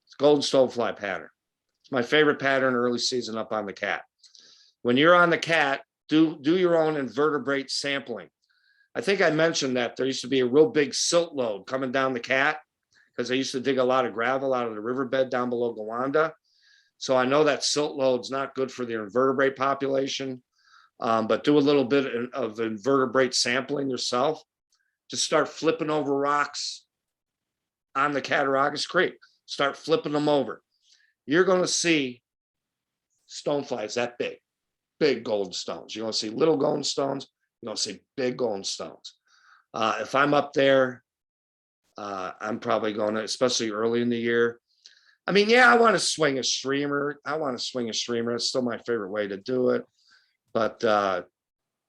It's golden stonefly pattern. It's my favorite pattern early season up on the cat. When you're on the cat, do your own invertebrate sampling. I think I mentioned that there used to be a real big silt load coming down the cat because they used to dig a lot of gravel out of the riverbed down below Gowanda. So I know that silt load's not good for the invertebrate population, but do a little bit of invertebrate sampling yourself. Just start flipping over rocks on the Cattaraugus Creek. Start flipping them over. You're going to see stoneflies that big golden stones. You're going to see little golden stones. You're going to see big golden stones. If I'm up there, I'm probably going to, especially early in the year. I mean, yeah, I want to swing a streamer. It's still my favorite way to do it. But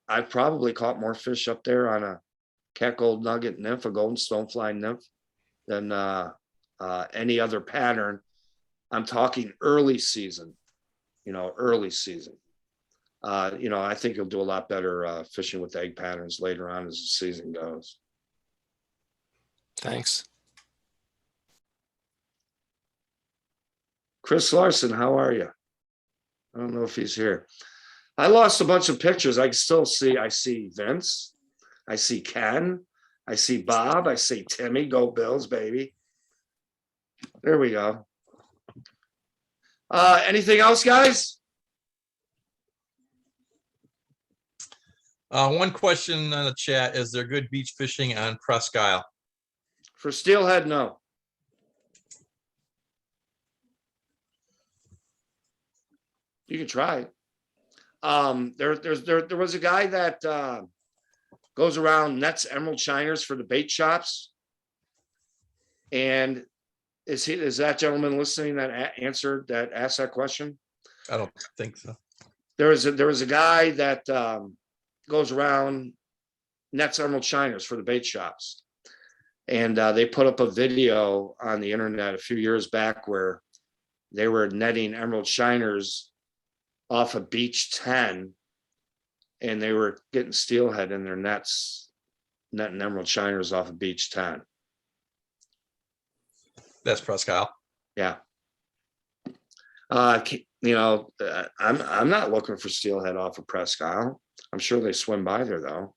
I've probably caught more fish up there on a cat gold nugget nymph, a golden stonefly nymph, than any other pattern. I'm talking early season, early season. I think you'll do a lot better fishing with egg patterns later on as the season goes. Thanks. Chris Larson, how are you? I don't know if he's here. I lost a bunch of pictures. I see Vince. I see Ken. I see Bob. I see Timmy. Go Bills, baby. There we go. Anything else, guys? One question on the chat: is there good beach fishing on Presque Isle? For steelhead, no. You can try it. There was a guy that goes around nets emerald shiners for the bait shops. And is that gentleman listening that asked that question? I don't think so. There was a guy that goes around nets emerald shiners for the bait shops. And they put up a video on the internet a few years back where they were netting emerald shiners off of beach 10, and they were getting steelhead in their nets, netting emerald shiners off of beach 10. That's Presque Isle. Yeah. I'm not looking for steelhead off of Presque Isle. I'm sure they swim by there though.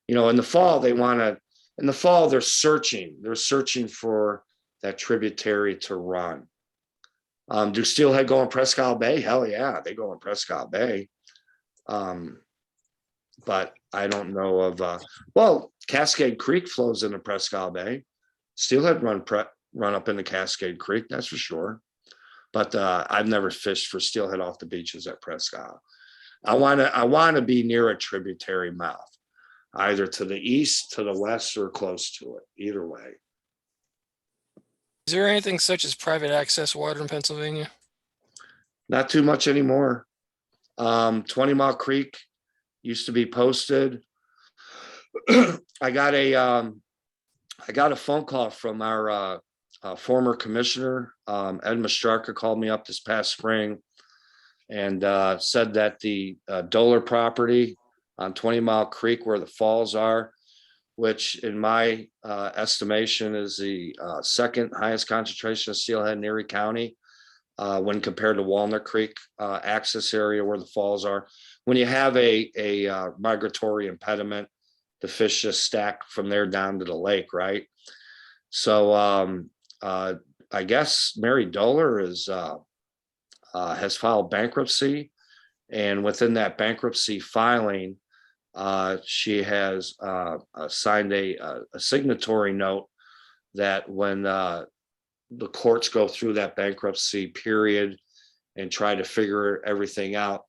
In the fall they're searching for that tributary to run. Do steelhead go in Presque Isle Bay? Hell yeah, they go in Presque Isle Bay. But I don't know of Cascade Creek flows into Presque Isle Bay. Steelhead run up into Cascade Creek, that's for sure. But I've never fished for steelhead off the beaches at Presque Isle. I want to be near a tributary mouth, either to the east, to the west, or close to it. Either way. Is there anything such as private access water in Pennsylvania? Not too much anymore. 20 Mile Creek used to be posted. I got a phone call from our former commissioner, Ed Mastrarka, called me up this past spring and said that the Doler property on 20 Mile Creek where the falls are, which in my estimation is the second highest concentration of steelhead in Erie County when compared to Walnut Creek access area where the falls are. When you have a migratory impediment, the fish just stack from there down to the lake, right? So I guess Mary Doler has filed bankruptcy, and within that bankruptcy filing, she has signed a signatory note that when the courts go through that bankruptcy period and try to figure everything out,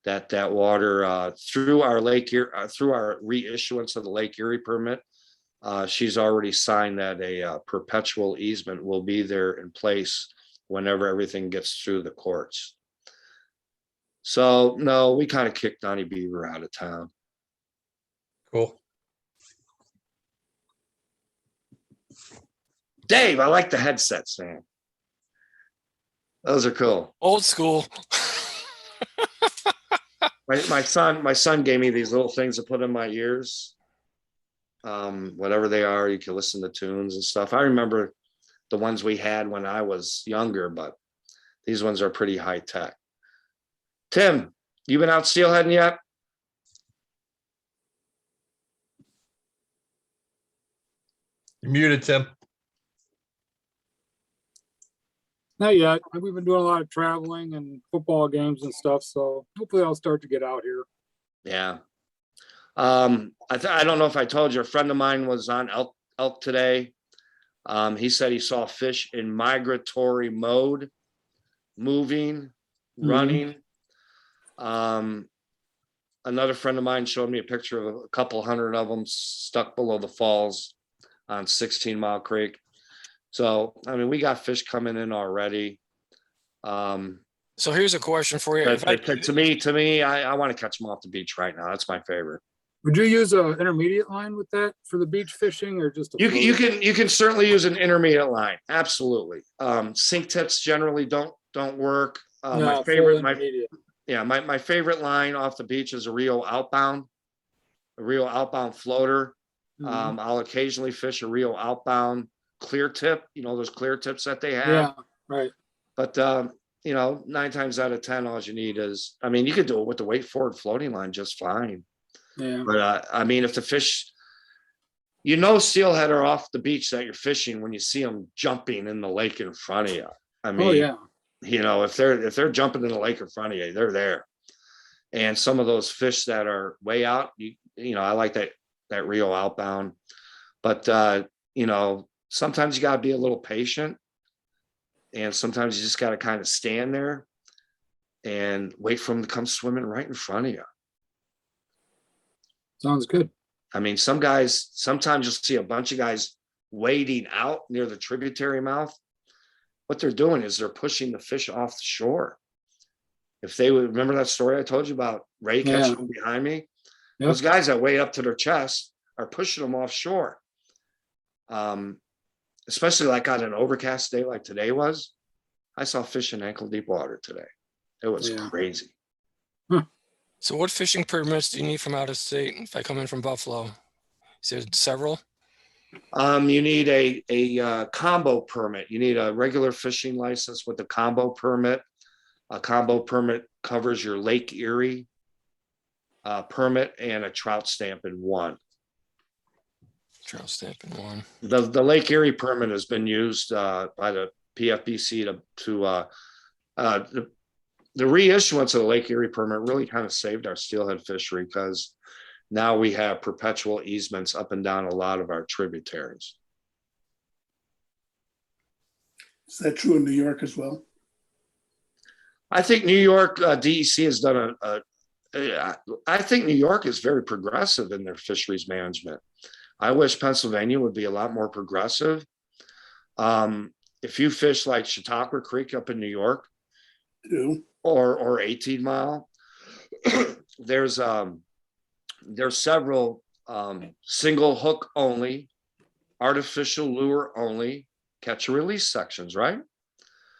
that water through our through our reissuance of the Lake Erie permit, she's already signed that a perpetual easement will be there in place whenever everything gets through the courts. So no, we kind of kicked Donnie Beaver out of town. Cool. Dave, I like the headsets, man. Those are cool. Old school. My son gave me these little things to put in my ears. Whatever they are, you can listen to tunes and stuff. I remember the ones we had when I was younger, but these ones are pretty high tech. Tim, you been out steelheading yet? You're muted, Tim. Not yet. We've been doing a lot of traveling and football games and stuff, so hopefully I'll start to get out here. Yeah. I don't know if I told you, a friend of mine was on elk today. He said he saw fish in migratory mode, moving, running. Another friend of mine showed me a picture of a couple hundred of them stuck below the falls on 16 Mile Creek. So, I mean, we got fish coming in already. So here's a question for you. To me, I want to catch them off the beach right now. That's my favorite. Would you use an intermediate line with that for the beach fishing, or just a you can certainly use an intermediate line. Absolutely. Sink tips generally don't work. My favorite line off the beach is a Rio outbound floater. I'll occasionally fish a Rio outbound clear tip, those clear tips that they have. Yeah, right. But 9 times out of 10, all you need is, you could do it with the weight forward floating line just fine. Yeah. But if the fish, steelhead are off the beach that you're fishing when you see them jumping in the lake in front of you. If they're jumping in the lake in front of you, they're there. And some of those fish that are way out, I like that Rio outbound. But sometimes you gotta be a little patient, and sometimes you just gotta kind of stand there and wait for them to come swimming right in front of you. Sounds good. Sometimes you'll see a bunch of guys wading out near the tributary mouth. What they're doing is they're pushing the fish off the shore. If they would remember that story I told you about Ray catching them behind me, those guys that wade up to their chest are pushing them offshore. Especially like on an overcast day like today was. I saw fish in ankle deep water today. It was crazy. So what fishing permits do you need from out of state if I come in from Buffalo? Is there several? You need a combo permit. You need a regular fishing license with a combo permit. A combo permit covers your Lake Erie permit and a trout stamp in one. Trout stamp in one. The Lake Erie permit has been used by the PFBC to the reissuance of the Lake Erie permit really kind of saved our steelhead fishery, because now we have perpetual easements up and down a lot of our tributaries. Is that true in New York as well? I think New York DEC has done I think New York is very progressive in their fisheries management. I wish Pennsylvania would be a lot more progressive. If you fish like Chautauqua Creek up in New York, or 18 Mile, there's several single hook only, artificial lure only, catch and release sections, right?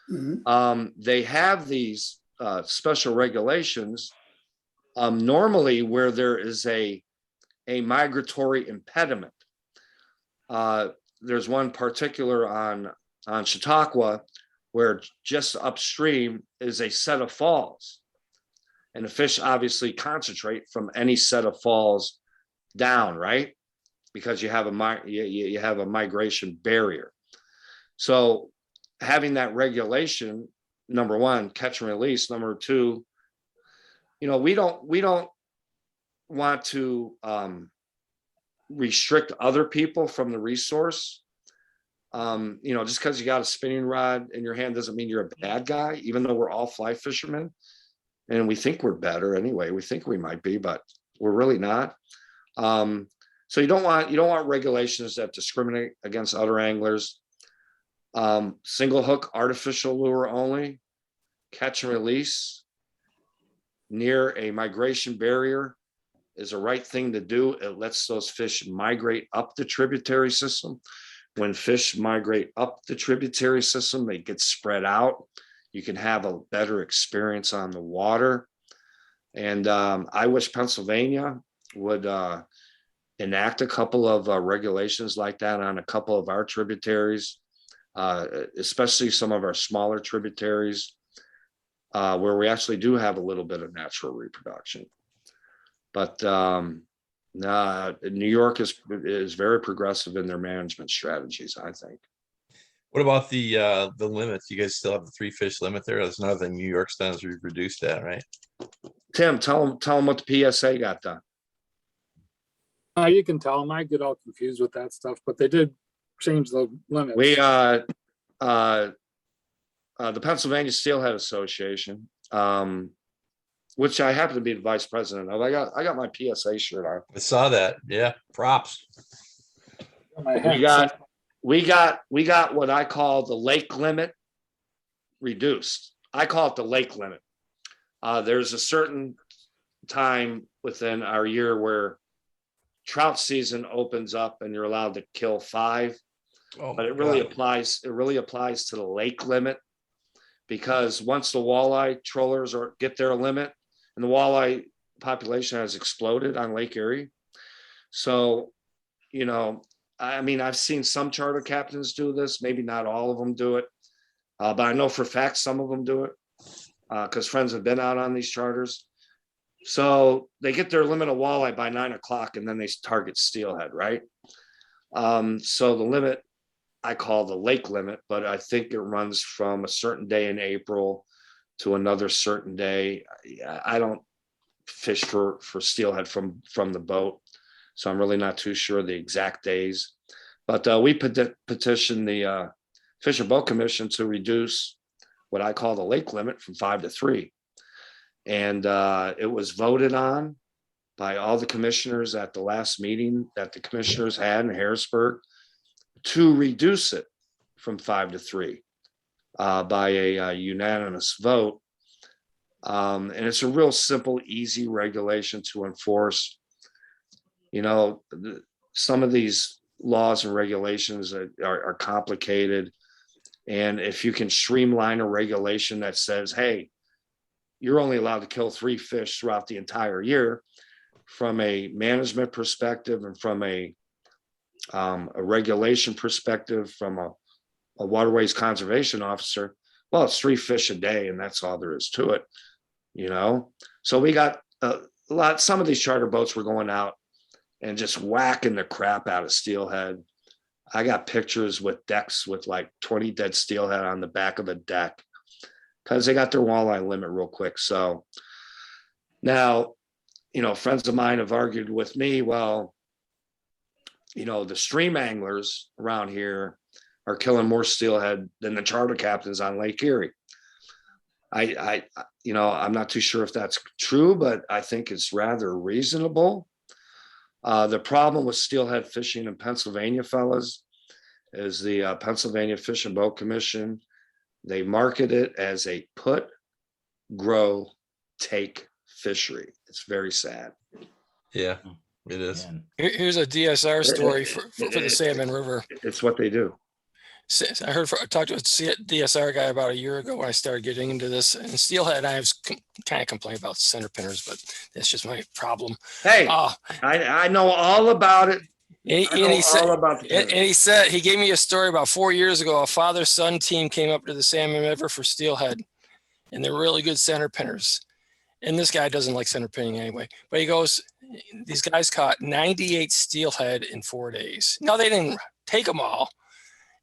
They have these special regulations Normally where there is a migratory impediment, there's one particular on Chautauqua where just upstream is a set of falls. And the fish obviously concentrate from any set of falls down, right? Because you have a migration barrier. So having that regulation, number one, catch and release. Number two, we don't want to restrict other people from the resource. Just because you got a spinning rod in your hand doesn't mean you're a bad guy, even though we're all fly fishermen. And we think we're better anyway. We think we might be, but we're really not. So you don't want regulations that discriminate against other anglers. Single hook artificial lure only, catch and release near a migration barrier is the right thing to do. It lets those fish migrate up the tributary system. When fish migrate up the tributary system, they get spread out. You can have a better experience on the water. And I wish Pennsylvania would enact a couple of regulations like that on a couple of our tributaries, especially some of our smaller tributaries, where we actually do have a little bit of natural reproduction. But New York is very progressive in their management strategies, I think. What about the limits? You guys still have the 3 fish limit there? That's another thing New York's done, is we've reduced that, right? Tim, tell them what the PSA got done. You can tell them. I get all confused with that stuff, but they did change the limits. We the Pennsylvania Steelhead Association, which I happen to be the vice president of. I got my PSA shirt on. I saw that. Yeah, props. We got what I call the lake limit reduced. I call it the lake limit. There's a certain time within our year where trout season opens up and you're allowed to kill 5. But it really applies to the lake limit, because once the walleye trollers get their limit, and the walleye population has exploded on Lake Erie. So, I've seen some charter captains do this, maybe not all of them do it, but I know for a fact some of them do it, because friends have been out on these charters. So they get their limit of walleye by 9 o'clock, and then they target steelhead, right? So the limit I call the lake limit, but I think it runs from a certain day in April to another certain day. I don't fish for steelhead from the boat, so I'm really not too sure the exact days. But we petitioned the Fish and Boat Commission to reduce what I call the lake limit from 5 to 3. And it was voted on by all the commissioners at the last meeting that the commissioners had in Harrisburg to reduce it from 5 to 3 by a unanimous vote. And it's a real simple, easy regulation to enforce. Some of these laws and regulations are complicated. And if you can streamline a regulation that says, hey, you're only allowed to kill 3 fish throughout the entire year, from a management perspective and from a regulation perspective, from a waterways conservation officer, well, it's 3 fish a day, and that's all there is to it. So we got some of these charter boats were going out and just whacking the crap out of steelhead. I got pictures with decks with like 20 dead steelhead on the back of a deck, because they got their walleye limit real quick. So now, friends of mine have argued with me, well, the stream anglers around here are killing more steelhead than the charter captains on Lake Erie. I'm not too sure if that's true, but I think it's rather reasonable. The problem with steelhead fishing in Pennsylvania, fellas, is the Pennsylvania Fish and Boat Commission. They market it as a put, grow, take fishery. It's very sad. Yeah, it is. Here's a DSR story for the Salmon River. It's what they do. I talked to a DSR guy about a year ago when I started getting into this, and Steelhead. I was kind of complaining about center pinners, but that's just my problem. Hey, I know all about it. And he said he gave me a story about 4 years ago. A father-son team came up to the Salmon River for Steelhead, and they're really good center pinners. And this guy doesn't like center pinning anyway. But he goes, these guys caught 98 Steelhead in 4 days. Now they didn't take them all.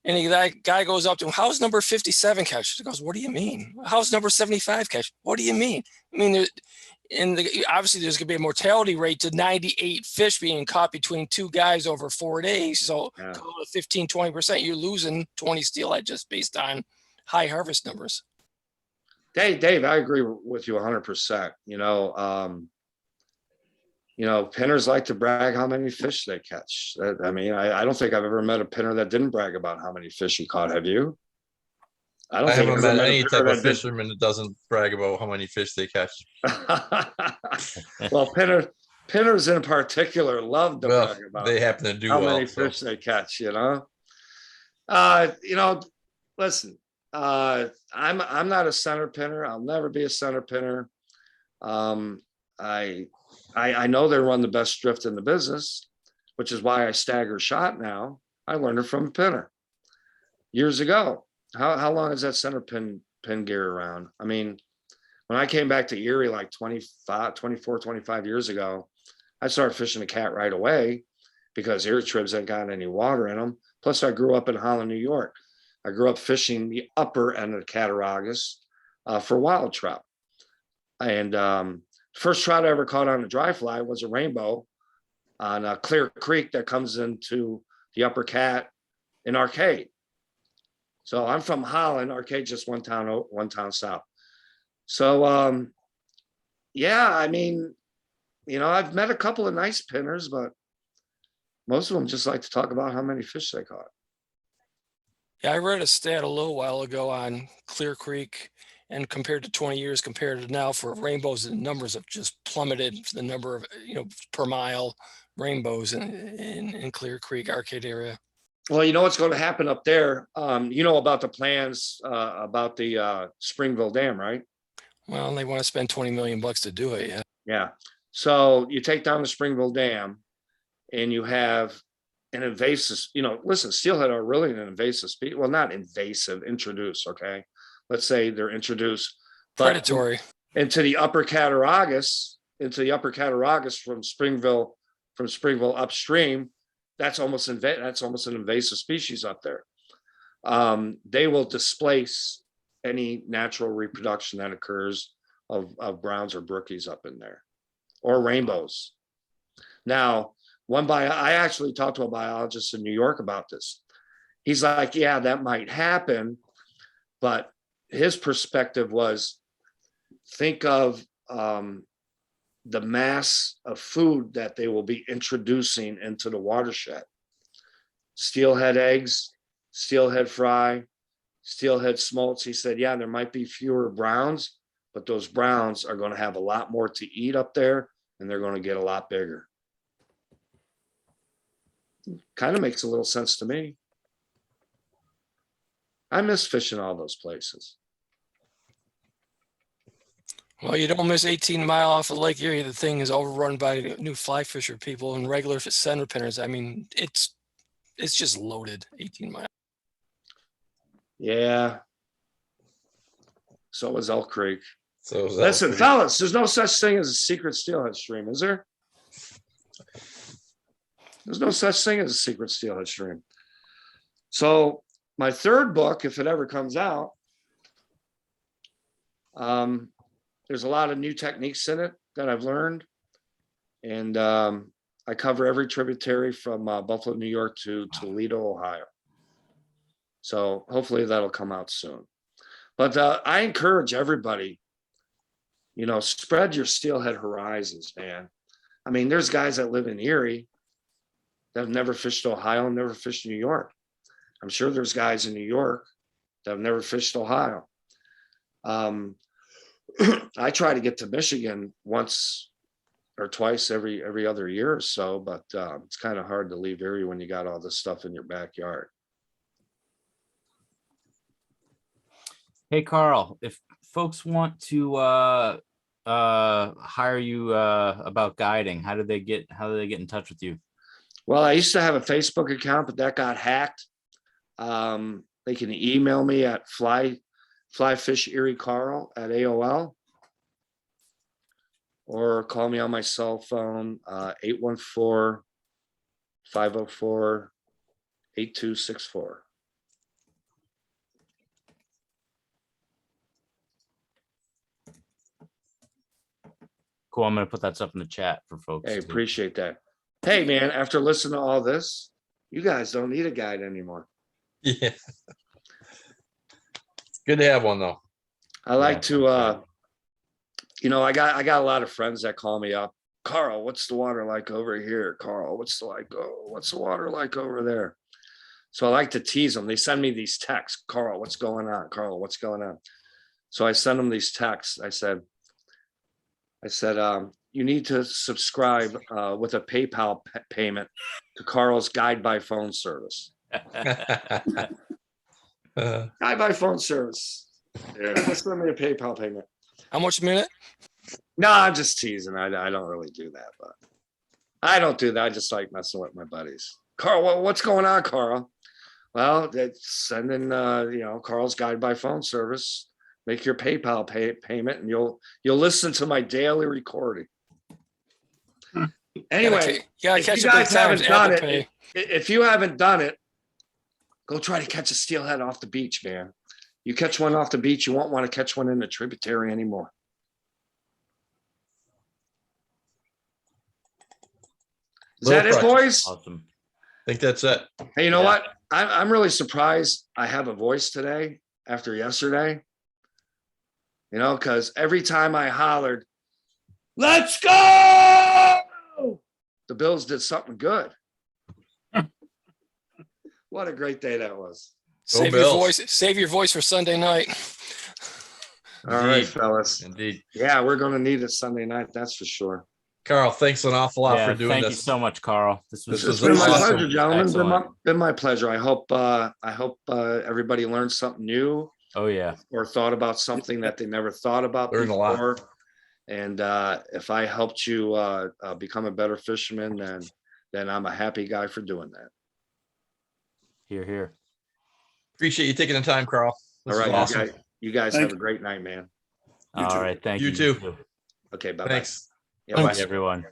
And that guy goes up to him, how's number 57 catch? He goes, what do you mean? How's number 75 catch? What do you mean? I mean, obviously there's going to be a mortality rate to 98 fish being caught between two guys over 4 days. So call it 15, 20%. You're losing 20 steelhead just based on high harvest numbers. Dave, I agree with you 100%. Pinners like to brag how many fish they catch. I mean, I don't think I've ever met a pinner that didn't brag about how many fish he caught. Have you? I haven't met any type of fisherman that doesn't brag about how many fish they catch. Well, pinners in particular love to brag about. They happen to do how many fish they catch. Listen. I'm not a center pinner. I'll never be a center pinner. I know they run the best drift in the business, which is why I stagger shot now. I learned it from a pinner years ago. How long is that center pin gear around? I mean, when I came back to Erie like 25 years ago, I started fishing the cat right away because Erie tribs hadn't got any water in them. Plus I grew up in Holland, New York. I grew up fishing the upper end of the Cattaraugus for wild trout. And first trout I ever caught on a dry fly was a rainbow on a Clear Creek that comes into the upper Cat in Arcade. So I'm from Holland, Arcade just one town south. So I mean, I've met a couple of nice pinners, but most of them just like to talk about how many fish they caught. Yeah, I read a stat a little while ago on Clear Creek, and compared to 20 years compared to now for rainbows, the numbers have just plummeted. The number of, per mile rainbows in Clear Creek Arcade area. Well, you know what's going to happen up there. About the plans about the Springville Dam, right? Well, they want to spend $20 million to do it. Yeah. Yeah. So you take down the Springville Dam and you have an invasive, listen, steelhead are really an invasive species. Well, not invasive, introduced. Okay. Let's say they're introduced. Predatory. Into the upper Cattaraugus from Springville upstream. That's almost an invasive species up there. They will displace any natural reproduction that occurs of browns or brookies up in there, or rainbows. Now, I actually talked to a biologist in New York about this. He's like, yeah, that might happen, but his perspective was, think of the mass of food that they will be introducing into the watershed. Steelhead eggs, steelhead fry, steelhead smolts. He said, yeah, there might be fewer browns, but those browns are going to have a lot more to eat up there, and they're going to get a lot bigger. Kind of makes a little sense to me. I miss fishing all those places. Well, you don't miss 18 Mile off of Lake Erie. The thing is overrun by new fly fisher people and regular center pinners. I mean, it's just loaded. 18 Mile. Yeah. So is Elk Creek. Listen, fellas, there's no such thing as a secret steelhead stream, is there? There's no such thing as a secret steelhead stream. So my third book, if it ever comes out, there's a lot of new techniques in it that I've learned. And I cover every tributary from Buffalo, New York to Toledo, Ohio. So hopefully that'll come out soon. But I encourage everybody, spread your steelhead horizons, man. I mean, there's guys that live in Erie that have never fished Ohio and never fished New York. I'm sure there's guys in New York that have never fished Ohio. I try to get to Michigan once or twice every other year or so, but it's kind of hard to leave Erie when you got all this stuff in your backyard. Hey, Carl, if folks want to hire you about guiding, how do they get in touch with you? Well, I used to have a Facebook account, but that got hacked. They can email me at flyfish Erie Carl at AOL, or call me on my cell phone, 814-504-8264. Cool. I'm going to put that stuff in the chat for folks. Hey, too. appreciate that. Hey, man, after listening to all this, you guys don't need a guide anymore. Yeah. It's good to have one though. I like Yeah, to, that's right. I got a lot of friends that call me up. Carl, what's the water like over here? Carl, what's the water like over there? So I like to tease them. They send me these texts. Carl, what's going on? Carl, what's going on? So I send them these texts. I said, you need to subscribe with a PayPal payment to Carl's Guide by Phone service. Guide by Phone service. Yeah, send me a PayPal payment. How much a minute? No, I'm just teasing. I don't really do that, but I don't do that. I just like messing with my buddies. Carl, what's going on, Carl? Well, it's sending Carl's Guide by Phone service. Make your PayPal payment, and you'll listen to my daily recording. Anyway, if if you guys haven't done it, if you haven't done it, go try to catch a steelhead off the beach, man. You catch one off the beach, you won't want to catch one in the tributary anymore. Is that it, boys? Awesome. I think that's it. Hey, you know what? I'm really surprised I have a voice today after yesterday. You know, because every time I hollered, "Let's go!" the Bills did something good. What a great day that was. Save your voice. Save your voice for Sunday night. All right, fellas. Indeed. Yeah, we're going to need it Sunday night. That's for sure. Carl, thanks an awful lot for doing thank this. you so much, Carl. This was It's been my awesome. pleasure, gentlemen. Excellent. Been my pleasure. I hope everybody learned something new. Oh yeah. Or thought about something that they never thought about Learned a lot. before. And if I helped you become a better fisherman, then I'm a happy guy for doing that. Here, here. Appreciate you taking the time, Carl. This All right, was awesome. you guys Thank have you. a great night, man. All right. Thank you. You too. Okay, bye-bye. Thanks. Yeah, Bye, bye. everyone.